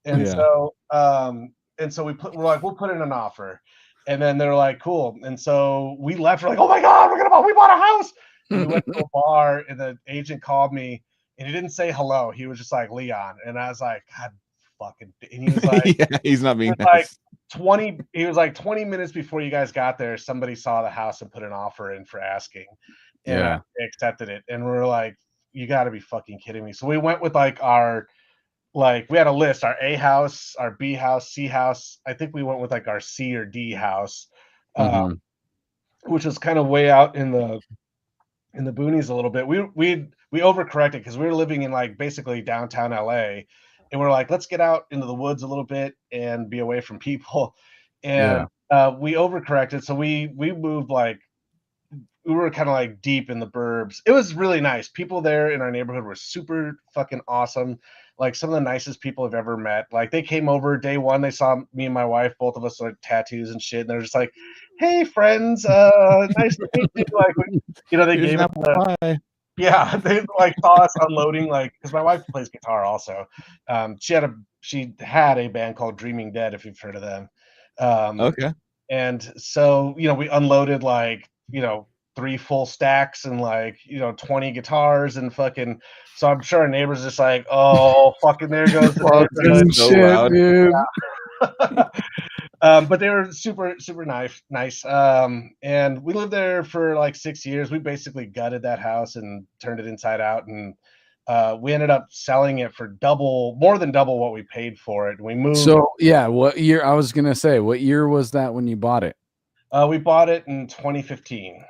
And so we're like, we'll put in an offer. And then they're like, cool. And so we left. We're like, oh my God, we bought a house. And we went to a bar, and the agent called me, and he didn't say hello. He was just like, Leon. And I was like, God fucking. And he was like, yeah, he's not being like nice. 20 minutes before you guys got there, somebody saw the house and put an offer in for asking. And Yeah. they accepted it. And we're like, you got to be fucking kidding me. So we went with like our, like, we had a list, our A house, our B house, C house. I think we went with like our C or D house, which was kind of way out in the boonies a little bit. We overcorrected because we were living in like basically downtown LA, and we're like, let's get out into the woods a little bit and be away from people. And we overcorrected, so we moved like, we were kind of like deep in the burbs. It was really nice. People there in our neighborhood were super fucking awesome. Like some of the nicest people I've ever met. Like they came over day one, they saw me and my wife, both of us like tattoos and shit, and they're just like, hey friends, nice to meet you. Like, you know, they Here's gave an us apple pie. yeah, they like saw us unloading, like, because my wife plays guitar also. She had a band called Dreaming Dead, if you've heard of them. Okay. And so, you know, we unloaded like, you know, 3 full stacks and like, you know, 20 guitars and fucking. So I'm sure our neighbors just like, oh, fucking, there goes the neighborhood. So loud. dude. But they were super, super nice. And we lived there for like 6 years. We basically gutted that house and turned it inside out. And we ended up selling it for more than double what we paid for it. We moved. So yeah, what year? I was gonna say, what year was that when you bought it? We bought it in 2015.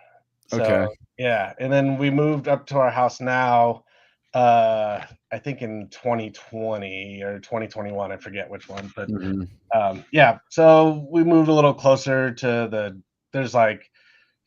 So, Okay. yeah, and then we moved up to our house now. I think in 2020 or 2021, I forget which one, but yeah. So we moved a little closer to there's like,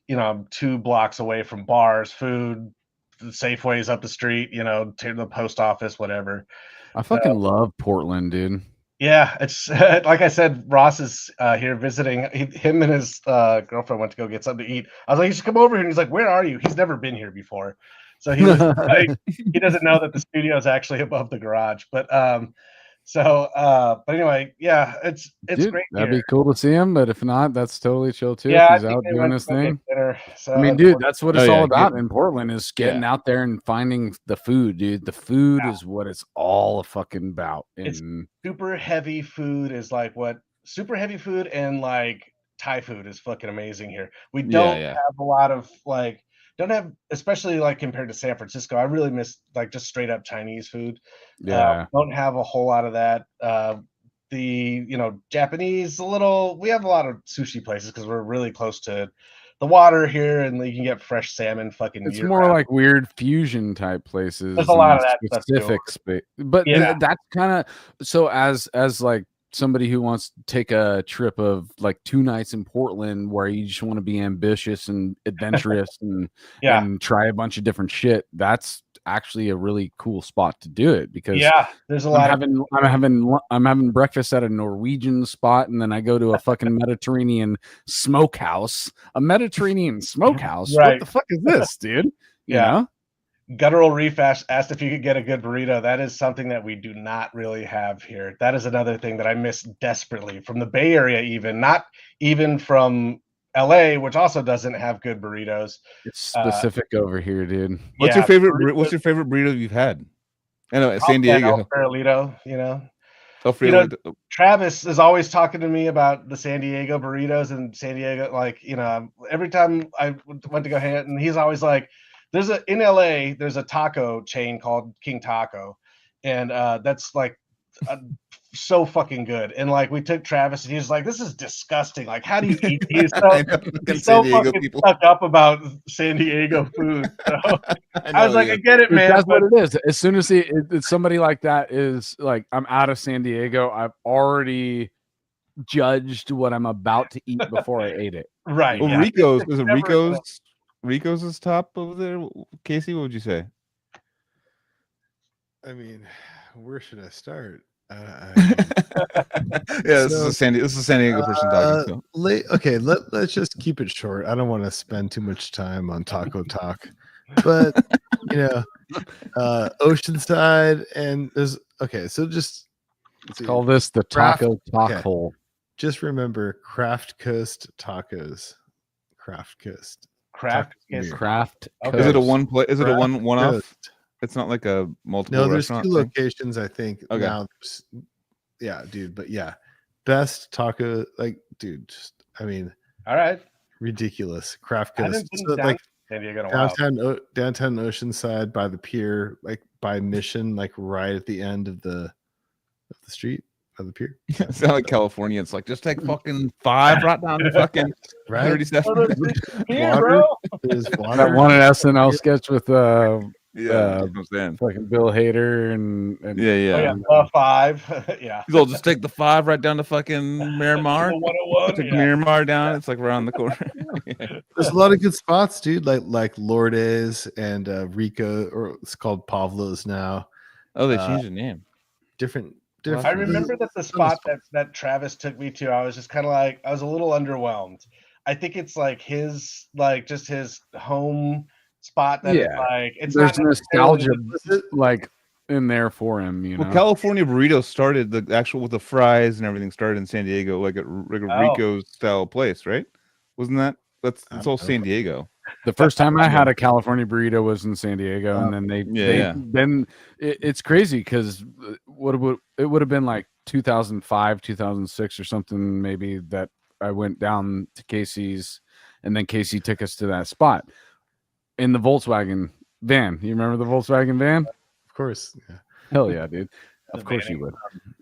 you know, 2 blocks away from bars, food, the Safeway's up the street, you know, to the post office, whatever. I fucking love Portland, dude. Yeah, it's like I said, Ross is here visiting. Him and his girlfriend went to go get something to eat. I was like, you should come over here. And he's like, where are you? He's never been here before. So he was like, he doesn't know that the studio is actually above the garage. But but anyway, yeah, it's Dude, great that'd here. be cool to see him, but if not, that's totally chill too. Yeah, if he's out doing his thing. Dinner, so I mean, dude, that's what it's Oh, all yeah, about in Portland is getting out there and finding the food, dude. The food is what it's all fucking about. It's And super heavy food is like what super heavy food and like Thai food is fucking amazing here. We don't have a lot of like, don't have, especially like compared to San Francisco. I really miss like just straight up Chinese food. Don't have a whole lot of that. You know, Japanese, we have a lot of sushi places because we're really close to the water here, and you can get fresh salmon fucking it's year more round. like weird fusion type places. There's a lot of that stuff too. Specific space, but that's kind of so as like somebody who wants to take a trip of like 2 nights in Portland where you just want to be ambitious and adventurous and try a bunch of different shit. That's actually a really cool spot to do it because there's a lot. I'm having breakfast at a Norwegian spot, and then I go to a fucking Mediterranean smokehouse. A Mediterranean smokehouse. Right. What the fuck is this, dude? You know? Guttural Reef asked if you could get a good burrito. That is something that we do not really have here. That is another thing that I miss desperately from the Bay Area, even not even from LA, which also doesn't have good burritos. It's specific over here, dude. What's your favorite burrito you've had? I know San Diego. Farolito, you know. Farolito. Travis is always talking to me about the San Diego burritos and San Diego. Like, you know, every time I went to go hang out, and he's always like, in LA, there's a taco chain called King Taco, and that's like so fucking good. And like we took Travis, and he was like, "This is disgusting. Like, how do you eat?" He's so fucking stuck up about San Diego food. So I was like, "I get it, man." That's what it is. As soon as somebody like that is like, I'm out of San Diego, I've already judged what I'm about to eat before I ate it. Right. Well, Rico's is it Rico's? Rico's is top over there. Casey, what would you say? I mean, where should I start? This is a San Diego person talking. Okay, let's just keep it short. I don't want to spend too much time on taco talk, but you know, Oceanside and there's so just let's call this the taco talk hole. just remember Craft Coast Tacos. Craft Coast. Craft Tacos is beer. Craft. Okay. Is it a Coast. one play? Is it a Craft one-off? Coast. It's not like a multiple No, there's restaurant two thing? locations, I think. Okay. Now, yeah, dude. But yeah, best taco. Like, dude, just, I mean, All right. ridiculous. Craft I Coast. haven't been So, down like to San Diego in a while. downtown Oceanside by the pier, like by Mission, like right at the end of the street of the pier. It's not like California. It's like just take fucking 5 right down to fucking Right? 37. Here, Water. bro. There's That water. one at SNL sketch with Yeah, that's what I'm saying. fucking Bill Hader and Yeah, yeah. Oh, yeah. 5. Yeah. He's all just take the 5 right down to fucking Miramar. The 101. Take Yeah. Miramar down. It's like around the corner. Yeah. There's a lot of good spots, dude. Like Lourdes and Rico, or it's called Pavlo's now. Oh, they changed the name. Different. I remember that the spot that Travis took me to, I was just kind of like, I was a little underwhelmed. I think it's like his, like just his home spot. That Yeah. it's there's not nostalgia necessarily- like in there for him, you know. Well, California burrito started the actual with the fries and everything started in San Diego, like a Rico style place, right? Wasn't that? That's all San Diego. The first time I had a California burrito was in San Diego, and then then it's crazy because it would have been like 2005, 2006 or something maybe that I went down to Casey's, and then Casey took us to that spot in the Volkswagen van. You remember the Volkswagen van? Of course. Yeah. Hell yeah, dude. Of course you would.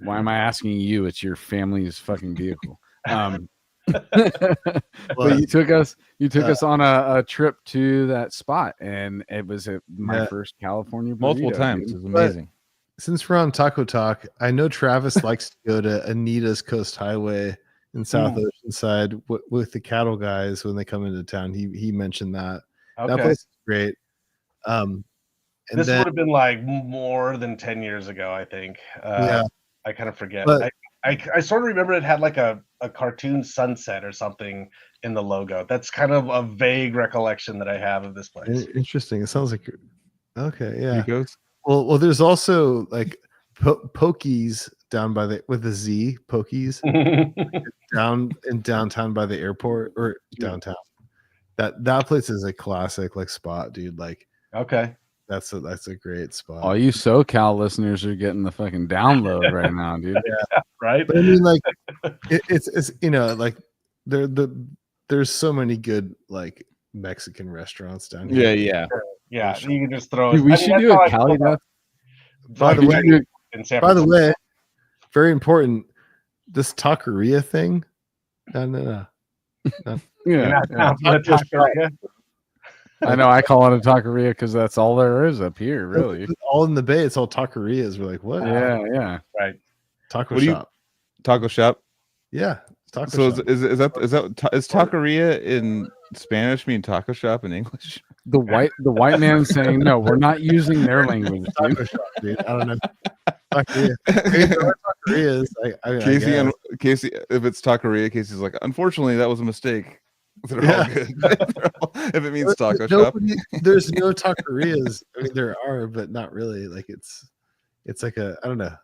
Why am I asking you? It's your family's fucking vehicle. But you took us on a trip to that spot, and it was my first California burrito, multiple times. dude. It was amazing. Since we're on Taco Talk, I know Travis likes to go to Anita's Coast Highway in South Oceanside with the cattle guys when they come into town. He mentioned that. Okay. That place is great. And this would have been like more than 10 years ago, I think. I kind of forget. But- I sort of remember it had like a cartoon sunset or something in the logo. That's kind of a vague recollection that I have of this place. Interesting. It sounds like okay, yeah. Rico's. Well, there's also like Pokies down by with a Z, Pokies down in downtown by the airport or downtown. That place is a classic like spot, dude. Like Okay. that's a great spot. All you SoCal listeners are getting the fucking download right now, dude. Right. But I mean, like it's you know, like there's so many good like Mexican restaurants down here. Yeah. Yeah. You can just throw. Dude, we should do a Cali death. By the way, in San By the Francisco. way, very important. This taqueria thing. No. Yeah, Not a taqueria. I know. I call it a taqueria because that's all there is up here, really. It's all in the Bay. It's all taquerias. We're like, what? Yeah. Right. Taco What do you- shop. Taco shop. Yeah. Taco So shop. is taqueria in Spanish mean taco shop in English? The white man saying no, we're not using their language, dude. Taco shop, dude. I don't know. Taqueria. There are taquerias. I guess. Casey, if it's taqueria, Casey's like, unfortunately, that was a mistake. They're all good. If it means taco shop. There's no taquerias. I mean, there are, but not really. Like it's like I don't know.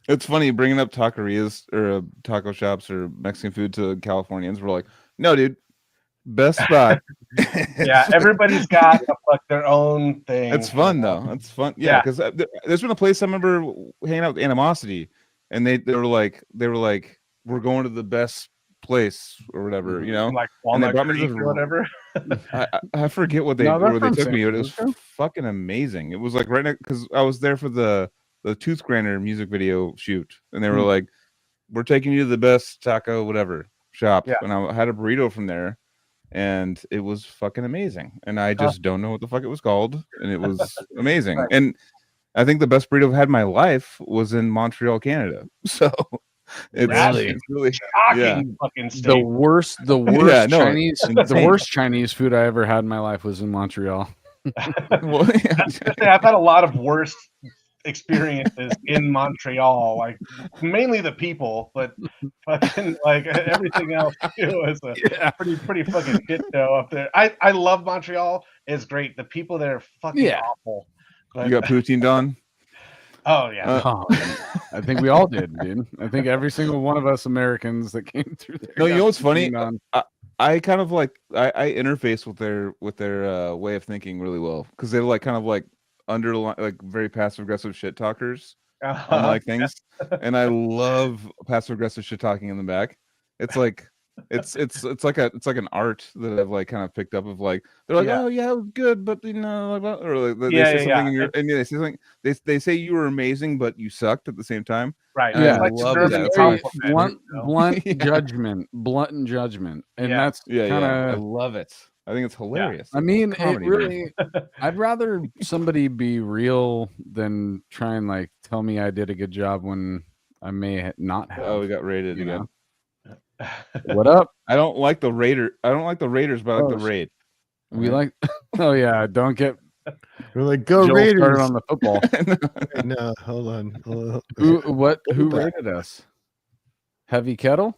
It's funny bringing up taquerias or taco shops or Mexican food to Californians. We're like, no, dude, best spot. Yeah, everybody's got their own thing. It's fun though. It's fun. Yeah, because there's been a place I remember hanging out with Animosity, and they were like, we're going to the best place or whatever, you know. Like And they Walnut brought me Creek to or whatever. I forget what they No, they're where they from took San me, but it was Francisco. fucking amazing. It was like right next because I was there for the Tooth Grinder music video shoot, and they were like, "We're taking you to the best taco whatever shop," and I had a burrito from there, and it was fucking amazing. And I just don't know what the fuck it was called, and it was amazing. Right. And I think the best burrito I've had in my life was in Montreal, Canada. So it's really Shocking fucking state. The worst Yeah, no, Chinese the insane. worst Chinese food I ever had in my life was in Montreal. well, I've had a lot of worst experiences in Montreal, like mainly the people, but fucking like everything else too is a pretty fucking shit show up there. I love Montreal. It's great. The people there are fucking awful. But, You got poutine, Don? Oh yeah. I think we all did, dude. I think every single one of us Americans that came through there. No, you got know what's funny? leaned on. I kind of like I interface with their way of thinking really well because they're like kind of like underline like very passive aggressive shit talkers on like things, and I love passive aggressive shit talking in the back. It's like it's like an art that I've like kind of picked up of like they're like, Yeah. oh yeah, it was good, but you know, like, or like they Yeah, say yeah, something yeah. and they say something they say you were amazing but you sucked at the same time. Right. And Yeah, I like love deserving that. Very compliment, blunt Yeah. blunt judgment, and Yeah. that's Yeah, kind I of. love it. I think it's hilarious. I mean, it Comedy, man. really. I'd rather somebody be real than try and like tell me I did a good job when I may not have. Oh, we got raided you again. know? What up? I don't like the Raiders, but I like the raid. We Alright. like. Oh yeah, don't get We're like, go Joel Raiders. started on the football. Wait, no, hold on. Who Hold back. rated us? Heavy Kettle?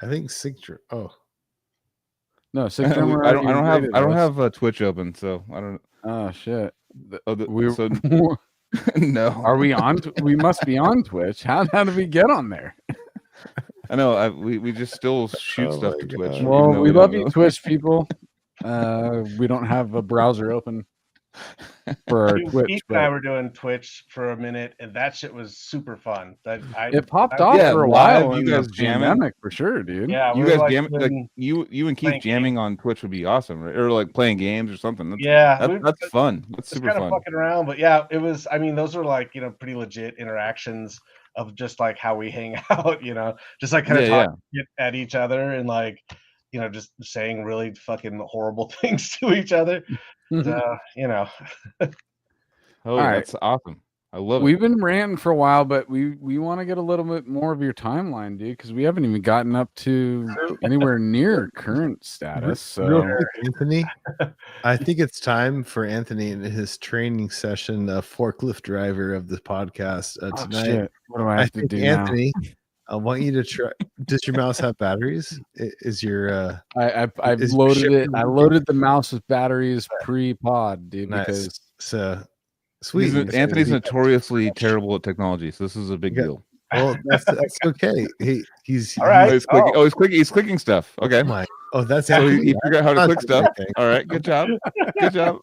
I think Sigtr. Oh, No, I Six don't have Twitch open, so I don't. Oh shit. So We're no. are we on? We must be on Twitch. How did we get on there? I know. We just still shoot Oh stuff my to Twitch. God. even Well, though we don't love you, know. Twitch people. We don't have a browser open for our Twitch, Keith and I but were doing Twitch for a minute, and that shit was super fun. it popped off Yeah, for a live, while. you in guys the jamming. pandemic for sure, dude. Yeah, You we guys were jam like doing- you and Keith playing jamming on Twitch would be awesome, right? Or like playing games or something. That's fun. That's just super kind of fun. fucking around, but yeah, it was. I mean, those were like pretty legit interactions of just like how we hang out. Just like kind of Yeah, talking at each other and like just saying really fucking horrible things to each other. So, Oh, All right. that's awesome. I love We've it. been ranting for a while, but we want to get a little bit more of your timeline, dude, because we haven't even gotten up to anywhere near current status. real So quick, Anthony. I think it's time for Anthony in his training session, forklift driver of the podcast tonight. shit. What do I have to think do Anthony, I want you to try. Does your mouse have batteries? Is your I've is loaded ship it. I working? loaded the mouse with batteries pre-pod, dude, nice? because So sweet. Anthony's notoriously terrible at technology, so this is a big Yeah. deal. Well, that's okay. He's All right. He's clicking stuff. Okay. That's So Anthony. he figured out how to That's click stuff. everything. All right. Good job. Good job.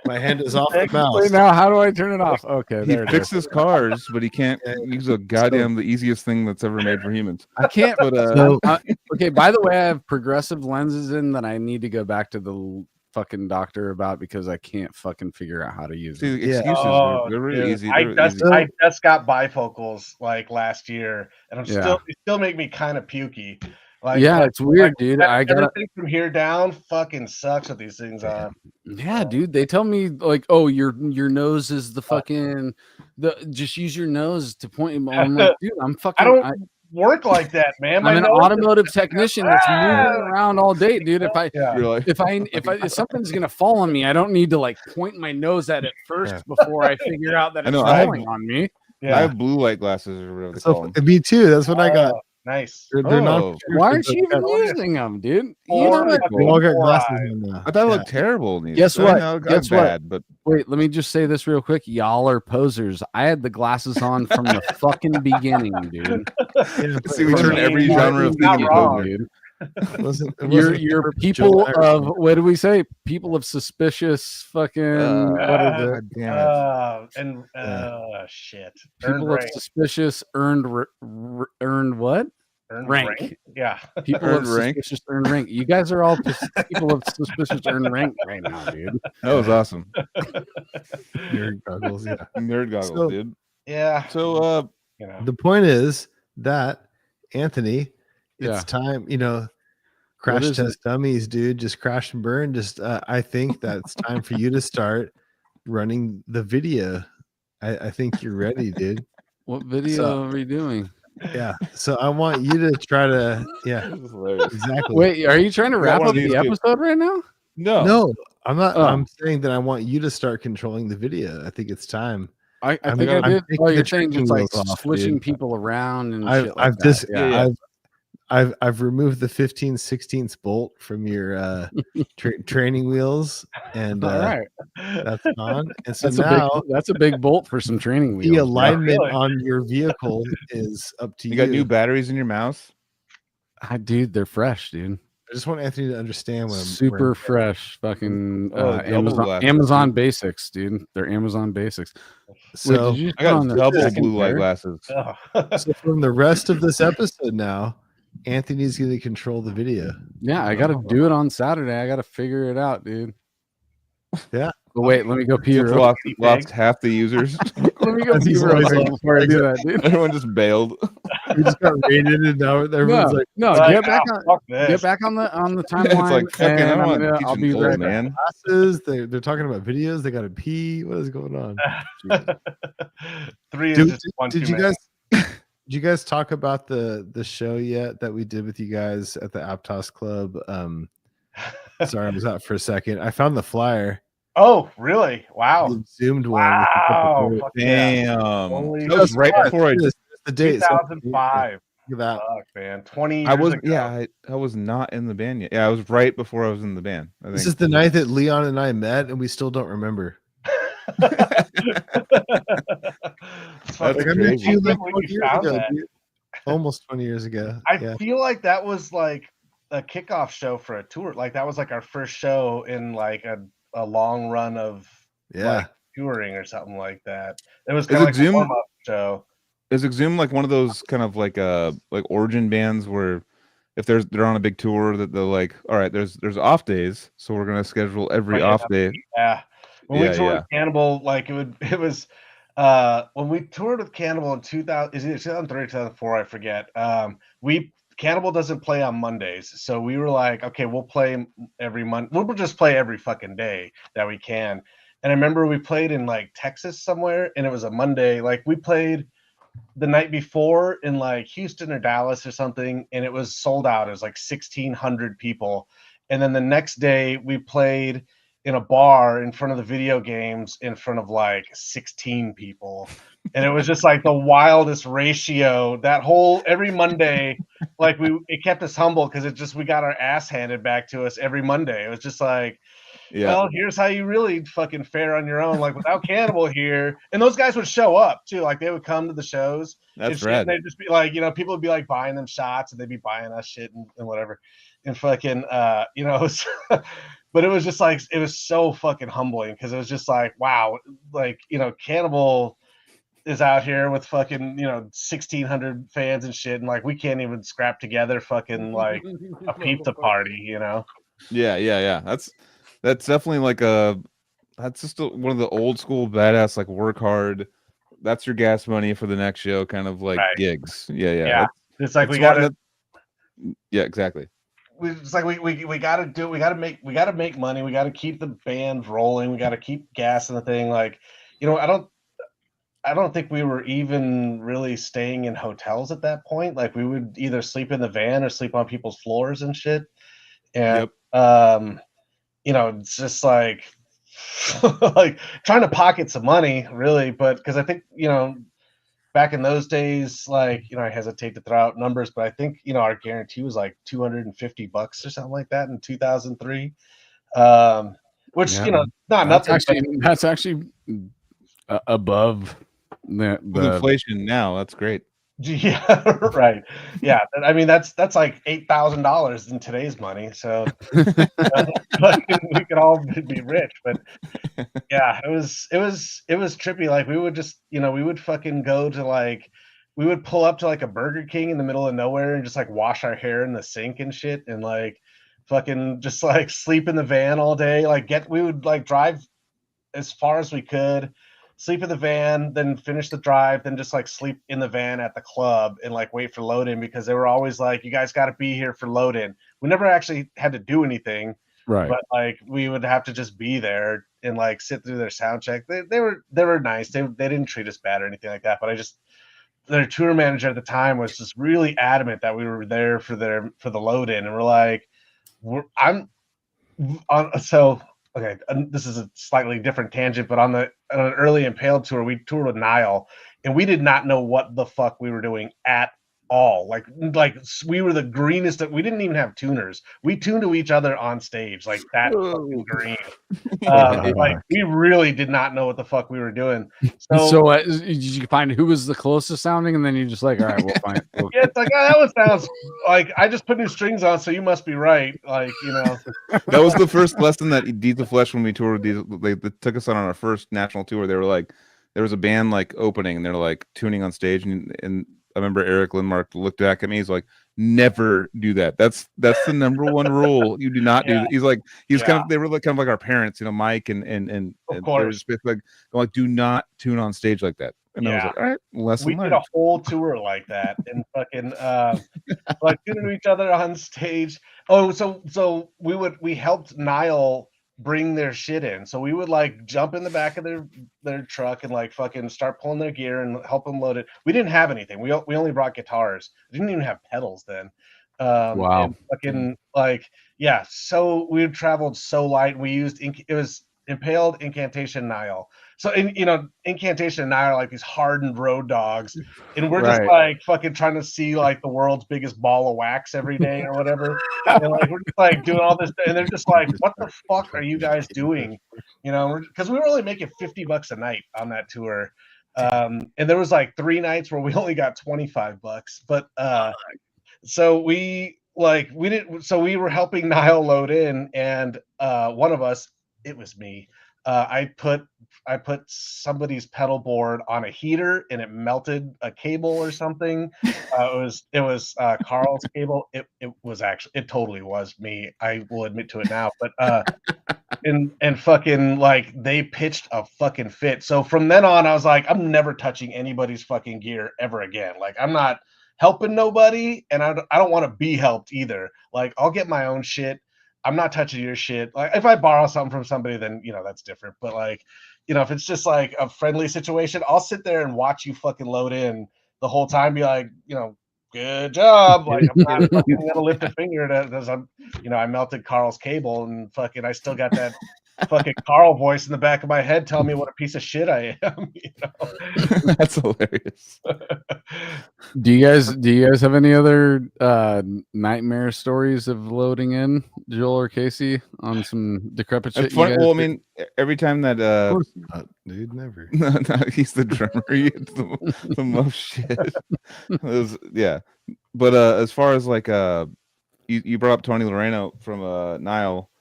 My hand is off the mouse. wait, now how do I turn it off? Okay, He there it is. fixes cars, but he can't Yeah. use the easiest thing that's ever made for humans. I can't. But So- Okay, by the way, I have progressive lenses in that I need to go back to the fucking doctor about because I can't fucking figure out how to use see, it. the excuses they're really dude, easy. I They're just, easy. I just got bifocals like last year, and Yeah. they still make me kind of pukey. Like, Yeah, it's weird, dude. I got everything from here down fucking sucks with these things on. yeah, dude. They tell me like, oh, your nose is the fucking just use your nose to point. I'm like, dude, I'm fucking. I don't work like that, man. I'm an nose is- automotive technician that's moving around all day, dude. If Yeah. You're like, if something's gonna fall on me, I don't need to like point my nose at it first before I figure out that I it's know, I have- falling on me. I have blue light glasses or whatever they call So them. me too. That's what I got. Nice. They're Oh. not. Why aren't you even using them, dude? Or- You know what? We all got Or glasses I- on now. I thought it looked terrible. in these. Guess I what? know, I'm Guess what? bad, but Wait, let me just say this real quick. Y'all are posers. I had the glasses on from the fucking beginning, dude. Yeah, see, we but- turn every You're genre of not thinking into wrong. poser. Dude. it wasn't You're perfect people Joel of Irishman. what do we say? People of suspicious fucking what is it? God damn it. Shit. People of suspicious earned what? Earned rank. Yeah. People Earned of rank. suspicious earned rank. You guys are all people of suspicious earned rank right now, dude. That was awesome. Nerd goggles. Yeah. Nerd goggles, So- dude. Yeah. So, The point is that Anthony, it's Yeah. time. Crash is test dummies, dude. Just crash and burn. Just I think that it's time for you to running the video. I think you're ready, dude. What video So- are we doing? Yeah. So I want you to try to. Yeah. this is hilarious. Exactly. Wait, are you trying to got wrap one up of these the too. episode right now? No. No, I'm not. Oh. I'm saying that I want you to start controlling the video. I think it's time. I I'm think I gonna- I'm did. taking Oh, the you're saying just training like wheels off, switching dude. people around and I've shit like I've that. just Yeah. Yeah. I've removed the 15/16 bolt from your training wheels, and All right, that's gone. And so that's now a big bolt for some training the wheels. Bro. alignment Really? on your vehicle is up to You you. got new batteries in your mouse? Dude, they're fresh, dude. I just want Anthony to understand what I'm Super fresh, fucking Oh, double glasses, Amazon dude. basics, dude. They're Amazon basics. Wait, So, did you just I put got on the double second blue light pair? glasses. so from the rest of this episode now, Anthony's going to control the video. Yeah, I got to do it on Saturday. I got to figure it out, dude. Yeah. But wait, let me go pee Since real. lost half the users. Let me go As pee he's real always quick like- before I do that, dude. Everyone just bailed. We just got rated, and now everyone's like, No, Like, get back on. fuck this. Get back on the It's timeline. like fucking. and I don't I'm want gonna- to I'll teach be an right old back. man. classes. They're talking about videos. They got to pee. What is going on? 3 is Dude, just one did too you many. guys? Did you guys talk about the show yet that we did with you guys at the Aptos Club? Sorry, I was out for a second. I found the flyer. Oh, really? Wow. The zoomed one. with a couple Wow. of- Fuck yeah. Damn. Holy That was shit. right before I. This is the date. So- 2005. Look at that. Fuck, man. 20 years I was ago. yeah. I was not in the band yet. Yeah, I was right before I was in the band. I This think. is the night that Leon and I met, and we still don't remember. It's fucking That's Like I met crazy. you I like can't believe 20 you years found ago, that. dude. Almost 20 years ago. I Yeah. feel like that was like a kickoff show for a tour. Like that was like our first show in like a long run of Yeah. like touring or something like that. It was Is kind of it like a Zoom? warm-up show. Is Exhume like one of those kind of like origin bands where if they're on a big tour that they're like, all right, there's off days, so we're gonna schedule every Right, off day. Yeah. When we Yeah, toured yeah. with Cannibal, like it was when we toured with Cannibal in 2000, is it 2003 or 2004? I forget. Cannibal doesn't play on Mondays, so we were like, okay, we'll play every month. We'll just play every fucking day that we can. And I remember we played in like Texas somewhere, and it was a Monday. Like we played the night before in like Houston or Dallas or something, and it was sold out. It was like 1,600 people. And then the next day we played in a bar in front of the video games in front of like 16 people. And it was just like the wildest ratio. That whole every Monday, like it kept us humble because we got our ass handed back to us every Monday. It was just like, Yeah. well, here's how you really fucking fare on your own. Like without Cannibal here, and those guys would show up too. Like they would come to the shows. That's and rad. they'd just be like, people would be like buying them shots, and they'd be buying us shit and whatever, and fucking, but it was just like it was so fucking humbling because it was just like, wow, like Cannibal is out here with fucking 1,600 fans and shit, and like we can't even scrap together fucking like a pizza party, Yeah. That's definitely like that's just one of the old school badass like work hard. That's your gas money for the next show kind of like Right. gigs. Yeah. Yeah. It's like That's we gotta. Yeah, exactly. It's like we gotta do. We gotta make money. We gotta keep the band rolling. We gotta keep gassing the thing. Like, I don't think we were even really staying in hotels at that point. Like we would either sleep in the van or sleep on people's floors and shit. And it's just like like trying to pocket some money, really. But because I think back in those days, like I hesitate to throw out numbers, but I think our guarantee was like $250 or something like that in 2003. Which not nothing. That's actually above the With inflation now, that's great. Yeah, right. Yeah, I mean that's like $8,000 in today's money. So we could all be rich, but yeah, it was trippy. Like we would just we would fucking go to like we would pull up to like a Burger King in the middle of nowhere and just like wash our hair in the sink and shit, and like fucking just like sleep in the van all day. Like we would like drive as far as we could, sleep in the van, then finish the drive, then just like sleep in the van at the club and like wait for load in, because they were always like, you guys got to be here for load in. We never actually had to do anything, right? But like we would have to just be there and like sit through their sound check. They were nice. They didn't treat us bad or anything like that. But their tour manager at the time was just really adamant that we were there for the load in, and we're like, okay, this is a slightly different tangent, but on an early Impaled tour, we toured with Nile, and we did not know what the fuck we were doing at all. Like we were the greenest. We didn't even have tuners. We tuned to each other on stage, like that fucking green. Like we really did not know what the fuck we were doing. So did you find who was the closest sounding, and then you're just like, all right, we'll find. Yeah, it's like, oh, that one sounds like I just put new strings on, so you must be right. Like, you know, that was the first lesson that Deeds of Flesh when we toured. They took us on our first national tour. They were like, there was a band like opening, and they're like tuning on stage, and I remember Eric Lindmark looked back at me. He's like, never do that. That's the number one rule. You do not do that. He's like, kind of, they were like kind of like our parents, you know, Mike and of they were just like, do not tune on stage like that. And I was like, all right, lesson learned. We did a whole tour like that and fucking like tuning to each other on stage. Oh, so we helped Nile bring their shit in. So we would like jump in the back of their truck and like fucking start pulling their gear and help them load it. We didn't have anything. We only brought guitars. We didn't even have pedals then. Wow. And fucking like, yeah. So we traveled so light. We used it was Impaled, Incantation, Nile. So Incantation and Nile are like these hardened road dogs, and we're just like fucking trying to see like the world's biggest ball of wax every day or whatever. And like we're just like doing all this, and they're just like, "What the fuck are you guys doing?" You know, because we were only making $50 a night on that tour, and there was like 3 nights where we only got $25. But so we didn't. So we were helping Nile load in, and one of us, it was me. I put somebody's pedal board on a heater and it melted a cable or something. It was Carl's cable. It totally was me. I will admit to it now. But and fucking like they pitched a fucking fit. So from then on, I was like, I'm never touching anybody's fucking gear ever again. Like I'm not helping nobody, and I don't want to be helped either. Like I'll get my own shit. I'm not touching your shit. Like if I borrow something from somebody, then that's different. But like, if it's just like a friendly situation, I'll sit there and watch you fucking load in the whole time. Be like, good job. Like I'm not fucking gonna lift a finger because I melted Carl's cable and fucking I still got that fucking Carl voice in the back of my head telling me what a piece of shit I am. That's hilarious. Do you guys have any other nightmare stories of loading in, Joel or Casey, on some decrepit shit? Well, I mean, every time that of course not, dude, never. no, he's the drummer. He gets the most shit. Yeah, but as far as like you brought up Tony Loreno from Nile.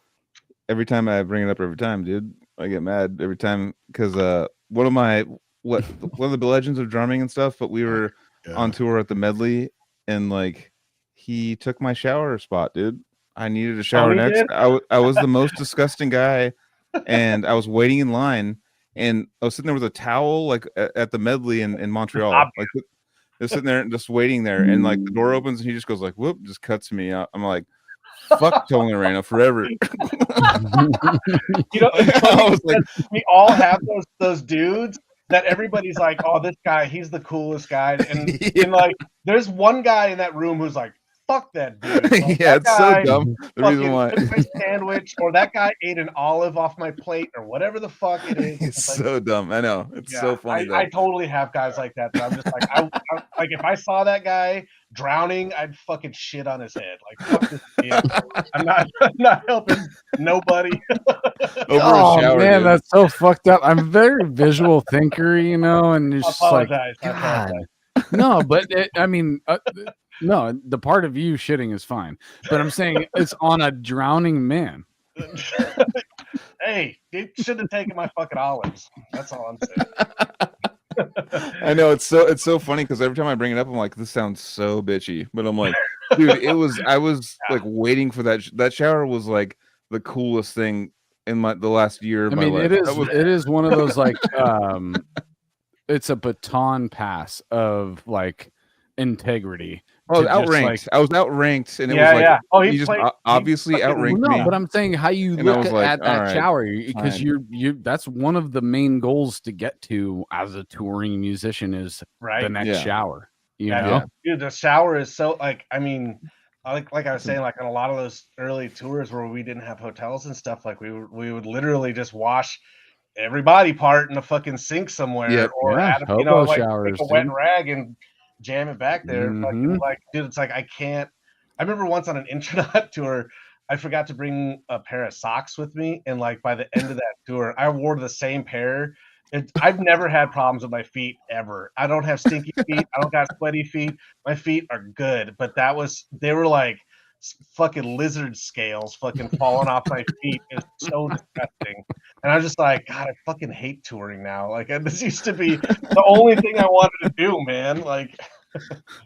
Every time I bring it up, dude, I get mad every time because one of the legends of drumming and stuff. But we were on tour at the Medley, and like he took my shower spot, dude. I needed a shower next. I was the most disgusting guy, and I was waiting in line, and I was sitting there with a towel like at the Medley in Montreal, like just sitting there and just waiting there, and like the door opens and he just goes like, whoop, just cuts me out. I'm like, fuck Tony Loreno forever. I was like, we all have those dudes that everybody's like, oh, this guy, he's the coolest guy, and like, there's one guy in that room who's like, fuck that dude. Like, yeah, it's so dumb. The reason why my sandwich, or that guy ate an olive off my plate, or whatever the fuck it is. It's like, so dumb. I know. It's so funny. I totally have guys like that. I'm just like, I like if I saw that guy drowning, I'd fucking shit on his head. Like, fuck this kid. I'm not helping nobody. Oh shower, man, dude. That's so fucked up. I'm a very visual thinker, and it's just like, God. No, but no, the part of you shitting is fine, but I'm saying it's on a drowning man. Hey, he shouldn't have taken my fucking olives. That's all I'm saying. I know it's so funny because every time I bring it up, I'm like, this sounds so bitchy, but I'm like, dude, I was like waiting for that. That shower was like the coolest thing in the last year of my life. It is one of those like it's a baton pass of like integrity. I was outranked. I was outranked, and it was like, yeah. Oh, he just obviously outranked me. No, but I'm saying how you look at that shower, because you that's one of the main goals to get to as a touring musician is the next shower. You know, dude, the shower is so like, I mean, like I was saying, like on a lot of those early tours where we didn't have hotels and stuff, like we would literally just wash every body part in a fucking sink somewhere, or add, showers, take a wet rag and jam it back there. Fucking like, dude, it's like I can't. I remember once on an intronaut tour, I forgot to bring a pair of socks with me, and like by the end of that tour, I wore the same pair. I've never had problems with my feet ever. I don't have stinky feet. I don't got sweaty feet. My feet are good, but they were like fucking lizard scales fucking falling off my feet. It's so disgusting. And I was just like, God, I fucking hate touring now. Like, this used to be the only thing I wanted to do, man. Like,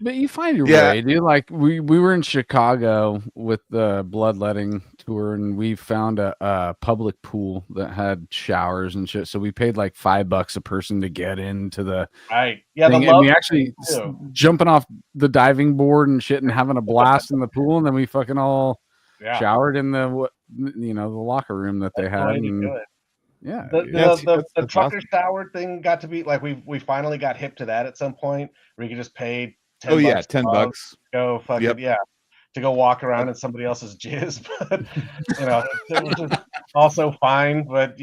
but you find your way, dude. Like we were in Chicago with the bloodletting tour, and we found a public pool that had showers and shit. So we paid like $5 a person to get into the thing. And we actually jumping off the diving board and shit and having a blast in the pool, and then we fucking all showered in the the locker room that they had. Yeah, the trucker awesome. Shower thing got to be like we finally got hip to that at some point where you could just pay $10 go fucking to go walk around in somebody else's jizz. But it was just also fine. But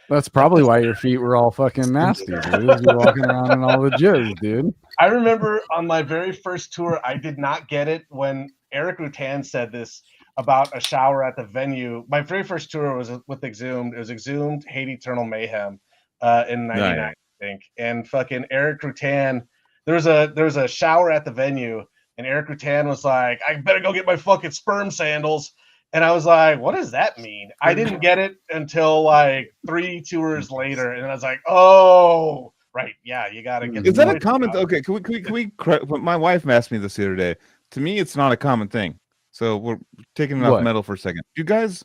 that's probably why your feet were all fucking nasty, dude. You're walking around in all the jizz, dude. I remember on my very first tour, I did not get it when Eric Rutan said this about a shower at the venue. My very first tour was with Exhumed. It was Exhumed, Hate Eternal Mayhem in 99, I think. And fucking Eric Rutan, there was a shower at the venue, and Eric Rutan was like, I better go get my fucking sperm sandals. And I was like, what does that mean? I didn't get it until like 3 tours later. And I was like, oh, right. Yeah, you got to get. Is that a common? Okay, can we my wife asked me this the other day. To me, it's not a common thing. So we're taking it off metal for a second. Do you guys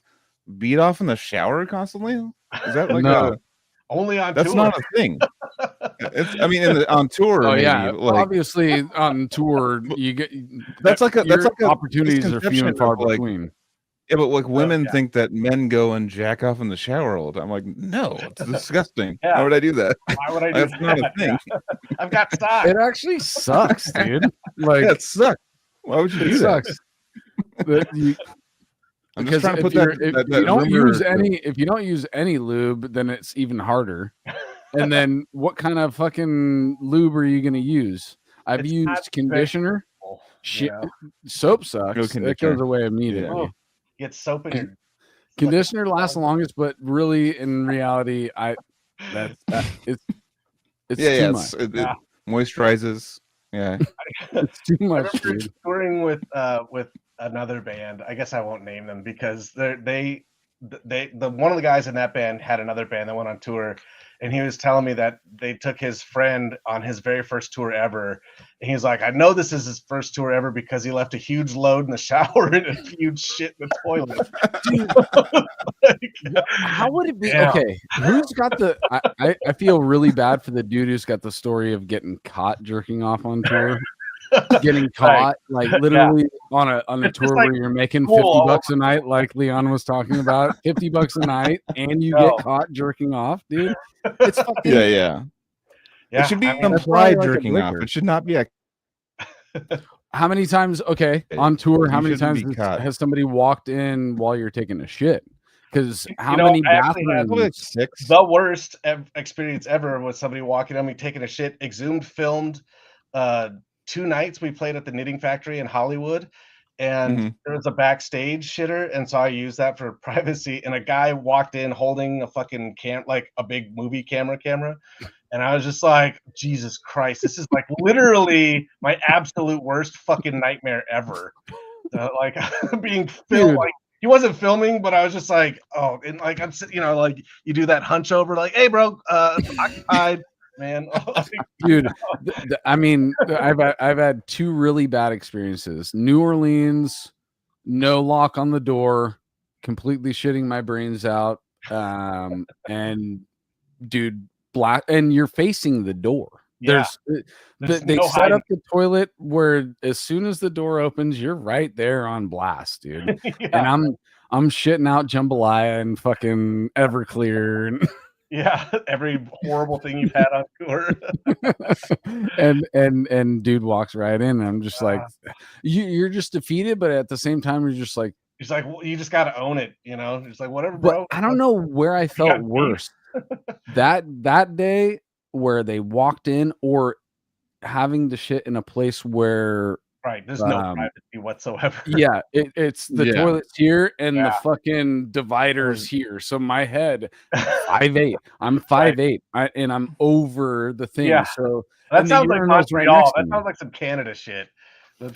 beat off in the shower constantly? Is that like only on that's tour? Not a thing. I mean, on tour. Oh maybe, yeah, like, obviously on tour you get that's like opportunities are few and far between. Yeah, but like women think that men go and jack off in the shower all the time. I'm like, no, it's disgusting. Why would I do that? Why would I do That's not a thing. I've got socks. It actually sucks, dude. Like it sucks. Why would you do that? Sucks. I'm just trying to put if you don't use any lube, then it's even harder. And then what kind of fucking lube are you going to use? I've used conditioner. Shit, soap sucks. It goes away immediately. Get soap in your conditioner lasts the longest, but really, in reality, it's too much. It moisturizes. Yeah, it's too much. Dude. Touring with another band. I guess I won't name them because they one of the guys in that band had another band that went on tour, and he was telling me that they took his friend on his very first tour ever. And he's like, I know this is his first tour ever because he left a huge load in the shower and a huge shit in the toilet. Dude, how would it be? Yeah. Okay, who's got the? I feel really bad for the dude who's got the story of getting caught jerking off on tour. Getting caught like literally on a tour where you're making $50 a night, like Leon was talking about, $50 a night, and you get caught jerking off, dude. It's fucking yeah. It should be implied jerking off. It should not be a. How many times? Okay, on tour, how many times has somebody walked in while you're taking a shit? Because how many bathrooms? Like 6. The worst experience ever was somebody walking on me taking a shit. Exhumed filmed 2 nights we played at the Knitting Factory in Hollywood, and there was a backstage shitter, and so I used that for privacy. And a guy walked in holding a fucking like a big movie camera, and I was just like, Jesus Christ, this is like literally my absolute worst fucking nightmare ever. Like being filmed, like he wasn't filming, but I was just like, oh, and like I'm sitting, like you do that hunch over, like, hey, bro, occupied. Man, dude, I mean, I've had 2 really bad experiences. New Orleans, no lock on the door, completely shitting my brains out. And dude, and you're facing the door. Yeah. They set up the toilet where as soon as the door opens, you're right there on blast, dude. And I'm shitting out jambalaya and fucking Everclear and. Yeah, every horrible thing you've had on tour. and dude walks right in, and I'm just like, you're just defeated, but at the same time, you're just like, he's like, well, you just got to own it, It's like whatever, bro. But I don't know where I felt worse that day where they walked in, or having to shit in a place where Right. There's no privacy whatsoever. yeah, it's the Yeah. toilet's here and the Yeah. fucking divider's here. So my head, 5'8". I'm 5'8", and I'm over the thing. Yeah. So That and the sounds like urinal's right next to That me. sounds like some Canada shit.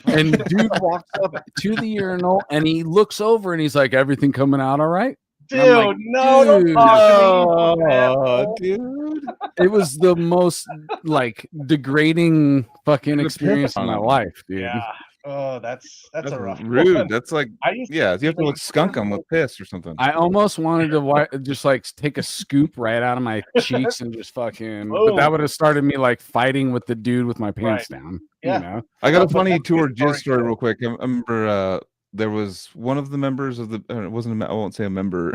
And dude walks up to the urinal and he looks over and he's like, "Everything coming out all right?" Dude, And I'm like, no, don't "Dude." talk to me. Oh, dude. It was the most like degrading fucking You're experience pissed in on my him. life, dude. Yeah. Oh, that's a rough rude. one. That's like, I used yeah, you have to even- like skunk them with piss or something. I almost wanted to just like take a scoop right out of my cheeks and just fucking, but that Boom. would have started me like fighting with the dude with my pants down. Yeah. You know? I got a But funny that's tour the story, jizz story though. real quick. I remember there was one of the members of the it wasn't I won't say a member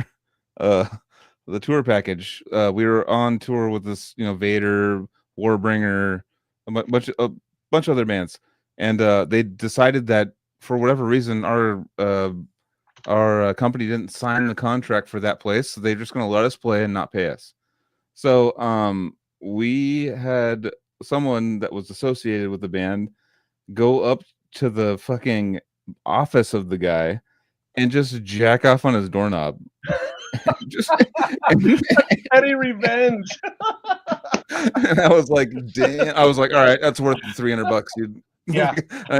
the tour package. We were on tour with this, Vader, Warbringer, a bunch of other bands, and they decided that for whatever reason our company didn't sign the contract for that place, so they're just going to let us play and not pay us. So we had someone that was associated with the band go up to the fucking office of the guy and just jack off on his doorknob. Just Petty revenge. and I was like, damn. I was like, all right, that's worth the $300, dude. Yeah. I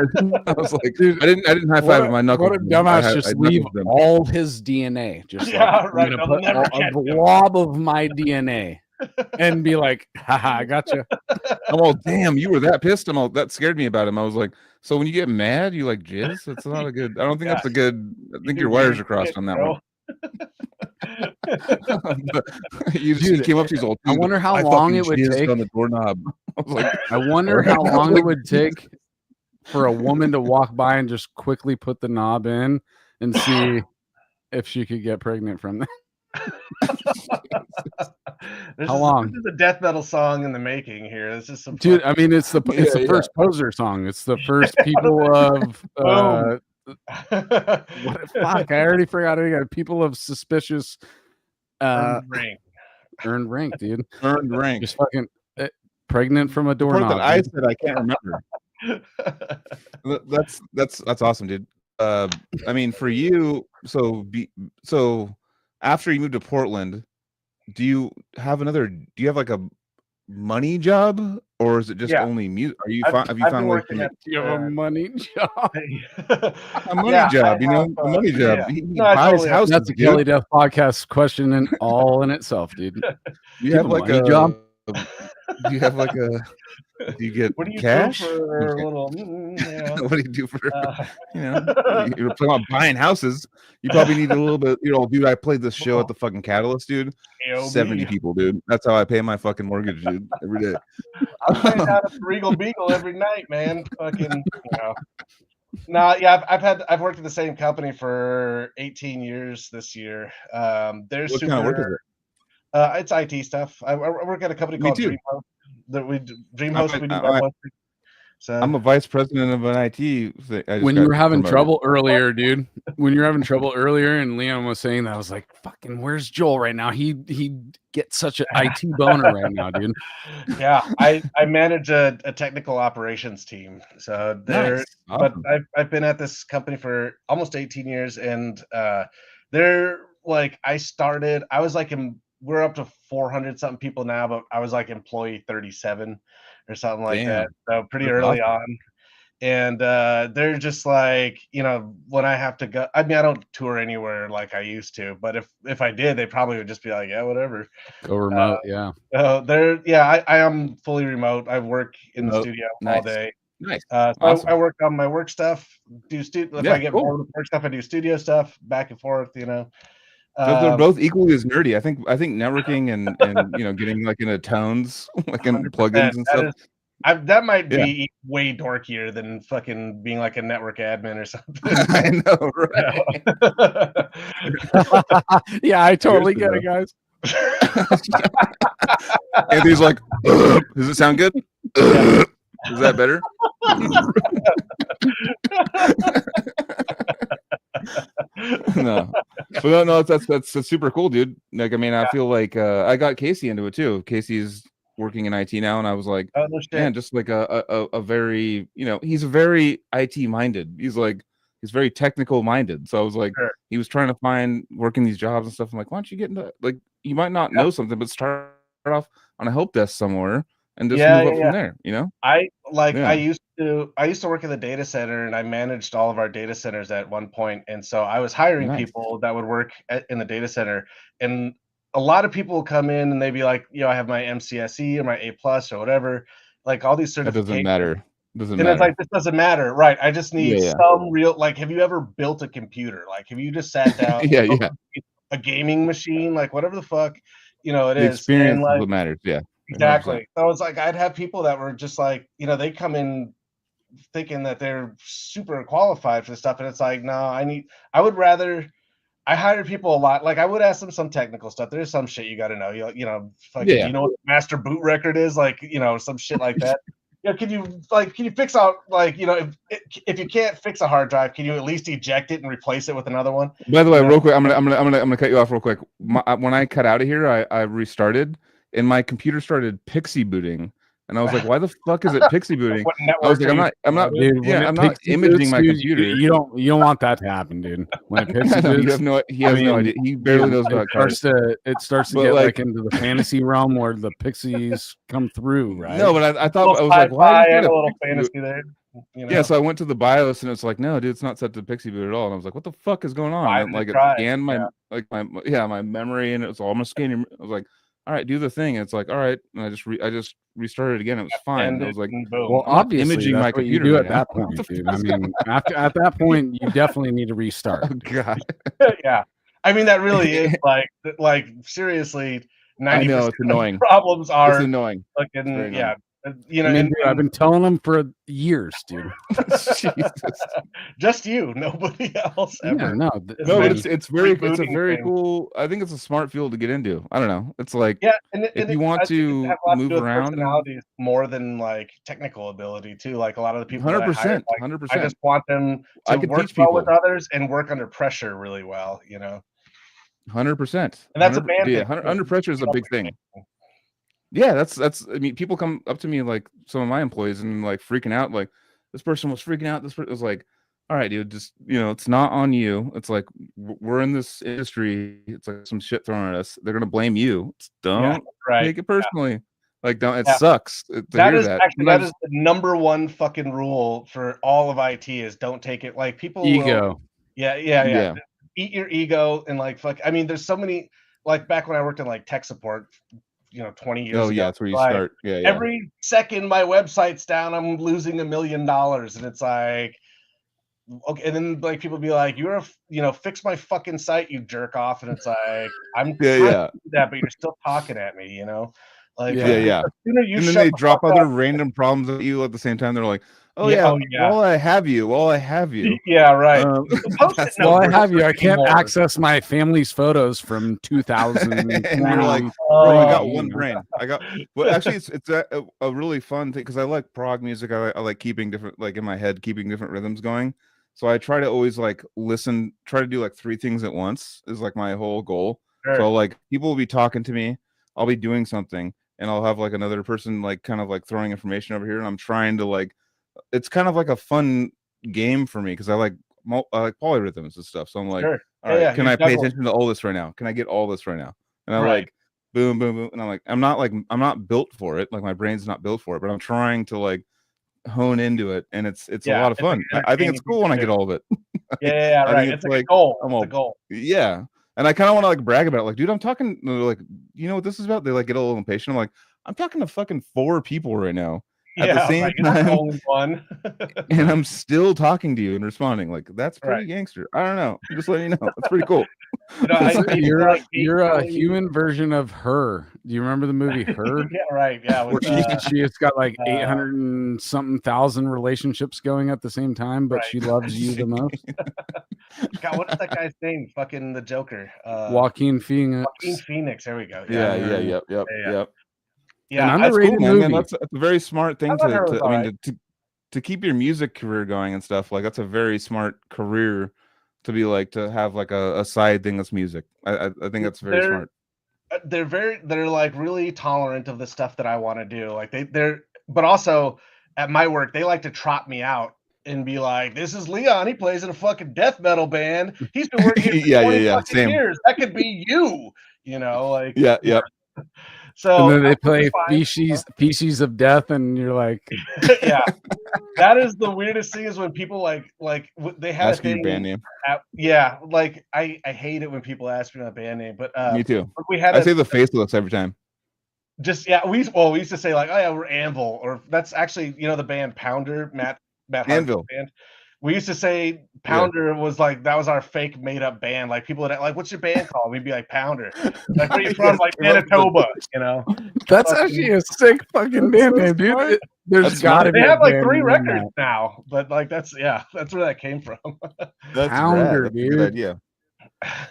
was like, dude, I didn't high five with my knuckles. What a dumbass! Just leave all his DNA. Just Yeah, like, right, I'm they'll gonna never put catch a him. blob of my DNA and be like, haha, I gotcha. I'm all, damn, you were that pissed. That scared me about him. I was like, so when you get mad, you like jizz? That's not a good. I don't think that's a good. I think your wires are crossed on that one. He came up to his old. I wonder how long it would take on the doorknob. I was like, I wonder how long it would take for a woman to walk by and just quickly put the knob in and see if she could get pregnant from that. How long? This is a death metal song in the making here. This is some dude. I mean, it's the first Poser song. It's the first people of what? Fuck! I already forgot it again. People of suspicious earned rank. Earned rank, dude. Earned rank. Just fucking pregnant from a doorknob. That I said I can't remember. That's awesome, dude. I mean, for you, so after you moved to Portland, do you have like a money job, or is it just only music? Are you have you found like do you have a money job? A money job, a money job. He buys houses. That's a Kelly Death podcast question and all in itself, dude. You have like a job. Do you have like a? Do you get cash? For a little, What do you do for? You're talking about buying houses. You probably need a little bit. Dude, I played this show at the fucking Catalyst, dude. 70 people, dude. That's how I pay my fucking mortgage, dude, every day. I'm paying out a Regal Beagle every night, man. Fucking, No, yeah, I've worked at the same company for 18 years this year. What kind of work is it? It's IT stuff. I work at a company called DreamHost. DreamHost. We do web hosting. So I'm a vice president of an IT thing. When you were having trouble earlier, dude. When you were having trouble earlier, and Leon was saying that, I was like, "Fucking, where's Joel right now? He gets such an IT boner right now, dude." Yeah, I manage a technical operations team. So Nice. but Awesome. I've been at this company for almost 18 years, and they're like, I was like we're up to 400 something people now, but I was like employee 37 or something like that. So pretty early on. And they're just like, when I have to go, I mean, I don't tour anywhere like I used to, but if I did, they probably would just be like, yeah, whatever. Go remote, yeah. I am fully remote. I work in the studio all day. Nice. So Awesome. I work on my work stuff, if I get bored with work stuff, I do studio stuff back and forth, They're both equally as nerdy. I think networking and getting like into tones, like in plugins and stuff. That might be way dorkier than fucking being like a network admin or something. I know, right? Yeah, I totally get it, guys. Anthony's like, does it sound good? Is that better? No, but that's super cool, dude. Like, I mean, I feel like I got Casey into it too. Casey's working in IT now, and I was like, Oh, no shit. man, just like a very, he's a very IT minded. He's very technical minded. So I was like, Sure. he was trying to find working these jobs and stuff. I'm like, why don't you get into, like, you might not know something, but start off on a help desk somewhere and just move up from there, I used to work in the data center, and I managed all of our data centers at one point, and so I was hiring Nice. people that would work in the data center, and a lot of people would come in and they'd be like, I have my MCSE or my A plus or whatever, like all these certifications. That doesn't matter. And it's like, this doesn't matter, right? I just need Yeah. some real, like, have you ever built a computer? Like, have you just sat down a gaming machine, like whatever the fuck, it The is. experience And is like, what matters. Yeah. 100%. exactly. So it's like I'd have people that were just like, they come in thinking that they're super qualified for this stuff, and it's like, no, I hire people a lot. Like, I would ask them some technical stuff. There's some shit you got to know. Do you know what the master boot record is? Like, some shit like that. Can you fix out, like, if you can't fix a hard drive, can you at least eject it and replace it with another one? By the way, real quick, I'm gonna cut you off real quick. When I cut out of here, I restarted, and my computer started pixie booting, and I was like, "Why the fuck is it pixie booting?" I was like, "I'm not, dude, I'm not imaging my computer." You don't want that to happen, dude. When it pixie boots, he has no idea. He barely knows about cars. It starts to get like into the fantasy realm where the pixies come through, right? No, but I thought, I was like, "Why?" I have a little fantasy there. Yeah, so I went to the BIOS, and it's like, no, dude, it's not set to pixie boot at all. And I was like, what the fuck is going on? And like, it scanned my memory, and it was almost scanning. I was like, all right, do the thing. And it's like, all right, and I just restarted it again. It was fine. And I was like, well, obviously, imaging that's my what computer you do at that point, dude. I mean, at that point, you definitely need to restart. Oh god. Yeah, I mean, that really is like seriously. 90% it's annoying. Problems are it's annoying. Fucking yeah. I mean, dude, I've been telling them for years, dude. Jesus. Just you, nobody else ever. Yeah, no, but it's a very cool. I think it's a smart field to get into. I don't know. It's like, if you want to move around, personalities more than like technical ability too. Like a lot of the people, 100%, 100%. I just want them to work well with others and work under pressure really well. 100%. And that's a band thing. Under pressure is a big thing. Yeah, that's. I mean, people come up to me, like some of my employees, and like freaking out. Like, this person was freaking out. This person was like, "All right, dude, just it's not on you. It's like we're in this industry. It's like some shit thrown at us. They're gonna blame you. Don't take it personally. Yeah. Like, don't. It sucks to that hear is that. Actually, that is the number one fucking rule for all of IT is don't take it. Like people ego. Yeah. Eat your ego and like fuck. I mean, there's so many. Like back when I worked in like tech support. 20 years ago. Oh yeah, that's where you start. Yeah. Every second my website's down, I'm losing $1 million, and it's like, okay. And then like people be like, "You're fix my fucking site, you jerk off," and it's like, I'm trying to do that, but you're still talking at me, Like yeah. And then they drop other random problems at you at the same time. They're like, While I have you. Yeah, right. While I have you, I can't access my family's photos from 2000. And you're like, bro, I got one brain. Well, actually, it's a really fun thing because I like prog music. I like keeping different, like in my head, keeping different rhythms going. So I try to always like try to do like 3 things at once is like my whole goal. Sure. So like people will be talking to me, I'll be doing something, and I'll have like another person like kind of like throwing information over here, and I'm trying to like. It's kind of like a fun game for me because I like polyrhythms and stuff. So I'm like, all right, can I pay attention to all this right now? Can I get all this right now? And I like boom, boom, boom. And I'm like, I'm not built for it. Like my brain's not built for it, but I'm trying to like hone into it, and it's a lot of fun. I think it's cool when I get all of it. Right. It's like a goal. It's a goal. Yeah. And I kind of want to like brag about it. Like, dude, I'm talking like, you know what this is about? They like get a little impatient. I'm like, I'm talking to fucking 4 people right now. At the same time, and I'm still talking to you and responding. Like that's pretty gangster. I don't know. I'm just letting you know. That's pretty cool. You're a human version of Her. Do you remember the movie Her? Yeah, right. Yeah, where she has got like 800 and something thousand relationships going at the same time, but she loves you the most. God, what's that guy's name? Fucking the Joker. Joaquin Phoenix. Joaquin Phoenix. There we go. Yep. Yeah, and underrated movie. Man, that's a very smart thing to keep your music career going and stuff. Like that's a very smart career to be like to have like a side thing that's music. I think that's very smart. they're like really tolerant of the stuff that I want to do. Like but also at my work, they like to trot me out and be like, "This is Leon. He plays in a fucking death metal band. He's been working here for 20 fucking Same. years. That could be you." Like yeah. So and then they play fine, Species of Death, and you're like, yeah. That is the weirdest thing is when people they had Ask a thing. your band name. Like I hate it when people ask me my band name, but Me too. I say the faceless every time. We used to say like, oh yeah, we're Anvil, or that's actually the band Pounder, Matt Anvil band. We used to say Pounder was like that was our fake made up band. Like people would like, what's your band called? We'd be like Pounder. Like where you from? Like Manitoba, That's actually a sick fucking band name, dude. There's gotta be. They have like 3 records now, but like that's where that came from. That's Pounder, rad. That's dude. a good idea.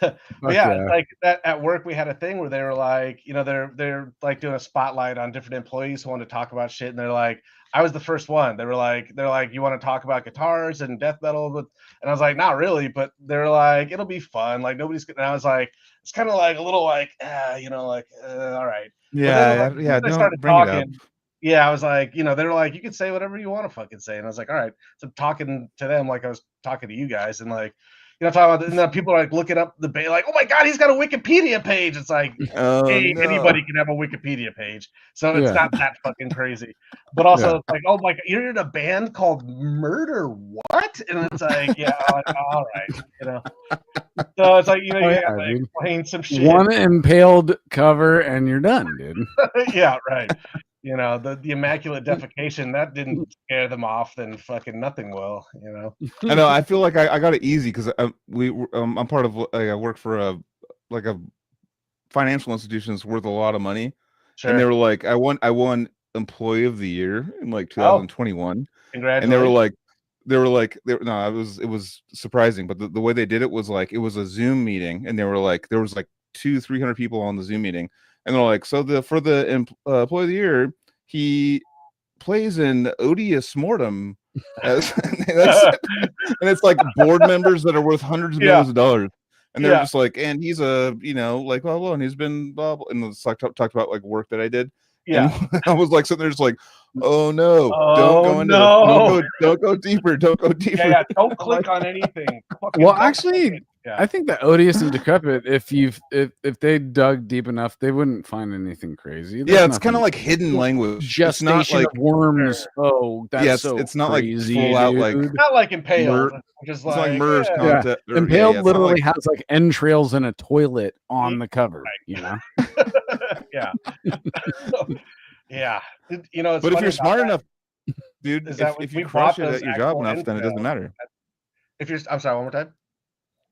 But like that at work we had a thing where they were like, they're like doing a spotlight on different employees who want to talk about shit, and they're like, I was the first one. They're like, you want to talk about guitars and death metal, and I was like, not really, but they're like, it'll be fun. Like nobody's gonna. And I was like, it's kind of like a little like, all right. Don't started bring talking, it up. Yeah, I was like, they were like, you can say whatever you want to fucking say, and I was like, all right. So I'm talking to them like I was talking to you guys, and like. Talking about, and then people are like looking up the like, oh my god, he's got a Wikipedia page. It's like, hey, anybody can have a Wikipedia page, so it's not that fucking crazy. But also, it's like, oh my god, you're in a band called Murder What? And it's like, yeah, all right, So it's like, you gotta explain some shit. One Impaled cover, and you're done, dude. Yeah, right. The immaculate defecation that didn't scare them off, then fucking nothing will. I know. I feel like I got it easy because I'm part of I work for a financial institution that's worth a lot of money, and they were like, I won Employee of the Year in like 2021. Congratulations. And it was surprising, but the way they did it was like it was a Zoom meeting, and they were like there was like 200-300 people on the Zoom meeting. And they're like, so for the Employee of the Year, he plays in Odious Mortem. And it's like board members that are worth hundreds of millions of dollars. And they're just like, and he's like, blah, blah, and he's been blah, blah. And it's like talked about like work that I did. Yeah. And I was like, sitting there just like, oh no, don't go deeper. Don't go deeper. Yeah, don't click on anything. Well, actually, I think that Odious and Decrepit, if they dug deep enough, they wouldn't find anything crazy. It's kind of like hidden language. Just not like worms. Oh, that's it's not crazy, like full out dude. like not like Impaled. It's like murder's content. Impaled literally has like entrails in a toilet on the cover. Yeah. Yeah. But if you're smart enough, dude, if you crush it at your job enough, then it doesn't matter. I'm sorry, one more time.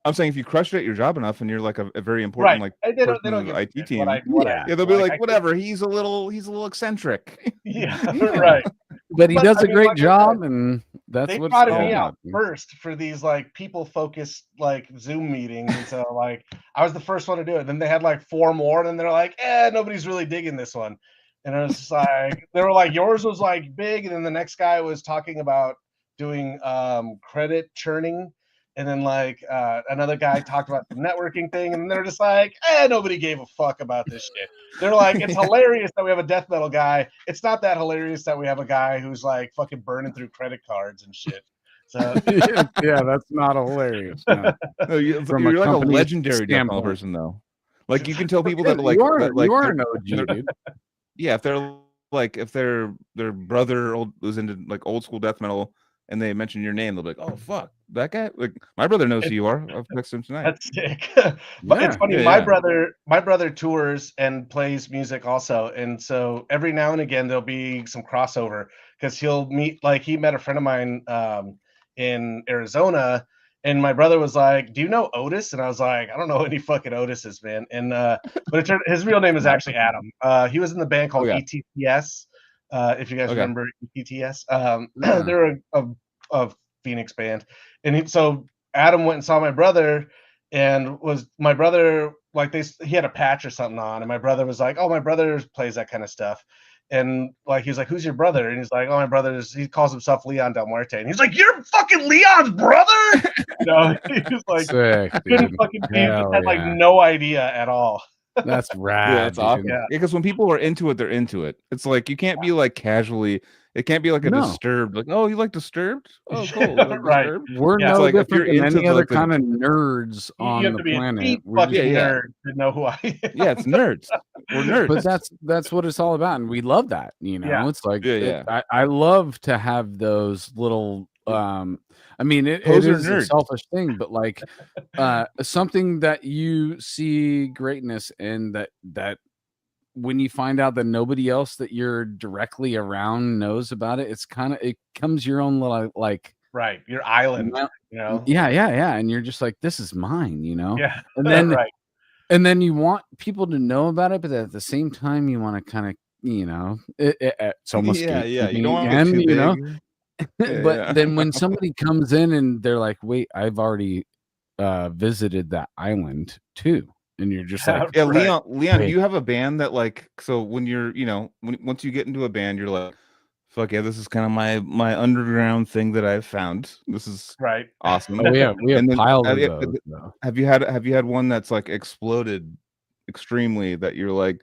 I'm saying if you crush it at your job enough, and you're like a very important they don't get IT team, they'll be like, whatever. He's a little eccentric. Yeah, right. But he does a great job, and that's what brought me out first for these like people focused like Zoom meetings, and so like I was the first one to do it. Then they had like 4 more, and then they're like, nobody's really digging this one. And it was like they were like, yours was like big, and then the next guy was talking about doing credit churning. And then like another guy talked about the networking thing, and they're just like, nobody gave a fuck about this shit. They're like, it's hilarious that we have a death metal guy. It's not that hilarious that we have a guy who's like fucking burning through credit cards and shit. So yeah, that's not hilarious. No. You're like a legendary death metal person, though. Like you can tell people that like you are an OG, dude. Yeah, if their brother was into like old school death metal, and they mention your name, they'll be like, "Oh fuck, that guy!" Like my brother knows who you are. I've texted him tonight. That's sick. But it's funny. My brother tours and plays music also, and so every now and again there'll be some crossover because he'll meet. Like he met a friend of mine in Arizona, and my brother was like, "Do you know Otis?" And I was like, "I don't know any fucking Otises, man." And but it turned, his real name is actually Adam. He was in the band called ETTS. If you guys remember ETTS, they're a Phoenix band, and so Adam went and saw my brother, and my brother like he had a patch or something on, and my brother was like, "Oh, my brother plays that kind of stuff," and like he was like, "Who's your brother?" And he's like, "Oh, my brother's he calls himself Leon Del Muerte," and he's like, "You're fucking Leon's brother?" He was like, sick, couldn't fucking had like no idea at all. That's rad. Yeah, it's awesome. dude. Yeah. Because when people are into it, they're into it. It's like you can't be like casually. It can't be like a No. Disturbed. Like, oh, you like Disturbed? Oh, cool. You like Right. Disturbed? We're Yeah. no like, if different you're than into any other like the- kind of nerds You on have the to be a planet. deep We're just, fucking Yeah. nerd to know who I am. Yeah, it's nerds. We're nerds. but that's what it's all about, and we love that. You know, Yeah. it's like Yeah. I love to have those little. I mean, it Poser is a nerds. selfish thing, but like something that you see greatness in that when you find out that nobody else that you're directly around knows about it, it comes your own little like Right. Your island, you know? yeah, and you're just like, this is mine, you know. Yeah. And then right. and then you want people to know about it, but at the same time you want to kind of, you know, it's almost yeah. You gatekeeping don't want again, it too you know. big. But then when somebody comes in and they're like, wait, I've already visited that island too, and you're just like, Yeah, Right. Leon, Wait. do you have a band that like, so when you're, you know, once you get into a band, you're like, fuck yeah, this is kind of my underground thing that I've found. This is Right. awesome. oh, we have And then piles have of you, those. though. have you had one that's like exploded extremely that you're like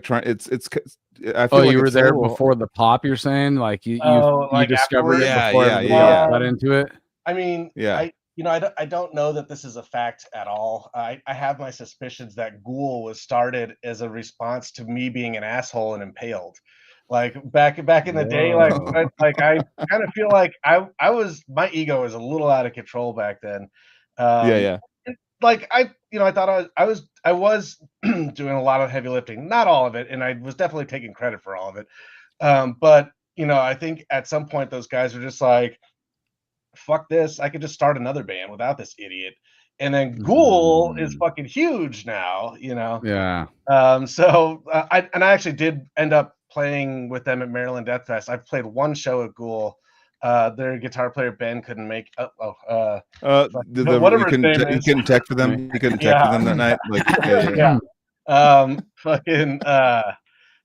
trying, I feel Oh, like you were it's there so- before the pop. You're saying like you like discovered it afterwards? before Yeah, everybody yeah. else got into it. I mean, Yeah. I don't know that this is a fact at all. I have my suspicions that Ghoul was started as a response to me being an asshole and Impaled. Like back in the day, like Whoa. I kind of feel like I was, my ego was a little out of control back then. Yeah. Like I thought I was doing a lot of heavy lifting, not all of it, and I was definitely taking credit for all of it. But I think at some point those guys were just like, fuck this, I could just start another band without this idiot. And then Ghoul is fucking huge now, Yeah. So I actually did end up playing with them at Maryland Death Fest. I've played one show at Ghoul. Their guitar player Ben couldn't make whatever his name you is. couldn't text for them. You couldn't text for them that night. Like, yeah.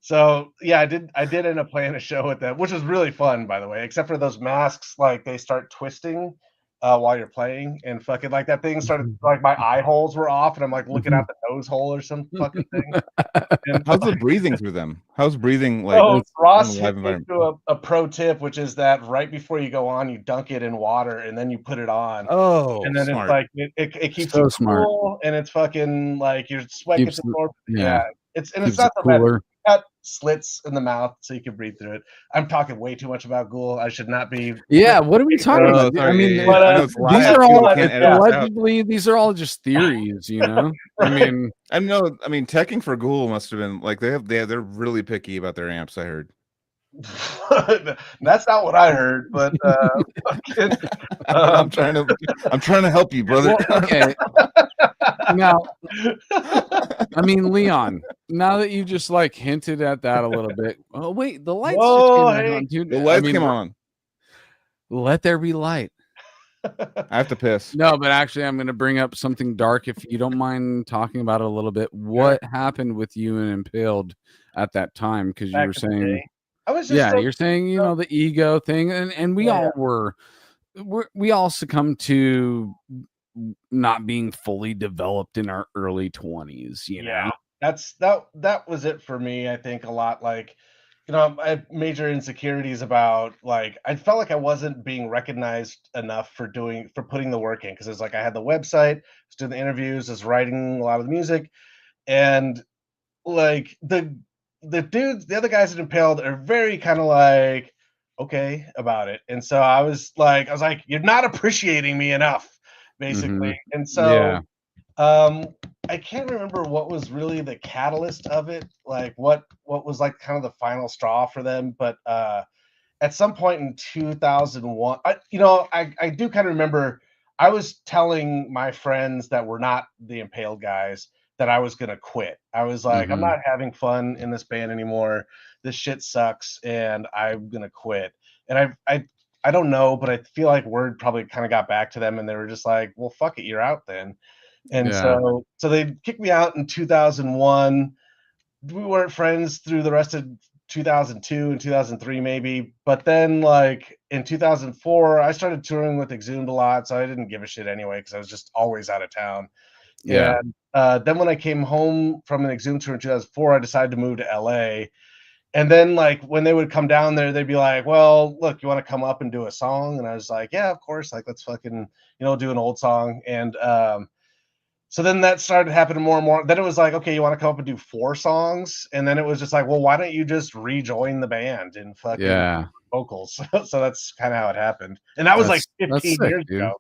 So yeah, I did end up playing a show with them, which was really fun, by the way, except for those masks, like they start twisting while you're playing, and fucking like that thing started, like my eye holes were off and I'm like looking out the nose hole or some fucking thing. And how's the breathing through them? How's breathing like? oh, Ross in a live hit me environment? to a pro tip, which is that right before you go on, you dunk it in water and then you put it on. Oh, And then smart. it's like it keeps So you smart. cool, and it's fucking like your sweat gets absorbed. yeah. It's Keeps not it so bad. cooler. It's got slits in the mouth so you can breathe through it. I'm talking way too much about Ghoul. I should not be. Yeah, what are we talking about? sorry, I mean, yeah, but, I know it's these live, are people all can't edit this out. allegedly. These are all just theories, you know. I mean, I know. I mean, teching for Ghoul must have been like they're really picky about their amps. I heard. That's not what I heard, but I'm trying to help you, brother. well, okay. Now, I mean, Leon. Now that you just like hinted at that a little bit. Oh wait, the lights just came back on, dude. The lights I mean, came on. Let there be light. I have to piss. No, but actually, I'm going to bring up something dark if you don't mind talking about it a little bit. What happened with you and Impaled at that time? Because you were saying, I was just you're saying, the ego thing, and we all we all succumbed to not being fully developed in our early 20s. You know, that was it for me. I think a lot like. I had major insecurities about, like, I felt like I wasn't being recognized enough for putting the work in, because it's like I had the website, was doing the interviews, was writing a lot of the music, and like the other guys at Impaled are very kind of like okay about it, and so I was like, you're not appreciating me enough, basically, and so I can't remember what was really the catalyst of it, like what was like kind of the final straw for them. But at some point in 2001, I do kind of remember I was telling my friends that were not the Impaled guys that I was gonna quit. I was like, I'm not having fun in this band anymore. This shit sucks, and I'm gonna quit. And I don't know, but I feel like word probably kind of got back to them, and they were just like, well, fuck it, you're out then. And so they kicked me out in 2001. We weren't friends through the rest of 2002 and 2003 maybe. But then like in 2004, I started touring with Exhumed a lot, so I didn't give a shit anyway because I was just always out of town. Yeah. And then when I came home from an Exhumed tour in 2004, I decided to move to LA. And then like when they would come down there, they'd be like, well, look, you want to come up and do a song? And I was like, yeah, of course. Like, let's fucking, do an old song. And so then that started happening more and more. Then it was like, okay, you want to come up and do 4 songs? And then it was just like, well, why don't you just rejoin the band and fucking vocals? So that's kind of how it happened. And that was like 15 years ago.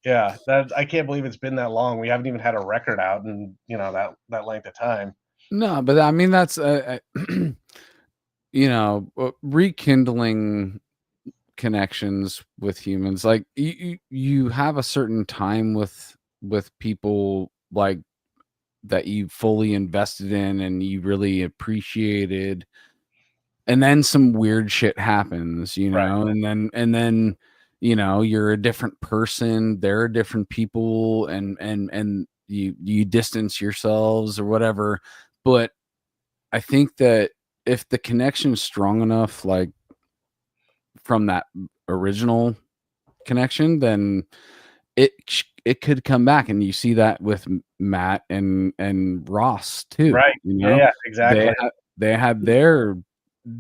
Yeah, that I can't believe it's been that long. We haven't even had a record out in that length of time. No, but I mean that's rekindling connections with humans. Like you have a certain time with people like that you fully invested in and you really appreciated, and then some weird shit happens, Right. and then you're a different person, they're different people, and you distance yourselves or whatever. But I think that if the connection's strong enough, like from that original connection, then it could come back. And you see that with Matt and Ross too. Right. Yeah, exactly. They had their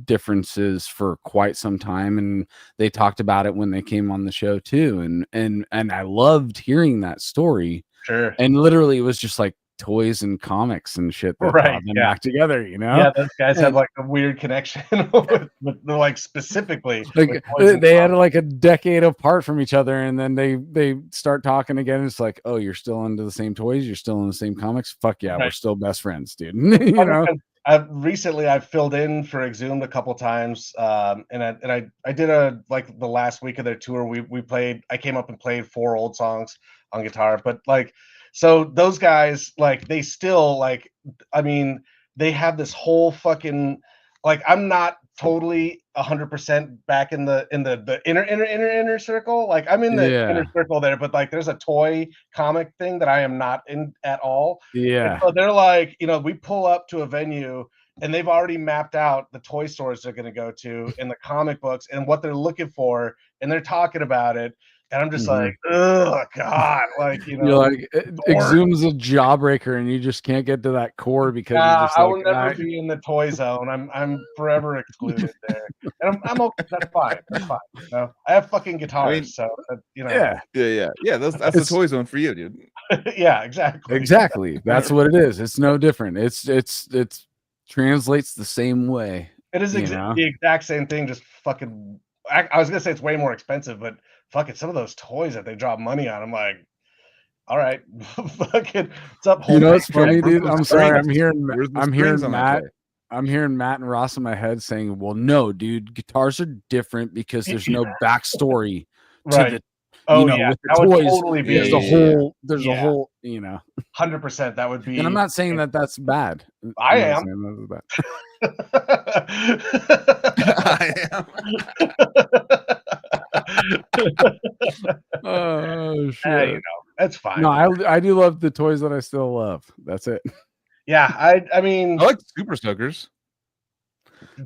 differences for quite some time, and they talked about it when they came on the show too. And I loved hearing that story. Sure. And literally it was just like toys and comics and shit that brought them back together, Yeah, those guys have like a weird connection with like specifically like they had like a decade apart from each other, and then they start talking again. It's like, oh, you're still into the same toys, you're still in the same comics, fuck yeah, we're still best friends, dude. Recently I've filled in for Exhumed a couple times, and I did the last week of their tour, I came up and played 4 old songs on guitar. But like, so those guys, like, they still, like, I mean, they have this whole fucking, like, I'm not totally 100% back in the inner circle. Like, I'm in the inner circle there, but like there's a toy comic thing that I am not in at all. Yeah. And so they're like, we pull up to a venue and they've already mapped out the toy stores they're going to go to and the comic books and what they're looking for, and they're talking about it. And I'm just like, oh God, like, you're like, Exhume's a jawbreaker, and you just can't get to that core because you're just I like, will never be in the toy zone. I'm forever excluded there, and I'm okay. That's fine. That's fine. I have fucking guitars, so Yeah. That's the toy zone for you, dude. Yeah, exactly. Exactly. That's what it is. It's no different. It's translates the same way. It is the exact same thing. Just fucking. I was gonna say it's way more expensive, but fucking some of those toys that they drop money on, I'm like, all right, fucking, what's up? It's funny, dude. I'm sorry. I'm hearing Matt. I'm hearing Matt and Ross in my head saying, "Well, no, dude, guitars are different because there's no backstory to the." Oh, with the toys, totally be there's a whole, 100%. That would be. And I'm not saying that that's bad. I am. I am. Oh shit! That's fine. No, I do love the toys that I still love. That's it. Yeah, I mean, I like Super Soakers.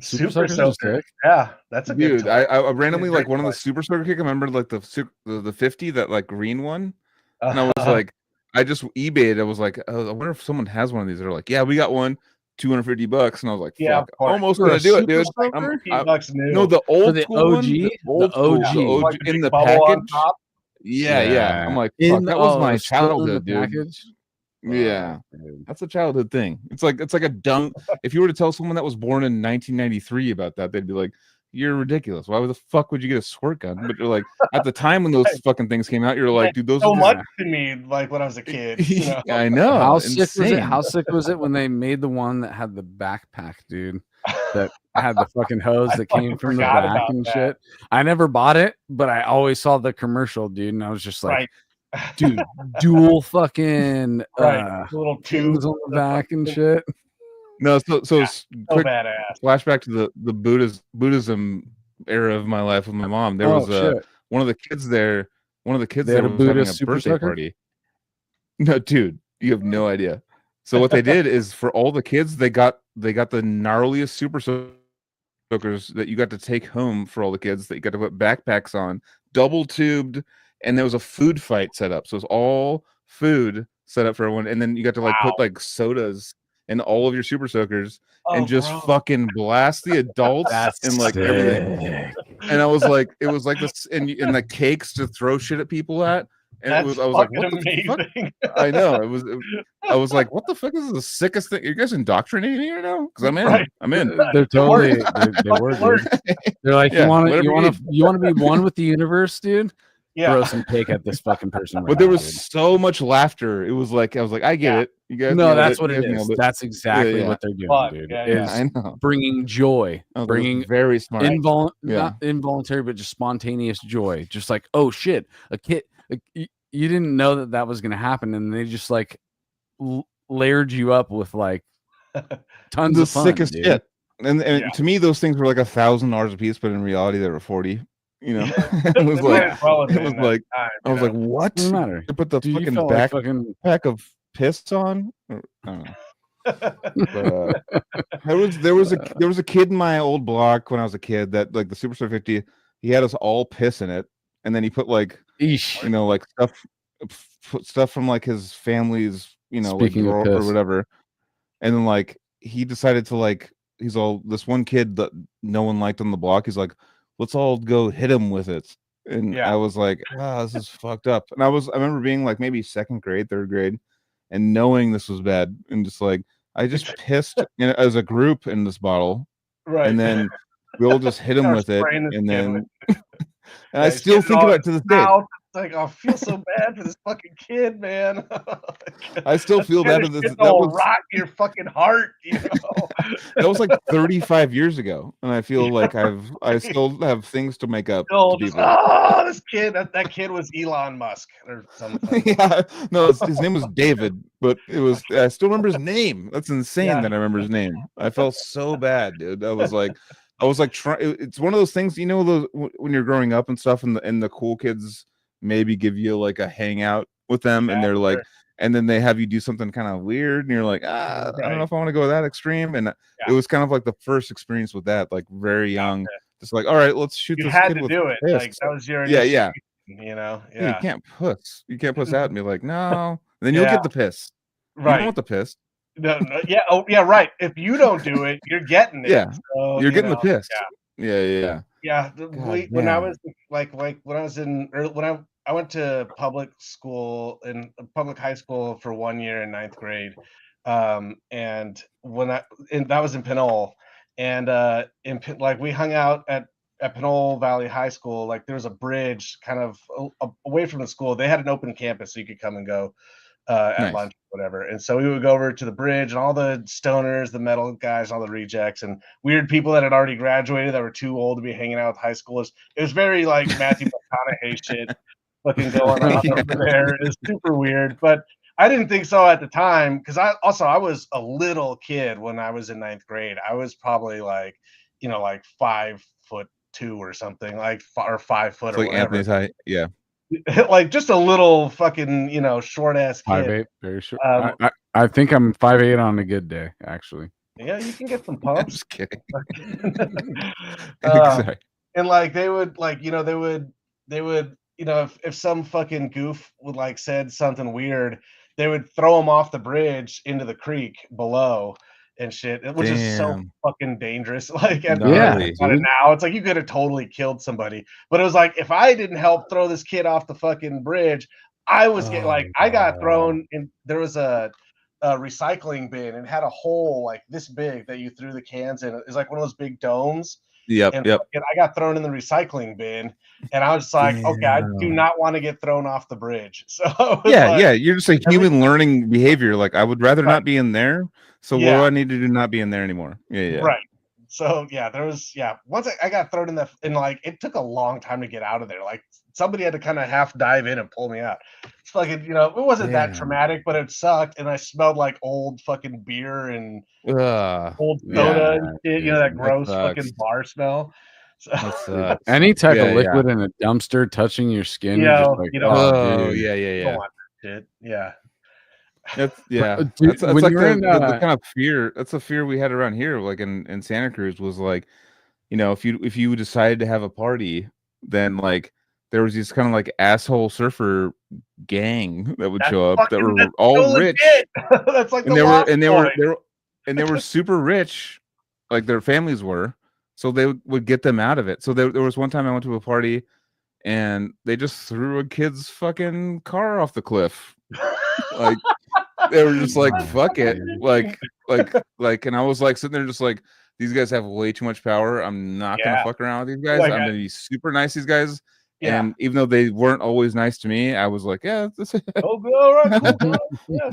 Super Soaker. Yeah, that's a good dude. I randomly like one of the Super Soaker kick. I remember like the 50, that like green one, and I was like, I just eBayed. I was like, oh, I wonder if someone has one of these. They're like, yeah, we got one. $250, and I was like, fuck, almost gonna do it, dude. No, the old school OG, one, the OG in the package. Yeah. I'm like, fuck, that was my childhood, dude. Package? Yeah, that's a childhood thing. It's like a dumb. If you were to tell someone that was born in 1993 about that, they'd be like, "You're ridiculous. Why the fuck would you get a squirt gun?" But you're like, at the time when those fucking things came out, you're like, dude, those so are much to me. Like when I was a kid. I know. How sick was it? How sick was it when they made the one that had the backpack, dude? That had the fucking hose that came from the back and shit. I never bought it, but I always saw the commercial, dude, and I was just like, dude, dual fucking little tubes on the back and shit. No, so quick badass. Flashback to the Buddhism era of my life with my mom. There was one of the kids there. One of the kids there was having a birthday party. No, dude, you have no idea. So what they did is for all the kids, they got the gnarliest Super Soakers that you got to take home for all the kids that you got to put backpacks on, double tubed, and there was a food fight set up. So it was all food set up for everyone, and then you got to like put like sodas in all of your super soakers and just gross. fucking blast the adults and like everything. And I was like, it was like this, and the cakes to throw shit at people at. And That's it was, I was like, what amazing. the fuck? I know. I was like, what the fuck is the sickest thing? Are you guys indoctrinating me right now? Because I'm in. Right. I'm in. They're totally they were, dude. They're like, Yeah, you want whatever you to be one with the universe, dude? Yeah. Throw some cake at this fucking person. Right But there now, was dude. so much laughter. It was like, I was like, I get it. You guys, No, nailed that's it. what You it guys is. nailed it. That's exactly Yeah. what they're doing, Fuck, dude. yeah, is I know. bringing joy, Oh, that was bringing very smart. not involuntary, but just spontaneous joy. Just like, oh shit, a kid. You didn't know that was going to happen, and they just like layered you up with like tons The of fun, sickest dude. shit. And Yeah. to me, those things were like $1,000 a piece, but in reality, they were 40. You know, it was like, it was like, I was like, what? Doesn't matter. They put the Dude, you fucking felt like fucking backpack of piss on. I don't know. But, there was a kid in my old block when I was a kid that like the Superstar 50. He had us all piss in it, and then he put like Eesh. you know like stuff from like his family's Speaking of like piss. or whatever, and then like he decided to like he's all this one kid that no one liked on the block. He's like, let's all go hit him with it. And I was like, this is fucked up. And I remember being like maybe second grade, third grade, and knowing this was bad, and just like I just pissed as a group in this bottle, Right. and then we all just hit him with it, and then and I he's still getting think all about it to this day. mouth. It's like, I feel so bad for this fucking kid, man. I still feel bad for this. That That was rot in your fucking heart, you know. that was like 35 years ago, and I feel like I still have things to make up to Just, people. this kid, that kid was Elon Musk or something. Yeah, no, his name was David, but I still remember his name. That's insane that I remember his name. I felt so bad, dude. I was like trying. It's one of those things, you know, those when you're growing up and stuff, and the cool kids maybe give you like a hangout with them, and they're like, and then they have you do something kind of weird, and you're like, I don't know if I want to go that extreme. And it was kind of like the first experience with that, like very young, just like, all right, let's shoot You this had kid to with do it. piss. Like that was your yeah. You know, You can't puss out and be like, no. And then you'll get the piss. Right. You don't want the piss. No, yeah. Oh, yeah. Right. If you don't do it, you're getting it. Yeah. So, You're getting the piss. Yeah. When I was I went to public school in public high school for 1 year in 9th grade, and that was in Pinole, and we hung out at Pinole Valley High School. Like there was a bridge kind of away from the school. They had an open campus, so you could come and go at lunch, whatever. And so we would go over to the bridge, and all the stoners, the metal guys, all the rejects, and weird people that had already graduated that were too old to be hanging out with high schoolers. It was very like Matthew McConaughey shit fucking going on over there. It was super weird, but I didn't think so at the time because I was a little kid when I was in 9th grade. I was probably like 5'2" or something, or 5 foot, It's or like whatever. Anthony's height. Yeah. Like just a little fucking short ass kid. 5'8", very short. I think I'm 5'8" on a good day, actually. Yeah, you can get some I'm pumps. just kidding. And like they would if some fucking goof would like said something weird, they would throw him off the bridge into the creek below and shit, which is so fucking dangerous. Like now, it's like you could have totally killed somebody. But it was like if I didn't help throw this kid off the fucking bridge, I was I got thrown in. There was a recycling bin and had a hole like this big that you threw the cans in. It's like one of those big domes. Yep. And I got thrown in the recycling bin, and I was like, okay, I do not want to get thrown off the bridge. So you're just a human learning behavior. Like I would rather not be in there. So what do I need to do not be in there anymore? Right. So there was once I got thrown in like it took a long time to get out of there. Like somebody had to kind of half dive in and pull me out. It's like it wasn't that traumatic, but it sucked, and I smelled like old fucking beer and old soda and shit, that gross fucking bar smell. So, any type of liquid in a dumpster touching your skin, That's like the kind of fear. That's a fear we had around here, like in Santa Cruz, was like, if you decided to have a party, then like there was these kind of like asshole surfer gang that would That's show up that fucking- were that's all so rich, legit. That's like and the Lost Boys. they were super rich, like their families were, so they would get them out of it. So there was one time I went to a party, and they just threw a kid's fucking car off the cliff. Like they were just like, fuck it, like, and I was like sitting there just like, these guys have way too much power. I'm not gonna fuck around with these guys. Like I'm gonna be super nice to these guys. Yeah. And even though they weren't always nice to me, I was like, yeah, this Oh, all right, cool, bro. Yeah.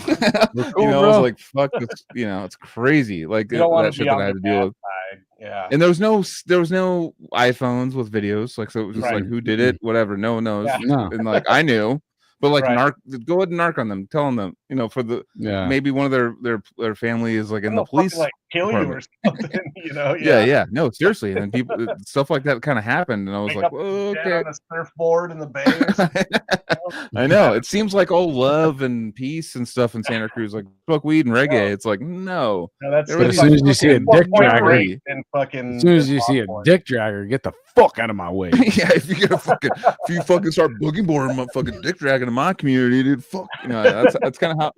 you know, I was like, fuck this, you know, it's crazy. Like You don't want that to shit be that on I had the to deal bad with. side. Yeah. And there was no iPhones with videos, like, so it was just Right. like, who did it, whatever, no one knows. Yeah. No. And like I knew, but like Right. go ahead and narc on them, telling them, you know, for the Yeah. maybe one of their family is like in the They'll fucking, police like kill you or department. something, you know? Yeah, no, seriously. And then people stuff like that kind of happened, and I was Wake like, up well, dead okay. on a surfboard in the bay or something. I know. It seems like all love and peace and stuff in Santa Cruz, like smoke weed and reggae. It's like, no. No, that's There But was as soon as you see a dick dragger- and fucking As soon as you see a dick dragger, get the fuck out of my way. Yeah, if you fucking start boogie boarding my fucking dick dragging in my community, dude, fuck, you know, that's kind of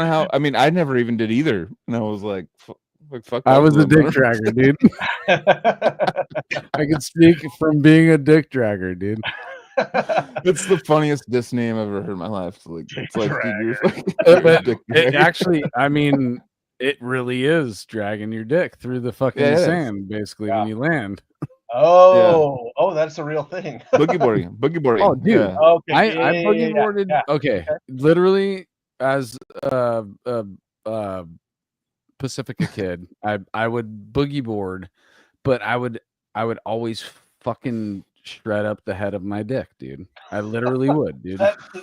how. I mean, I never even did either, and I was like, fuck. I was a dick dragger. dragger, dude. I can speak from being a dick dragger, dude. It's the funniest diss name I've ever heard in my life. It's like dude, you're fucking But dick it dragger. actually, I mean, it really is dragging your dick through the fucking Yeah, it is. sand, basically, when you land. Oh, that's a real thing. boogie boarding. Oh, dude. Yeah. Okay. I boogie boarded. yeah. Okay, literally, as Pacifica kid, I would boogie board, but I would always fucking shred up the head of my dick, dude. I literally would, dude.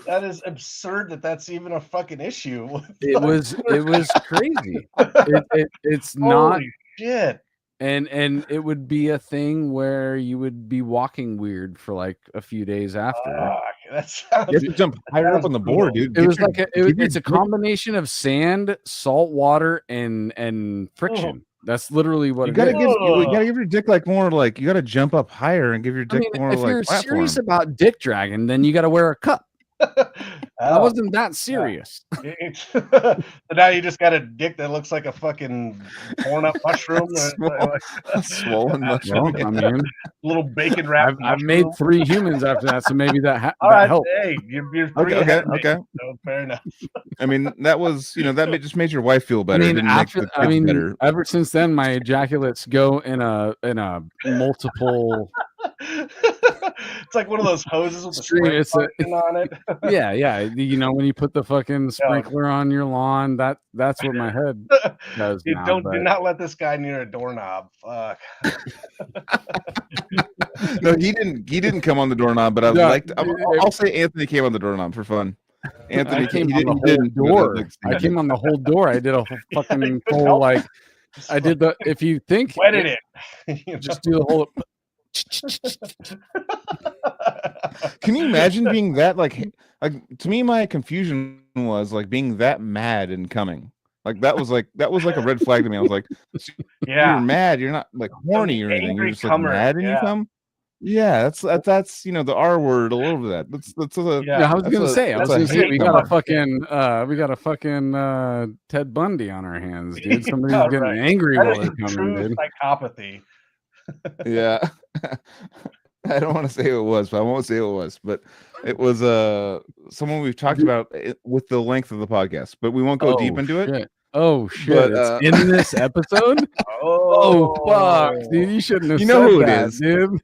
That is absurd that that's even a fucking issue. It was crazy. It's not. Holy shit. And it would be a thing where you would be walking weird for like a few days after. That sounds. You have to jump higher up on the board, dude. It was like it's a combination of sand, salt water, and friction. That's literally what You it gotta is. give your dick like more like you gotta jump up higher and give your dick more if like you're platform. serious about dick dragging, then you got to wear a cup. I Oh, wasn't that serious. so now you just got a dick that looks like a fucking torn up mushroom. Swollen Well, mushroom. I mean, Little bacon wrapped. I've made 3 humans after that, so maybe that All right, helped. hey, you're Okay. So fair enough. I mean, that was just made your wife feel better. It didn't make the kids better. ever since then, my ejaculates go in a multiple. It's like one of those hoses with the Stream, spray it's a- function on it. Yeah. You know, when you put the fucking sprinkler on your lawn, that's what my head does. Dude, now, do not let this guy near a doorknob. Fuck. No, he didn't come on the doorknob, but I'll say Anthony came on the doorknob for fun. Anthony I came he on the didn't- whole door. I came on the whole door. I did a fucking full like. I did the. If you think Wetted it. You just do the whole. Can you imagine being that like to me my confusion was like being that mad and coming. Like that was like a red flag to me. I was like, you're mad, you're not like horny or anything. You're just like mad and you come. Yeah, that's you know the R word all over that. That's I was gonna say we got a fucking Ted Bundy on our hands, dude. Somebody's getting angry while they're coming, dude. Psychopathy. Yeah. I don't want to say who it was, but I won't say who it was. But it was someone we've talked about with the length of the podcast, but we won't go deep into it. Oh shit! But, it's in this episode. Oh fuck, dude! You shouldn't have. You know said who it that, is, dude.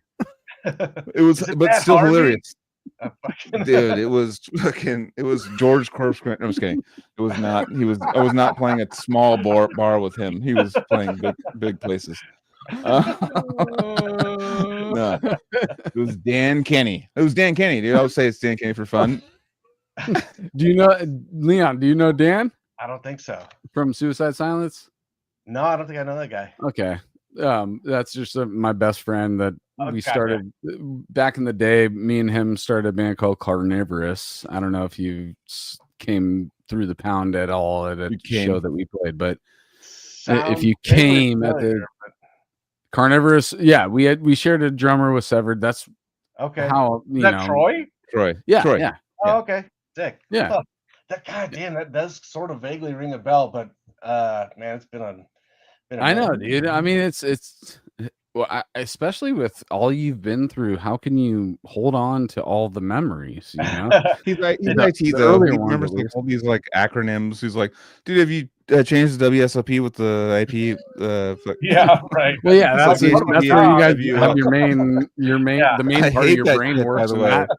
It was, but still Harvey? hilarious. Dude, it was George Corpse. I'm just kidding. It was not. I was not playing a small bar with him. He was playing big places. No, it was Dan Kenny. Dude. I would say it's Dan Kenny for fun. Do you know Leon? Do you know Dan I don't think so. from Suicide Silence? No, I don't think I know that guy. Okay. That's just my best friend that we gotcha. started back in the day. Me and him started a band called Carnivorous. I don't know if you came through the pound at all at a show that we played, but if you came at the Carnivorous, yeah, we shared a drummer with Severed. That's okay. how Is that Troy? Troy. Yeah, Troy. yeah. Oh, okay. Sick. Yeah. Huh. That goddamn, that does sort of vaguely ring a bell, but man, it's been a I know, minute. dude. I mean, it's well, especially with all you've been through. How can you hold on to all the memories? You know, He's like he's The- IT the though. earlier He ones, remembers at like least. all these like acronyms. He's like, dude, have you changed the WSOP with the IP? Yeah, right. Well, yeah, It's that's like, what, yeah, that's yeah, where you yeah, guys you, have your main Yeah. the main I part of hate your that brain shit, by works the in way. that.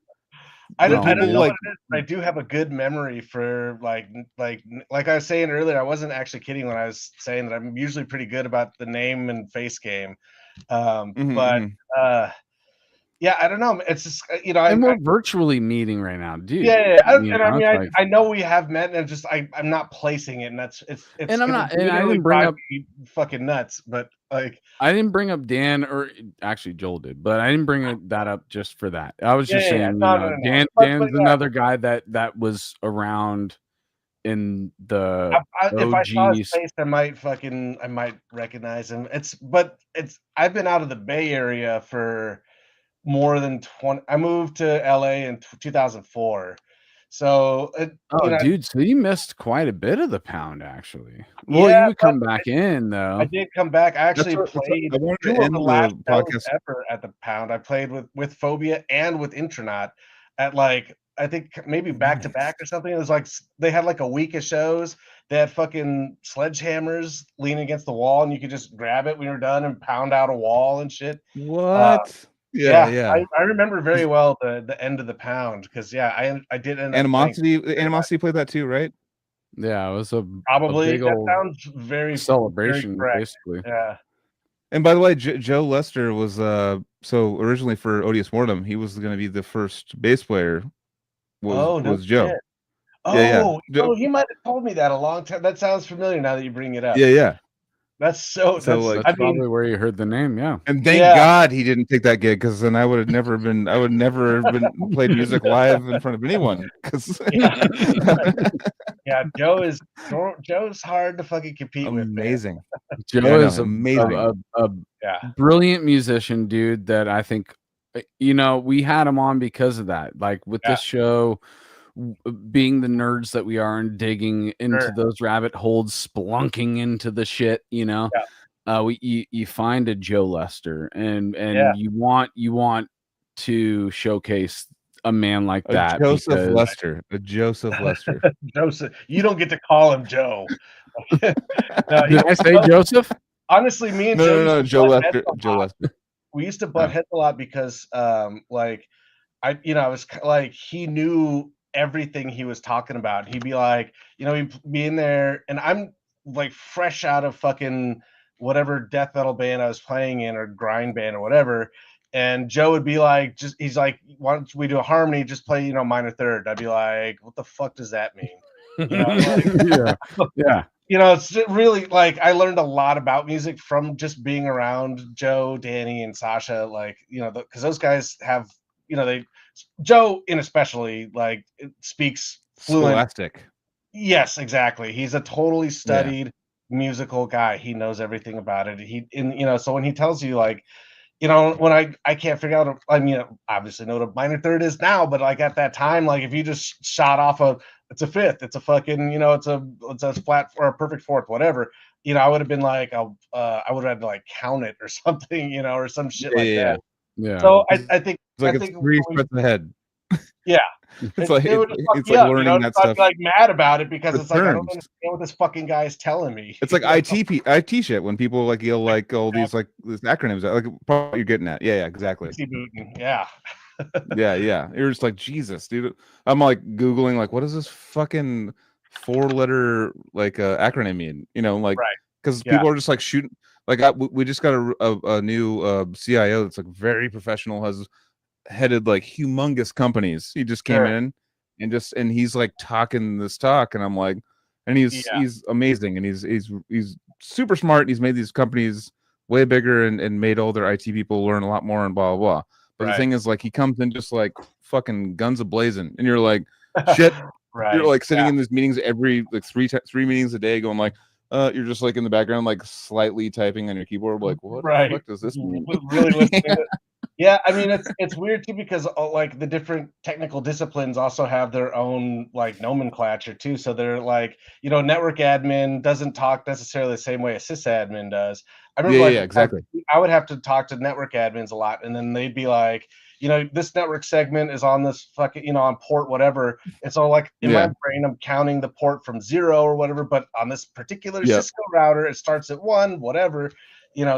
I No, don't people know like- what it is, but I do have a good memory for like I was saying earlier. I wasn't actually kidding when I was saying that I'm usually pretty good about the name and face game. But yeah, I don't know. It's just And we're virtually meeting right now, dude. yeah. You And I know, mean, it's like- I know we have met, and just I'm not placing it, and it's And I'm not- gonna and I literally didn't bring drive up- me fucking nuts. But like, I didn't bring up Dan, or actually Joel did, but I didn't bring that up just for that. I was just Yeah, saying, no, you know, no. Dan's But yeah. another guy that was around in the if I saw his OGs. face, I might recognize him. I've been out of the Bay Area for more than 20. I moved to LA in 2004. So Oh, dude, so you missed quite a bit of the pound, actually. Well, Yeah, you would come back in though. I did come back. I actually That's what- played I wanted to 2 of end the the last shows podcast- ever at the Pound. I played with Phobia and with Intronaut at like I think maybe back to back or something. It was like they had like a week of shows. They had fucking sledgehammers leaning against the wall, and you could just grab it when you're done and pound out a wall and shit. What? Yeah. I remember very well the end of the Pound because I did end up Animosity played that too, right? Yeah, it was a probably big that old sounds very celebration, correct. basically. Yeah. And by the way, Joe Lester was so originally for Odious Mortem, he was going to be the first bass player. Was Joe? Shit. Yeah. Oh, he might have told me that a long time. That sounds familiar now that you bring it up. Yeah. That's That's probably where you heard the name, yeah. And thank God he didn't take that gig, because then I would never have been played music live in front of anyone. Because Joe's hard to fucking compete with. Amazing. Joe is amazing. a brilliant musician, dude, that I think, you know, we had him on because of that. Like with this show, being the nerds that we are and digging into those rabbit holes, spelunking into the shit, you know. You find a Joe Lester and you want to showcase a man like that. A Joseph Lester. Joseph, you don't get to call him Joe. Did I say Joseph? Honestly, me and Joe Lester. We used to butt heads a lot because like I was like, he knew everything he was talking about. He'd be like, he'd be in there, and I'm like fresh out of fucking whatever death metal band I was playing in, or grind band or whatever. And Joe would be like, he's like, why don't we do a harmony? Just play, minor third. I'd be like, what the fuck does that mean? Yeah. It's really like I learned a lot about music from just being around Joe, Danny, and Sasha. Like, because those guys have, Joe in especially like speaks fluent. Scholastic. Yes, exactly. He's a totally studied musical guy. He knows everything about it. So when he tells you like, when I can't figure out, obviously know what a minor third is now, but like at that time, like if you just shot off it's a fifth, it's a fucking, it's a flat or a perfect fourth, whatever, I would have been like, I would have had to like count it or something, or some shit like that. Yeah. So I think it's 3 steps ahead. Yeah. It's like it's like learning that stuff. Like mad about it because it's like, I don't terms. understand what this fucking guy is telling me. It's like IT shit when people like yell like all these like these acronyms, like probably what you're getting at. Yeah, exactly. Yeah. Yeah. You're just like, Jesus, dude. I'm like Googling like, what does this fucking 4-letter like acronym mean? Like, because people are just like shooting. Like we just got a new CIO that's like very professional, has headed like humongous companies. He just came in and he's like talking this talk, and I'm like, and he's amazing, and he's super smart. He's made these companies way bigger and made all their IT people learn a lot more and blah blah blah. But the thing is, like, he comes in just like fucking guns a blazing, and you're like, shit. You're like sitting in these meetings every like three meetings a day, going like, you're just like in the background, like slightly typing on your keyboard, like, what the fuck does this mean? Really listening Yeah, I mean it's weird too because like the different technical disciplines also have their own like nomenclature too. So they're like, network admin doesn't talk necessarily the same way a sysadmin does. I Yeah, remember like yeah, exactly. I would have to talk to network admins a lot, and then they'd be like, this network segment is on this fucking, on port whatever. And so like in my Yeah. brain, I'm counting the port from 0 or whatever, but on this particular Yep. Cisco router, it starts at 1, whatever,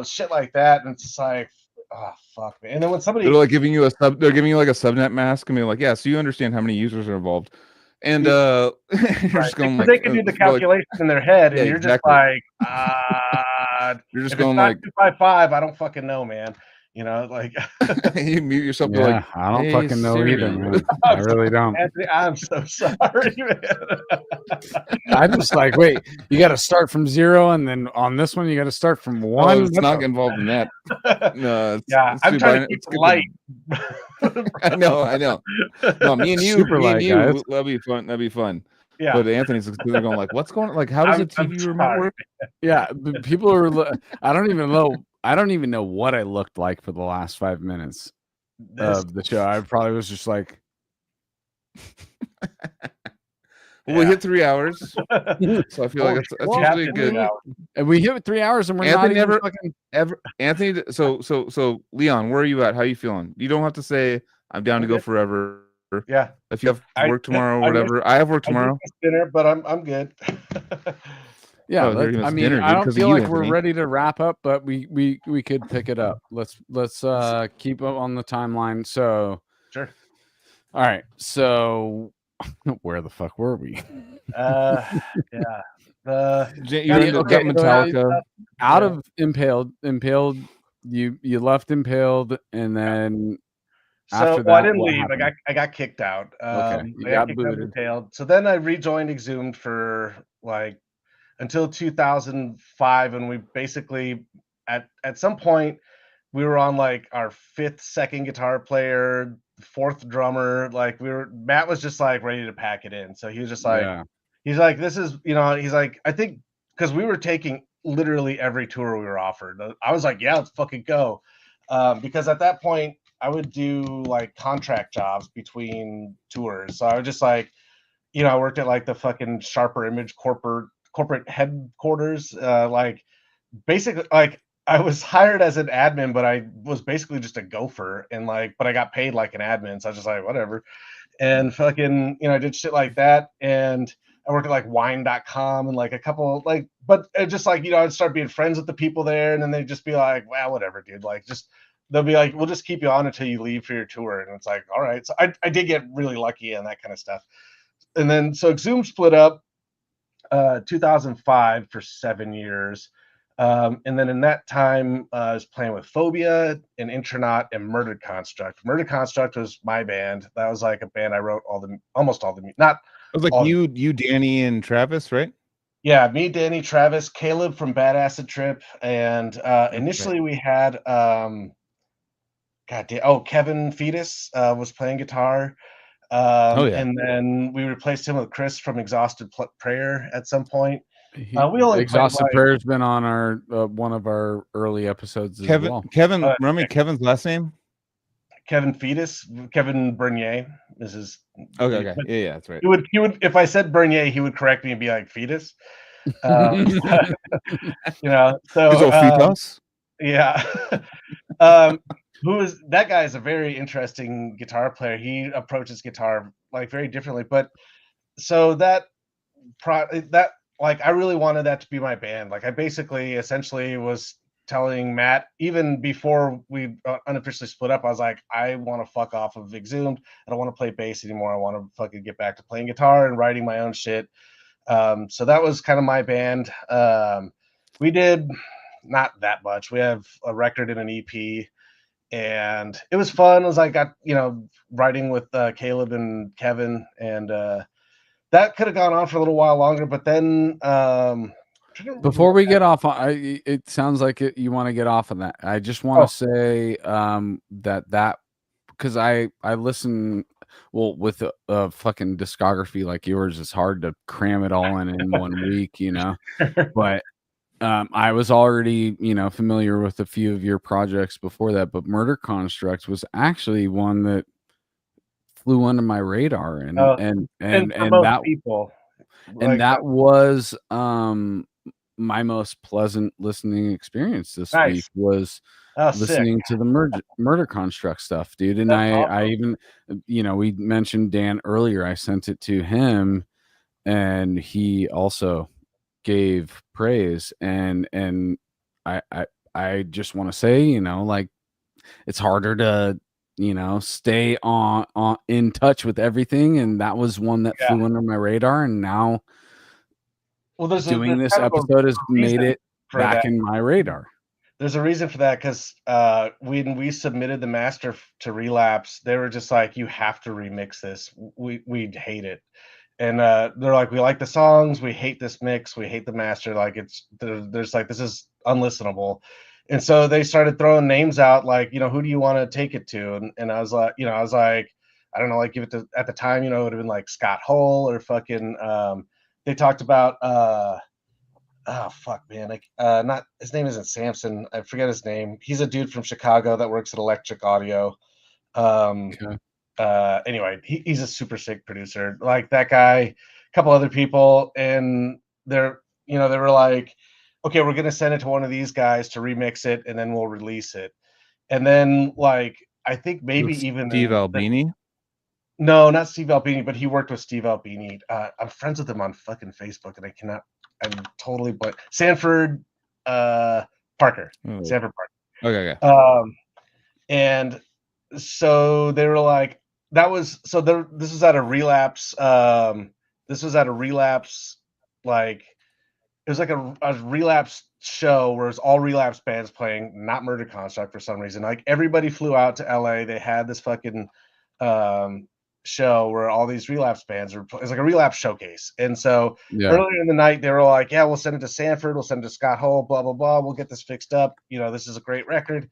shit like that. And it's just like, oh fuck, man. And then when somebody They're like giving you they're giving you like a subnet mask and being like, yeah, so you understand how many users are involved. And Yeah. you're just going like they can do the calculation in their head, and yeah, you're exactly. just like, You're just if going it's not like 255, I don't fucking know, man. Like you mute yourself. Yeah, Like, I don't "Hey, fucking know Siri." either, man. I really don't. Anthony, I'm so sorry, man. I just like, wait, you got to start from 0, and then on this one you got to start from 1. Oh, let's not get involved in that. No, Yeah, I'm trying to keep it light. I know. No, me and you, Super light, guys. that'd be fun. That'd be fun. Yeah, But Anthony's they're going like, what's going on? Like, how does a I'm TV remote sorry. work? Yeah, people are. I don't even know what I looked like for the last 5 minutes of the show. I probably was just like, Well, we hit 3 hours, so I feel like it's usually good. And we hit 3 hours, and we're Anthony not even never- fucking. Anthony, so Leon, where are you at? How you feeling? You don't have to say I'm down to go forever. Yeah, If you have work tomorrow or whatever, I have work tomorrow. Dinner, but I'm good. Yeah, Oh, I mean, dinner, I dude, don't 'cause of feel you, like we're Anthony. ready to wrap up, but we could pick it up. Let's keep up on the timeline. So, Sure. All right. So, where the fuck were we? Yeah. You're okay, Metallica. Out of Impaled, you left Impaled, and then after that, I didn't what leave. happened? I got kicked out. Okay, you I got kicked out of booted. Impaled. So then I rejoined Exhumed for like until 2005, and we basically at some point we were on like our 5th second guitar player, 4th drummer. Like Matt was just like ready to pack it in. So he was just like, Yeah. he's like, this is, he's like, I think because we were taking literally every tour we were offered. I was like, yeah, let's fucking go. Because at that point I would do like contract jobs between tours. So I was just like, I worked at like the fucking Sharper Image corporate headquarters. Like basically like I was hired as an admin, but I was basically just a gopher, and but I got paid like an admin. So I was just like, whatever. And fucking, I did shit like that. And I worked at like wine.com and like a couple but it just like, I'd start being friends with the people there, and then they'd just be like, well, whatever, dude. Like they'll be like, we'll just keep you on until you leave for your tour. And it's like, all right. So I did get really lucky and that kind of stuff. And then so Exhumed split up 2005 for 7 years. And then in that time, I was playing with Phobia and Intronaut and Murdered Construct. Murdered Construct was my band. That was like a band I wrote almost all the not. It was like you, Danny, and Travis, right? Yeah, me, Danny, Travis, Caleb from Bad Acid Trip, and initially we had Kevin Fetus was playing guitar. And then we replaced him with Chris from Exhausted Prayer at some point. We only Exhausted Prayer's been on our one of our early episodes as well. Kevin, remember me Kevin's last name? Kevin Fetus, Kevin Bernier. This is okay. Yeah, that's right. He would if I said Bernier, he would correct me and be like Fetus. So fetus? Yeah. That guy is a very interesting guitar player. He approaches guitar like very differently. But so that like I really wanted that to be my band. Like I basically essentially was telling Matt, even before we unofficially split up, I was like, I want to fuck off of Exhumed. I don't want to play bass anymore. I want to fucking get back to playing guitar and writing my own shit. So that was kind of my band. We did not that much. We have a record and an EP, and it was fun. It was like writing with Caleb and Kevin, and that could have gone on for a little while longer. But then before we get off, it sounds like you want to get off on that. I just want to say that because I listen. Well, with a fucking discography like yours, it's hard to cram it all in one week, But I was already, familiar with a few of your projects before that, but Murder Constructs was actually one that flew under my radar, and for most that people, and that was my most pleasant listening experience this week nice. was listening to the murder construct stuff, dude. And I even, we mentioned Dan earlier. I sent it to him, and he also gave praise. And I just want to say, like, it's harder to stay on in touch with everything, and that was one that flew under my radar, and now doing this episode has made it back in my radar. There's a reason for that, because when we submitted the master to Relapse, they were just like, you have to remix this. We hate it. And they're like, we like the songs, we hate this mix, we hate the master. Like, there's like, this is unlistenable. And so they started throwing names out, like, who do you want to take it to? And I was like, I don't know, like, give it to, at the time, it would have been like Scott Hull or fucking, they talked about, oh fuck, man, like, not, his name isn't Samson, I forget his name. He's a dude from Chicago that works at Electric Audio. Okay. Anyway, he's a super sick producer, like that guy, a couple other people, and they were like, okay, we're gonna send it to one of these guys to remix it, and then we'll release it. And then, like, I think maybe even Steve Albini. No, not Steve Albini, but he worked with Steve Albini. I'm friends with him on fucking Facebook, and I'm totally, but Sanford Parker. Sanford Parker. Okay. And so they were like, this was at a Relapse. This was at a Relapse, like, it was like a Relapse show where it was all Relapse bands playing, not Murder Construct for some reason. Like, everybody flew out to LA. They had this fucking show where all these Relapse bands it was like a Relapse showcase. And so earlier in the night, they were like, yeah, we'll send it to Sanford, we'll send it to Scott Hull, blah, blah, blah. We'll get this fixed up. This is a great record.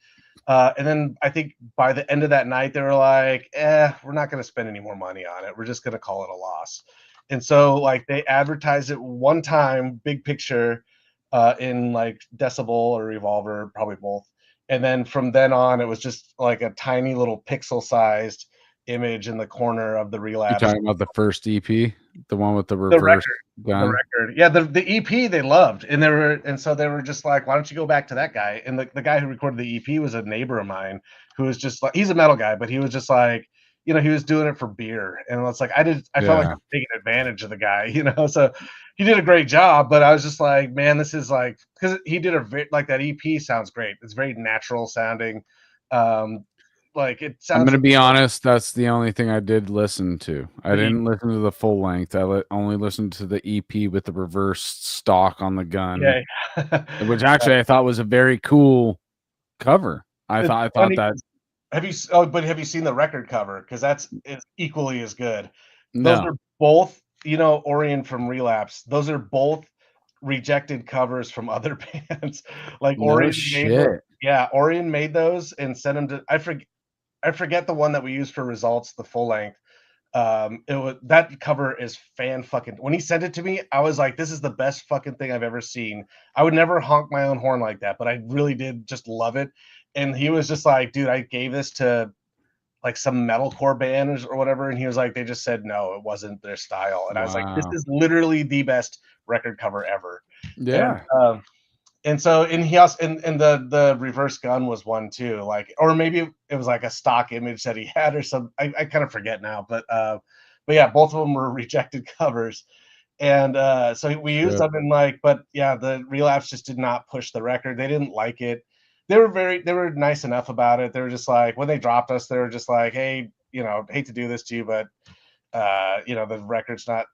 And then I think by the end of that night, they were like, we're not going to spend any more money on it. We're just going to call it a loss. And so, like, they advertised it one time, big picture, in like Decibel or Revolver, probably both. And then from then on, it was just like a tiny little pixel-sized image in the corner of the Relapse. You're talking about the first EP, the one with the reverse gun? The record. Yeah, the EP they loved. And so they were just like, why don't you go back to that guy? And the guy who recorded the EP was a neighbor of mine who was just like, he's a metal guy, but he was just like, he was doing it for beer. And it's like, I felt like I was taking advantage of the guy, so he did a great job, but I was just like, man, this is like, because he did like, that EP sounds great. It's very natural sounding. Like, it sounds. I'm gonna be honest. That's the only thing I did listen to. I didn't listen to the full length. I only listened to the EP with the reverse stock on the gun. Yeah. Which actually I thought was a very cool cover. I thought that. Have you seen the record cover? Because it's equally as good. No. Those are both, Orion from Relapse. Those are both rejected covers from other bands. Like, Orion Orion made those and sent them to. I forget the one that we used for Results, the full length. That cover is fan fucking. When he sent it to me, I was like, this is the best fucking thing I've ever seen. I would never honk my own horn like that, but I really did just love it. And he was just like, dude, I gave this to like some metalcore band or whatever, and he was like, they just said no, it wasn't their style. And I was like, this is literally the best record cover ever. Yeah. And so, and he also, and the reverse gun was one too, like, or maybe it was like a stock image that he had or some. I kind of forget now, but yeah, both of them were rejected covers. And so we used them in like, but yeah, the Relapse just did not push the record. They didn't like it. They were nice enough about it. They were just like, when they dropped us, they were just like, hey, hate to do this to you, but the record's not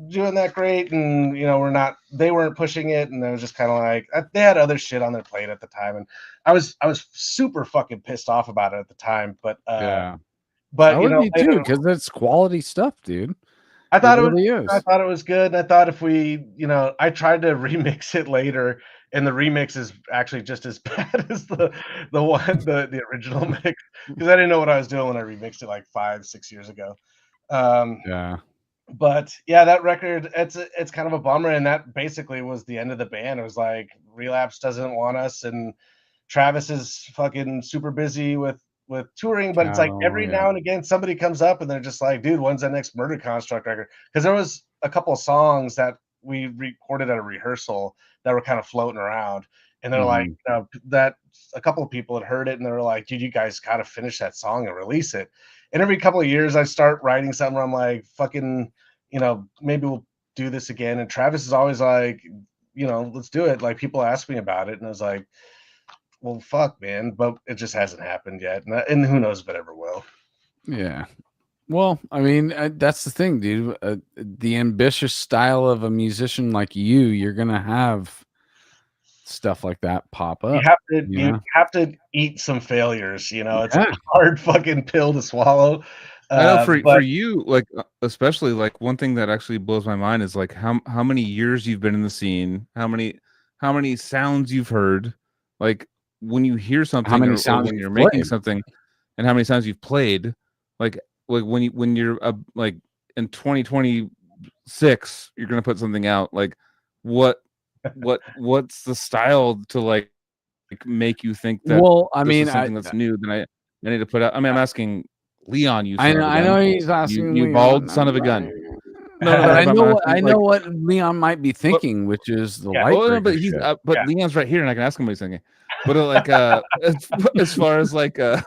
doing that great, and they weren't pushing it, and it was just kind of like, they had other shit on their plate at the time, and I was super fucking pissed off about it at the time, but I would be too, because that's quality stuff, dude. I thought it was good, and I thought if we, I tried to remix it later, and the remix is actually just as bad as the original mix, because I didn't know what I was doing when I remixed it like 5-6 years ago. But yeah, that record, it's kind of a bummer, and that basically was the end of the band. It was like Relapse doesn't want us, and Travis is fucking super busy with touring, but it's like Cattle, every yeah. now and again somebody comes up and they're just like, dude, when's the next Murder Construct record? Because there was a couple of songs that we recorded at a rehearsal that were kind of floating around, and they're like, that a couple of people had heard it and they were like, dude, you guys gotta finish that song and release it. And every couple of years I start writing something where I'm like, fucking, maybe we'll do this again. And Travis is always like, let's do it. Like, people ask me about it, and I was like, well, fuck, man, but it just hasn't happened yet, and who knows if it ever will. Yeah. Well, I mean, that's the thing, dude. The ambitious style of a musician like you're gonna have stuff like that pop up. You have to eat some failures. It's a Yeah. hard fucking pill to swallow. I know for you, like especially like one thing that actually blows my mind is like how many years you've been in the scene, how many sounds you've heard, like when you hear something, how many or sounds when you're you've making played. something, and how many sounds you've played, like when you're like in 2026, you're gonna put something out. Like what's the style to like make you think that? Well, I this mean, is something that's new that I need to put out. I mean, I'm asking Leon, you son of a gun. I know he's asking you Leon, bald son of a gun. No, but I know what Leon might be thinking, which is the light. Well, no, but he's but Leon's right here, and I can ask him what he's thinking. But like as far as like but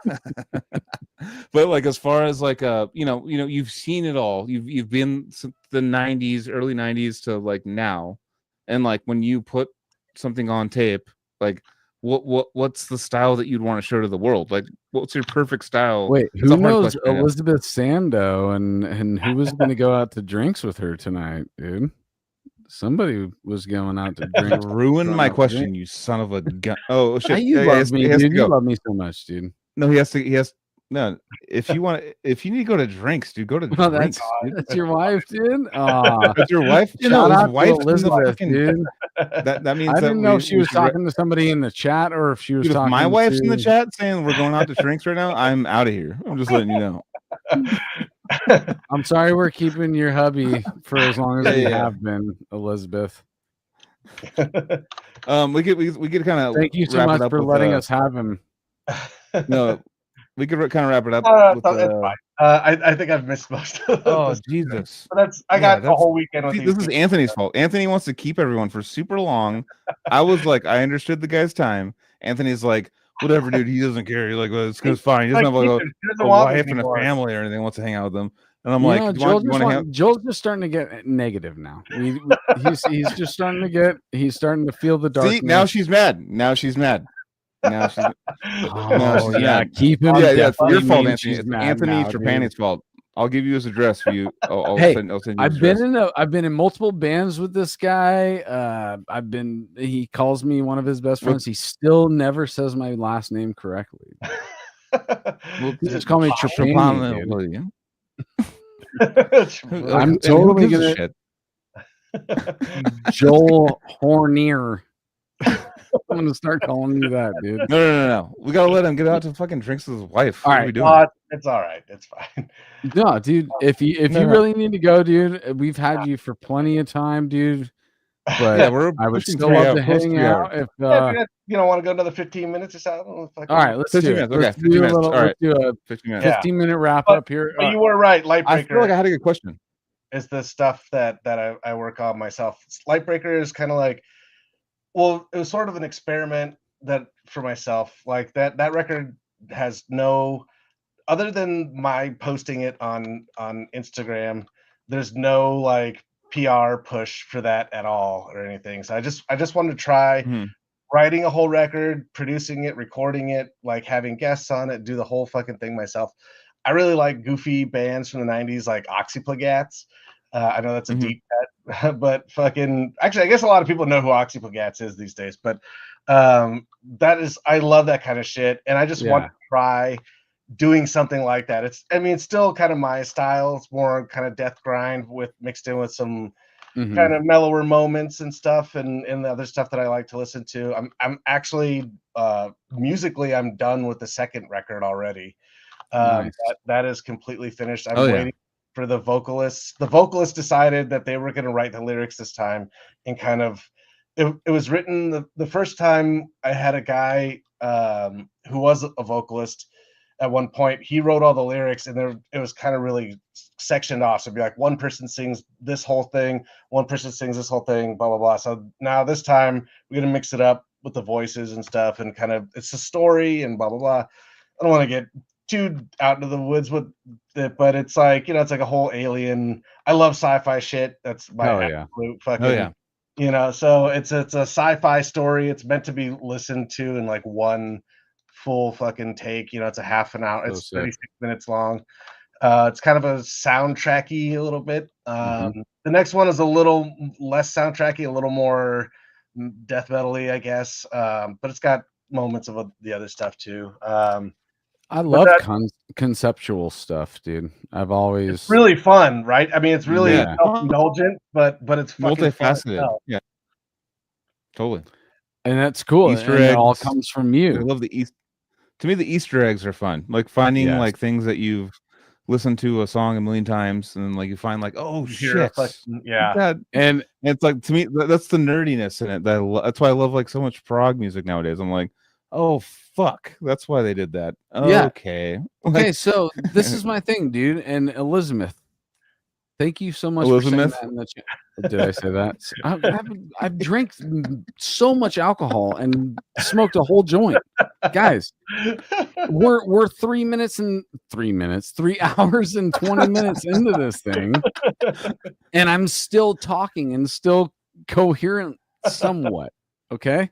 like as far as like you've seen it all. You've been the 90s, early 90s to like now, and like when you put something on tape, like what's the style that you'd want to show to the world? Like, what's your perfect style? Wait, It's who a hard knows question, Elizabeth Sando and who was going to go out to drinks with her tonight, dude? Somebody was going out to drink. Ruin my question, you son of a gun. Oh shit! You love me, dude. You love me so much, dude. No, he has. No, if you need to go to drinks, dude, go to drinks. That's your wife, dude. That's your wife. Shout out his wife, to Elizabeth, dude. That means I didn't know if she was talking to somebody in the chat or if she was talking. If my wife's in the chat saying we're going out to drinks right now, I'm out of here. I'm just letting you know. I'm sorry, we're keeping your hubby for as long as we have been, Elizabeth. We could kind of thank you so much for letting us have him. No, we could kind of wrap it up. I think I've missed most of this. Jesus. But I got a whole weekend with this is Anthony's fault. Anthony wants to keep everyone for super long. I was like, I understood the guy's time. Anthony's like, whatever, dude. He doesn't care. He's like, well, it's fine. He doesn't have like a wife and a family or anything. Wants to hang out with them. And I'm like, Joel's just starting to get negative now. He's just starting to get. He's starting to feel the darkness. See, now she's mad. Keep him. Yeah, your fault, Anthony. It's Anthony Trapani's fault. I'll give you his address for you. I'll send you I've been in multiple bands with this guy. He calls me one of his best friends. He still never says my last name correctly. He just call me Trapani. I'm totally gonna Joel Hornier. I'm gonna start calling you that, dude. No. We gotta let him get out to fucking drinks with his wife. All right, it's all right. It's fine. No, dude. If you really need to go, dude, we've had you for plenty of time, dude. But I would still love to hang out. If you don't want to go another 15 minutes or something. All right, let's do it. Okay, 15 minutes. All right, let's do a 15 minutes. 15-minute wrap up here. But you were right. Lightbreaker. I feel like I had a good question. Is the stuff that I work on myself. Lightbreaker is kind of like, well, it was sort of an experiment that for myself. Like that record has no, other than my posting it on Instagram, there's no like PR push for that at all or anything. So I just wanted to try writing a whole record, producing it, recording it, like having guests on it, do the whole fucking thing myself. I really like goofy bands from the 90s like Oxyplagats. I know that's a deep cut, but fucking actually, I guess a lot of people know who Oxyplagats is these days. But I love that kind of shit, and I just want to try doing something like that. It's still kind of my style. It's more kind of death grind with mixed in with some kind of mellower moments and stuff, and the other stuff that I like to listen to. I'm actually musically, I'm done with the second record already. Nice. That is completely finished. I'm waiting for the vocalists. The vocalists decided that they were going to write the lyrics this time, and kind of it was written the first time. I had a guy who was a vocalist at one point. He wrote all the lyrics, and it was kind of really sectioned off. So it'd be like one person sings this whole thing, one person sings this whole thing, blah blah blah. So now this time we're gonna mix it up with the voices and stuff, and kind of it's a story and blah blah blah. I don't want to get too out into the woods with it, but it's like, it's like a whole alien. I love sci-fi shit. That's my absolute fucking, so it's a sci-fi story. It's meant to be listened to in like one full fucking take. It's a half an hour. It's 36 minutes long. It's kind of a soundtracky a little bit. The next one is a little less soundtracky, a little more death metal-y, I guess. But it's got moments of the other stuff too. I love conceptual stuff, dude. It's really fun, right? I mean, it's really self-indulgent, but it's multifaceted. Yeah, totally. And that's cool. Easter eggs. It all comes from you. I love to me, the Easter eggs are fun. Like finding like things that you've listened to a song a million times, and like you find like, oh shit, and it's like, to me, that's the nerdiness in it. That's why I love like so much prog music nowadays. I'm like, oh fuck, that's why they did that. Okay. Okay, so this is my thing, dude. And Elizabeth, thank you so much for saying that in the chat. Did I say that? I've drank so much alcohol and smoked a whole joint. Guys, we're 3 hours and 20 minutes into this thing, and I'm still talking and still coherent somewhat. Okay,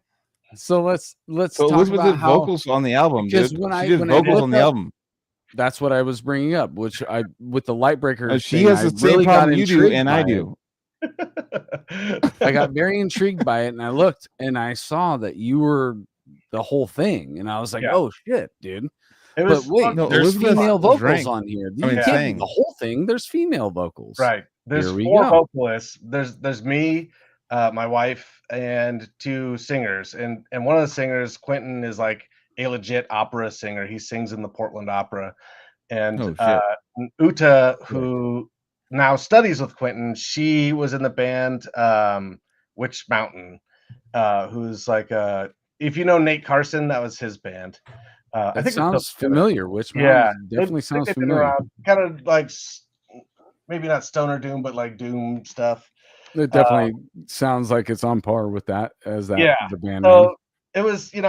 so let's talk Elizabeth about did vocals on the album, dude. She did vocals on the album. That's what I was bringing up, which with the Lightbreaker. She has the same problem you do, and I do. I got very intrigued by it, and I looked and I saw that you were the whole thing, and I was like, "Oh shit, dude!" But wait, there's female vocals on here. You can't be the whole thing. There's female vocals, right? There's 4 vocalists. There's me, my wife, and 2 singers, and one of the singers, Quentin, is like a legit opera singer. He sings in the Portland Opera, and Uta, who now studies with Quentin, she was in the band Witch Mountain, who's like if you know Nate Carson, that was his band. I think sounds familiar. Witch Mountain definitely sounds familiar. Kind of like maybe not stoner doom, but like doom stuff. It definitely sounds like it's on par with that as that the band name. It was, it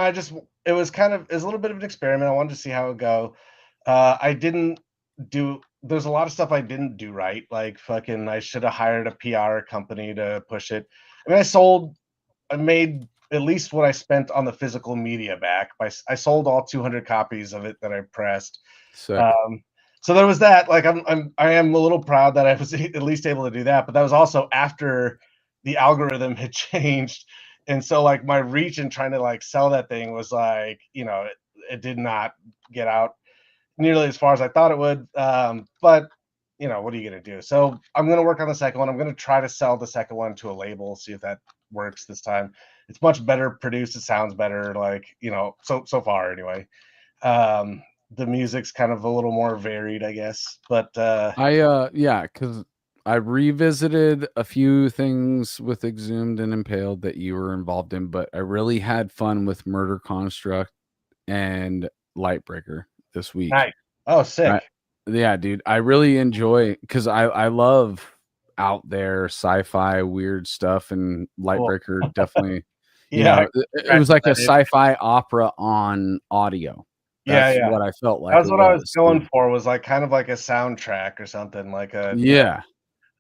was a little bit of an experiment. I wanted to see how it would go. There's a lot of stuff I didn't do right. Like fucking, I should have hired a PR company to push it. I mean, I made at least what I spent on the physical media back. I sold all 200 copies of it that I pressed. So there was that. Like I am a little proud that I was at least able to do that. But that was also after the algorithm had changed. And so like my reach in trying to like sell that thing was like, it did not get out nearly as far as I thought it would. But what are you going to do? So I'm going to work on the second one. I'm going to try to sell the second one to a label, see if that works this time. It's much better produced. It sounds better. Like, so far anyway. The music's kind of a little more varied, I guess. But because I revisited a few things with Exhumed and Impaled that you were involved in, but I really had fun with Murder Construct and Lightbreaker this week. Nice. Oh, sick. Dude. I really enjoy, because I love out there sci-fi weird stuff, and Lightbreaker definitely it was like a sci-fi opera on audio. That's what I felt like. That's what I was going for, was like kind of like a soundtrack or something, like a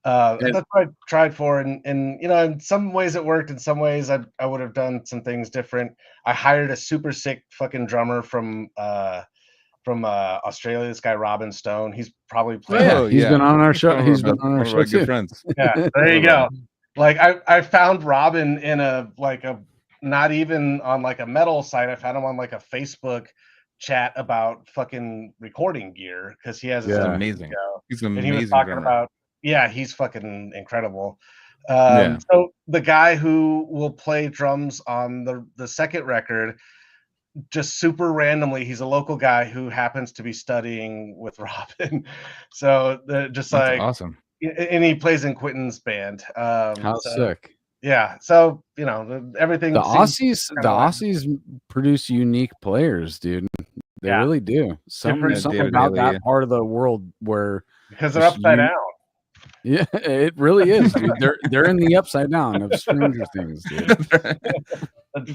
that's what I tried for, and in some ways it worked. In some ways I would have done some things different. I hired a super sick fucking drummer from Australia, this guy Robin Stone. He's probably played. He's been on our show. He's been on our show too. Good friends. Yeah, there you go. Like I found Robin in a not even on like a metal site. I found him on like a Facebook chat about fucking recording gear, because he has amazing. He's amazing. And he was talking about he's fucking incredible. So the guy who will play drums on the second record, just super randomly, he's a local guy who happens to be studying with Robin. So just That's like, awesome. and he plays in Quentin's band. How sick. Yeah. So, everything The seems Aussies produce unique players, dude. They really do. Something David about Haley, that part of the world where because they're upside down. Yeah, it really is, dude. They're in the upside down of Stranger Things, dude.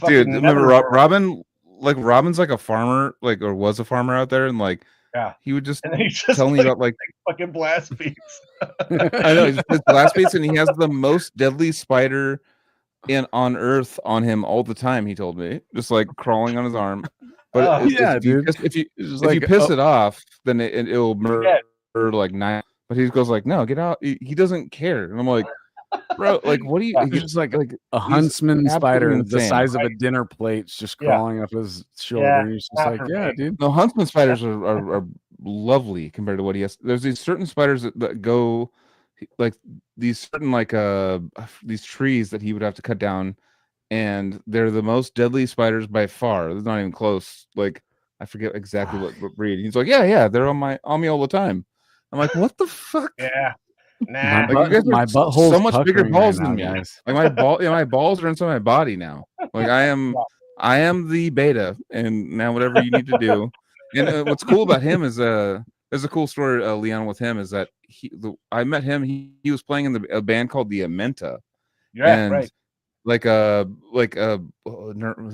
Dude, remember Robin? Like Robin's like a farmer, like or was a farmer out there, and like he would just tell me about like fucking blast beats. I know his blast beats, and he has the most deadly spider on Earth on him all the time. He told me, just like crawling on his arm. But dude. If you piss it off, then it'll murder like 9. But he goes like, no, get out. He doesn't care, and I'm like, bro, like, what do you? He's just like a huntsman spider insane. the size of a dinner plate, just crawling up his shoulder. And he's just like, dude. No, huntsman spiders are lovely compared to what he has. There's these certain spiders that go like these certain like these trees that he would have to cut down, and they're the most deadly spiders by far. They're not even close. Like I forget exactly what breed. He's like, yeah, they're on me all the time. I'm like, what the fuck? Yeah. Nah. My butthole's so much bigger balls right than now, me. guys. Like my balls are inside my body now. Like I am the beta, and now whatever you need to do. And what's cool about him is there's a cool story, Leon, with him is that I met him. He was playing in a band called the Amenta. Yeah, and right. Was it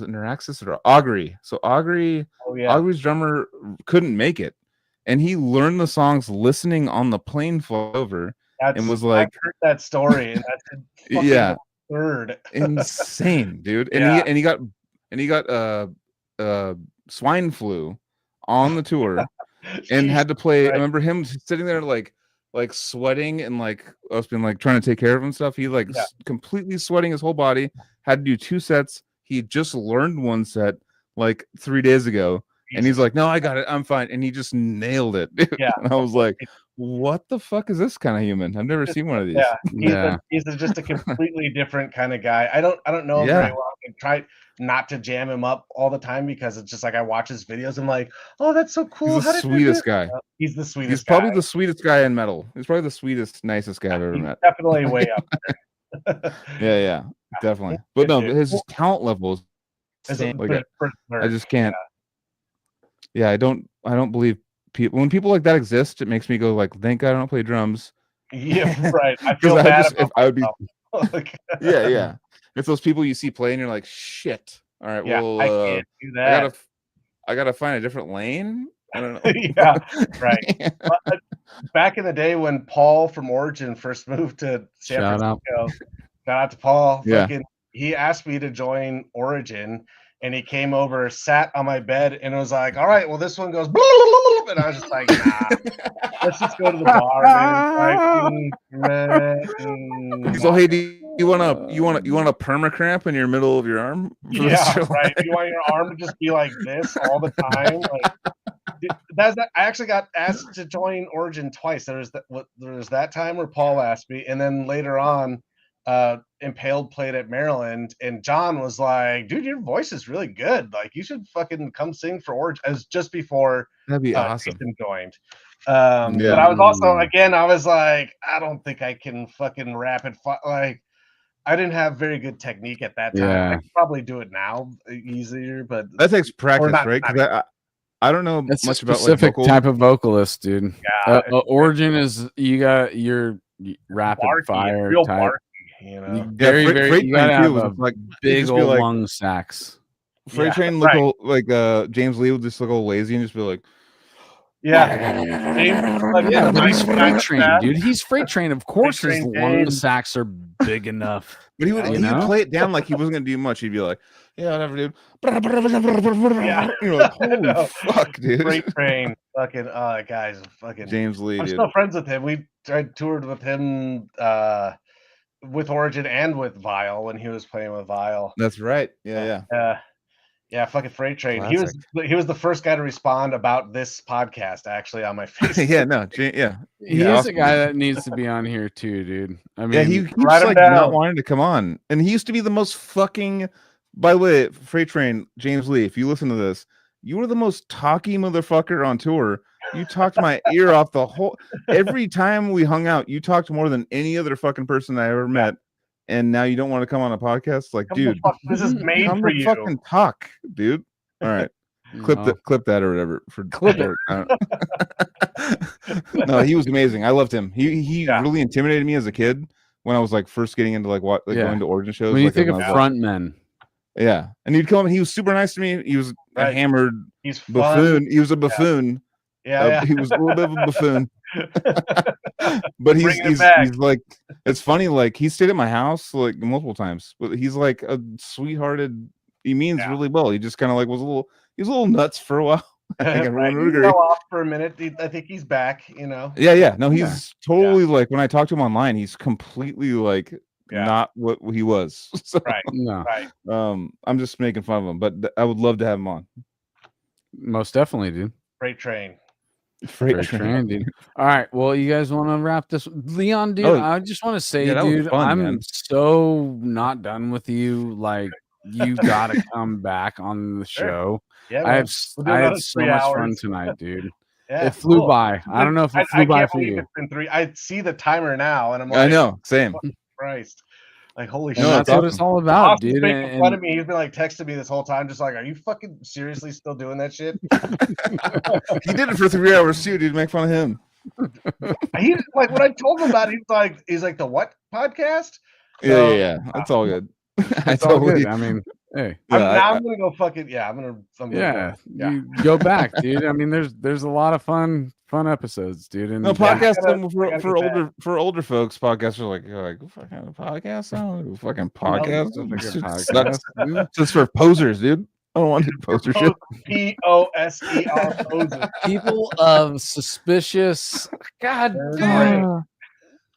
Neuraxis or Augury? So Augury's drummer couldn't make it, and he learned the songs listening on the plane flight over, and was like, I've heard that story, and that's absurd. Insane, dude. And he got swine flu on the tour, and had to play. Right. I remember him sitting there like sweating and like us being like trying to take care of him and stuff. He completely sweating his whole body. Had to do 2 sets. He just learned 1 set like 3 days ago, and he's like, "No, I got it. I'm fine." And he just nailed it. Yeah, and I was like, "What the fuck is this kind of human? I've never seen one of these." He's just a completely different kind of guy. I don't know him very well. I try not to jam him up all the time because it's just like I watch his videos. I'm like, oh, that's so cool. He's the sweetest guy. He's the sweetest. He's probably the sweetest guy in metal. He's probably the sweetest, nicest guy I've ever met. Definitely way up there. yeah, definitely. But no, his talent level is insane. Like, I just can't. Yeah, I don't believe people when people like that exist. It makes me go like, thank God I don't play drums. Yeah, right. I feel bad about I would be. yeah. It's those people you see play and you're like, shit. All right, well, I can't do that. I gotta find a different lane. I don't know. Yeah, right. Back in the day when Paul from Origin first moved to San Francisco, shout out to Paul. Yeah. He asked me to join Origin, and he came over, sat on my bed, and it was like, all right, well, this one goes, and I was just like, nah, let's just go to the bar, man. So, hey, do you want a perma cramp in your middle of your arm? Yeah, right. You want your arm to just be like this all the time? Like, I actually got asked to join Origin twice. There was that time where Paul asked me, and then later on, Impaled played at Maryland, and John was like, dude, your voice is really good. Like, you should fucking come sing for Origin. It was just before that'd be awesome. Jason joined. But I was also, again, I was like, I don't think I can fucking rapid fire. Like, I didn't have very good technique at that time. Yeah. I could probably do it now easier, but that takes practice, right? Because I don't know much about specific type of vocalist, dude. Yeah, Origin is you got your rapid fire real type. Barky, you know, very you gotta have a like big old lung sax. Freight Train look all, like James Lee would just look all lazy and just be like, but he's Freight Train, dude. He's Freight Train. Of course, his lung sacs are big enough. But he would play it down like he wasn't gonna do much. He'd be like, yeah, whatever, dude. You're like, holy fuck, dude. Freight Train, fucking guys, fucking James Lee. I'm still friends with him. We toured with him with Origin and with Vile when he was playing with Vile. That's right. Yeah, fucking Freight Train. Classic. He was the first guy to respond about this podcast actually on my Facebook. He's awesome. A guy that needs to be on here too, dude. I mean, he keeps like not wanting to come on, and he used to be the most fucking By the way, Freight Train, James Lee, if you listen to this, you were the most talky motherfucker on tour. You talked my ear off the whole. Every time we hung out, you talked more than any other fucking person I ever met. And now you don't want to come on a podcast? Like, Come the dude, fuck, this is made come for to you. fucking talk, dude. All right. Clip that or whatever. Clip it. No, he was amazing. I loved him. He really intimidated me as a kid when I was like first getting into like going to origin shows. When you like, think of front men. Yeah, and he'd come. He was super nice to me. He was a hammered buffoon. He was a buffoon. Yeah. He was a little bit of a buffoon. But he's like, it's funny. Like he stayed at my house like multiple times. But he's like a sweethearted. He means really well. He just kind of like he was a little nuts for a while. I think everyone would agree. Off for a minute. I think he's back. You know. Yeah. No, he's totally like when I talk to him online, he's completely like. Not what he was. So, right. I'm just making fun of him, but I would love to have him on. Most definitely, dude. Freight train, dude. All right. Well, you guys want to wrap this, Leon, dude? I just want to say, dude, I'm so not done with you. Like, you got to come back on the show. Yeah, I had so much fun tonight, dude. Yeah, it flew by. I don't know if it flew by for you. It's been 3. I see the timer now, and I'm like, I know, same. Christ. Like, holy shit. That's what it's all about, dude. Making fun of me. He's been like texting me this whole time, just like, are you fucking seriously still doing that shit? He did it for 3 hours too, dude. Make fun of him. He like when I told him about it, he's like the what podcast? So, yeah. That's all good. It's all good. I mean, hey, I'm gonna go fucking You go back, dude. I mean, there's a lot of fun episodes, dude. And podcasts for older folks. Podcasts are like fucking podcast. I don't know, fucking podcast. Just for posers, dude. I don't want to do poser shit. POSER posers. People of suspicious. God damn.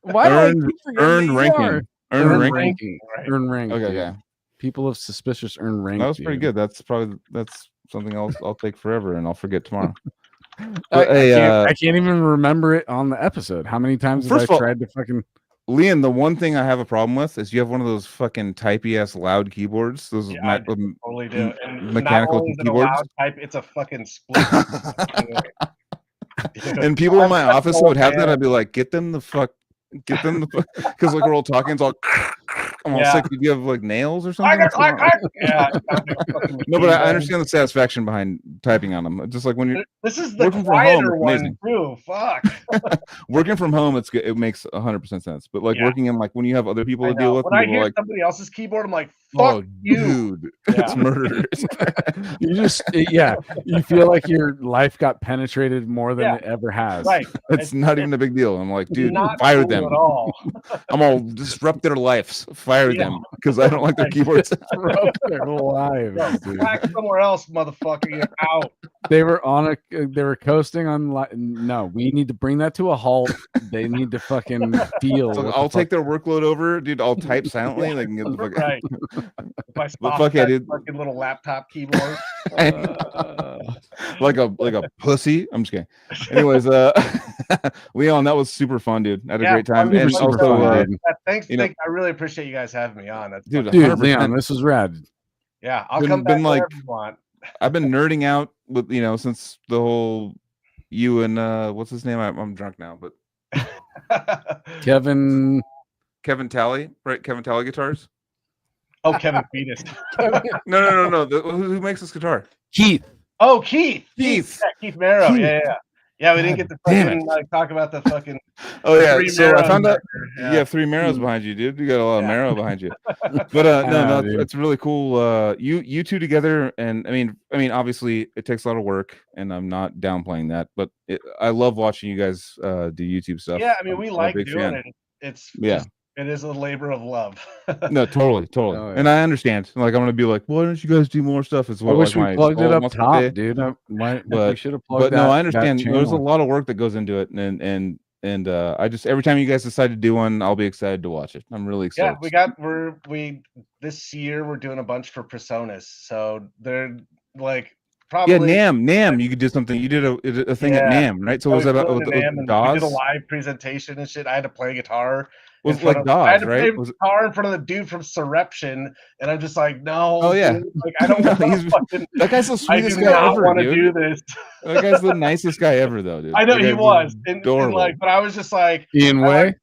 Why earned ranking. Earned ranking. Okay, yeah. People of suspicious earned rank. That was pretty good. That's something else I'll take forever and I'll forget tomorrow. I can't even remember it on the episode. How many times have I tried to fucking Leon, the one thing I have a problem with is you have one of those fucking typey ass loud keyboards. Those totally do. And mechanical keyboards. Type, it's a fucking split. And people in my office would have that. I'd be like, get them the fuck, because like we're all talking. It's all. I'm all sick. Do you have like nails or something? Yeah. No, but I understand the satisfaction behind typing on them. Just like when you're this is the quieter one too. Fuck. Working from home, it's good. It makes 100% sense. But like working in like when you have other people to deal with, when I hear like somebody else's keyboard, I'm like, fuck you, dude. It's murder. You just you feel like your life got penetrated more than it ever has. Right. It's not even a big deal. I'm like, dude, fire them. At all. I'm all disrupt their lives. Fire them because I don't like their keyboards. Disrupt their lives. Back somewhere else, motherfucker. You're out. They were coasting on. No, we need to bring that to a halt. They need to fucking deal. So I'll take their workload over, dude. I'll type silently. They can get the fuck right. If I stop that fucking little laptop keyboard, like a pussy. I'm just kidding. Anyways, Leon, that was super fun, dude. I had a great time. And also, thanks. I really appreciate you guys having me on. That's dude, Leon, this was rad. Yeah, I'll come back whenever you want. I've been nerding out with since the whole you and what's his name? I'm drunk now, but Kevin Talley, right? Kevin Talley guitars. Oh, Kevin Fetus. No. Who makes this guitar? Keith. Oh, Keith. Yeah, Keith Merrow. Yeah, we didn't get to fucking talk about the fucking. Oh yeah, so I found out you have 3 Merrows behind you, dude. You got a lot of Merrow behind you. But no, it's really cool. You two together, and I mean, obviously it takes a lot of work, and I'm not downplaying that, but I love watching you guys do YouTube stuff. Yeah, I mean, we like doing it. It's it is a labor of love. No, totally. Oh, yeah. And I understand. Like, I'm gonna be like, why don't you guys do more stuff? It's I wish we plugged it up top, dude. We should have plugged. But no, I understand. There's a lot of work that goes into it, and I just every time you guys decide to do one, I'll be excited to watch it. I'm really excited. Yeah, we this year we're doing a bunch for Personas, so they're like probably. Nam. You could do something. You did a thing at Nam, right? So was that about with NAMM, and we DAWs? did a live presentation and shit. I had to play guitar. Was like DAWs, I had to right? play guitar in front of the dude from Surreption, and I'm just like, no. Oh yeah, dude. Like I don't want to. That guy's the sweetest guy not ever, want to dude. do this. That guy's the nicest guy ever, though, dude. I know That he guy's was, and adorable. like, but I was just like, Ian Way.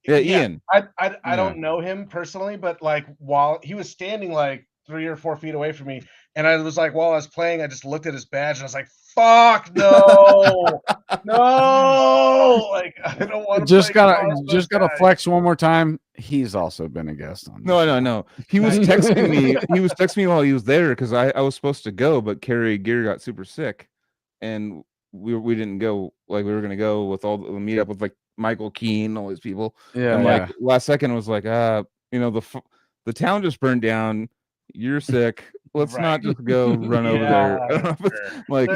Ian. I don't know him personally, but like while he was standing like 3 or 4 feet away from me, and I was like, while I was playing, I just looked at his badge and I was like, "Fuck no, no!" Like I don't want to. Just gotta flex one more time. He's also been a guest on. No. He was texting me. He was texting me while he was there because I was supposed to go, but Carrie Gear got super sick, and we didn't go. Like we were gonna go with all the meet up with like Michael Keane, all these people. Yeah. And like last second was like, the town just burned down. You're sick. Let's not just go run over there. Sure. Like,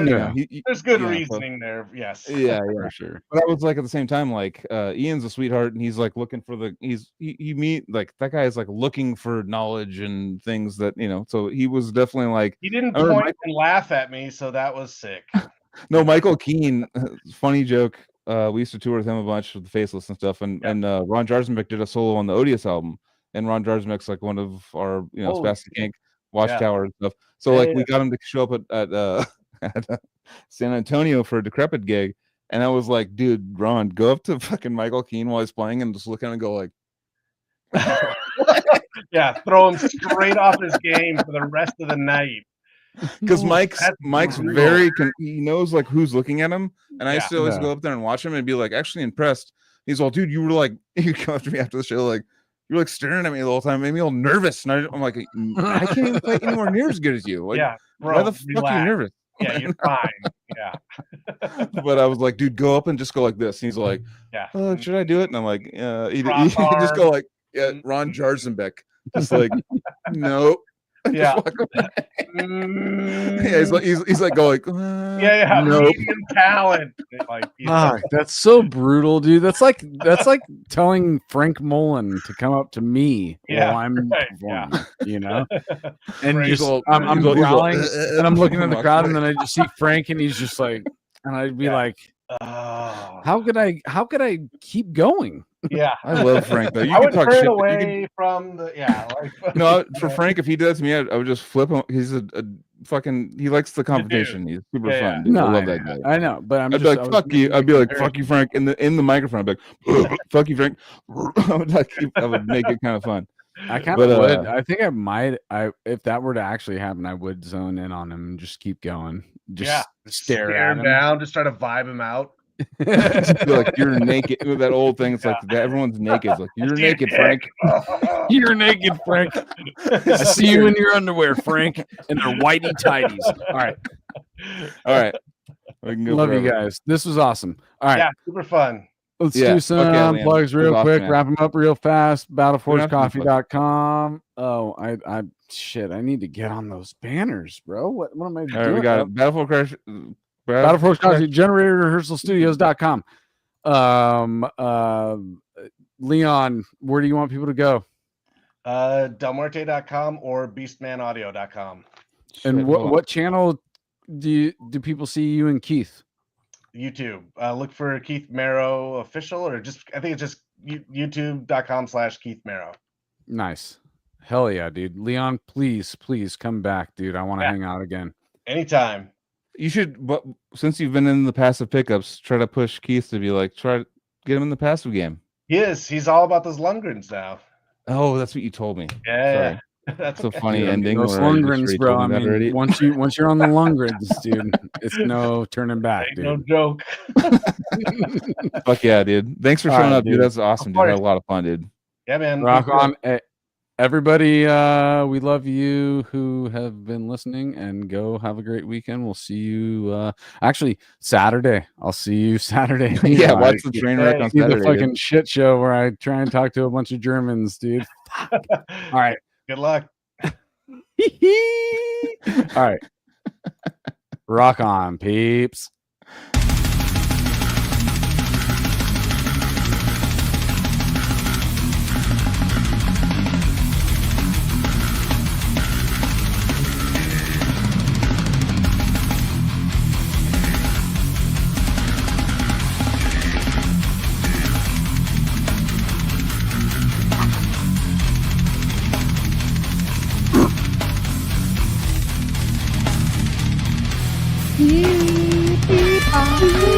there's good reasoning there. Yes. Yeah, for sure. But I was like, at the same time, like, Ian's a sweetheart, and he's like looking for he meet like that guy is like looking for knowledge and things that So he was definitely like he didn't point and laugh at me, so that was sick. No, Michael Keane, funny joke. We used to tour with him a bunch with the Faceless and stuff, and Ron Jarzenbeck did a solo on the Odious album, and Ron Jarzenbeck's like one of our Spastic Inc. Watchtower and stuff. So we got him to show up at San Antonio for a Decrepit gig, and I was like, dude, Ron, go up to fucking Michael Keane while he's playing and just look at him and go like, throw him straight off his game for the rest of the night. Because Mike's very he knows like who's looking at him, and I used to always go up there and watch him and be like actually impressed. He's all, dude, you were like, you come up to me after the show like, you're like staring at me the whole time, made me all nervous, and I'm like, I can't even play anywhere near as good as you. Like, bro, why the fuck are you nervous? Yeah, you're fine. But I was like, dude, go up and just go like this. And he's like, should I do it? And I'm like, you just go like, Ron Jarzenbeck, just like, no. Yeah. He's like going, nope. Medium talent. Like, that's so brutal, dude. That's like telling Frank Mullen to come up to me while I'm performing, and just I'm growling and I'm looking at the crowd, and then I just see Frank, and he's just like, and I'd be like, how could I keep going? Yeah, I love Frank though. You I can would talk turn shit away from the no, for Frank, if he does to me, I would just flip him. He's a fucking. He likes the confrontation. He's super fun. Dude. No, I love that guy. I know, but I'd be like, fuck you. I'd be like, fuck you, Frank, in the microphone. I'd be like, fuck you, Frank. I would make it kind of fun. I kind of would. I think I might. If that were to actually happen, I would zone in on him and just keep going. Just stare at him down, just try to vibe him out. Like you're naked. That old thing. It's like everyone's naked. It's like you're naked, Frank. You're naked, Frank. I see you in your underwear, Frank, and they're whitey tighties. All right. We can go Love you guys. This was awesome. All right. Yeah, super fun. Let's do some plugs real quick. Wrap them up real fast. Battleforgecoffee.com. Oh, I need to get on those banners, bro. What am I doing? All right, we got it. Battleforge Coffee, Generator Rehearsal Studios.com. Leon, where do you want people to go? Muerte.com or beastmanaudio.com. And what channel do people see you and Keith? YouTube. Look for Keith Merrow official, or I think it's just youtube.com/Keith Merrow. Nice. Hell yeah, dude. Leon, please come back, dude. I want to hang out again. Anytime. You should, but since you've been in the passive pickups, try to push Keith to be like, try to get him in the passive game. He is. He's all about those Lundgrens now. Oh, that's what you told me. Yeah. That's a funny ending. Those Lundgrens, bro. I mean, once you're on the Lundgrens, dude, it's no turning back, dude. No joke. Fuck yeah, dude. Thanks for showing up, dude. That's awesome, dude. I had a lot of fun, dude. Yeah, man. Rock on. Everybody, we love you who have been listening, and go have a great weekend. We'll see you actually Saturday. I'll see you Saturday. Yeah, watch the train wreck on Saturday. The fucking shit show where I try and talk to a bunch of Germans, dude. All right. Good luck. All right. Rock on, peeps. Beep, beep, beep,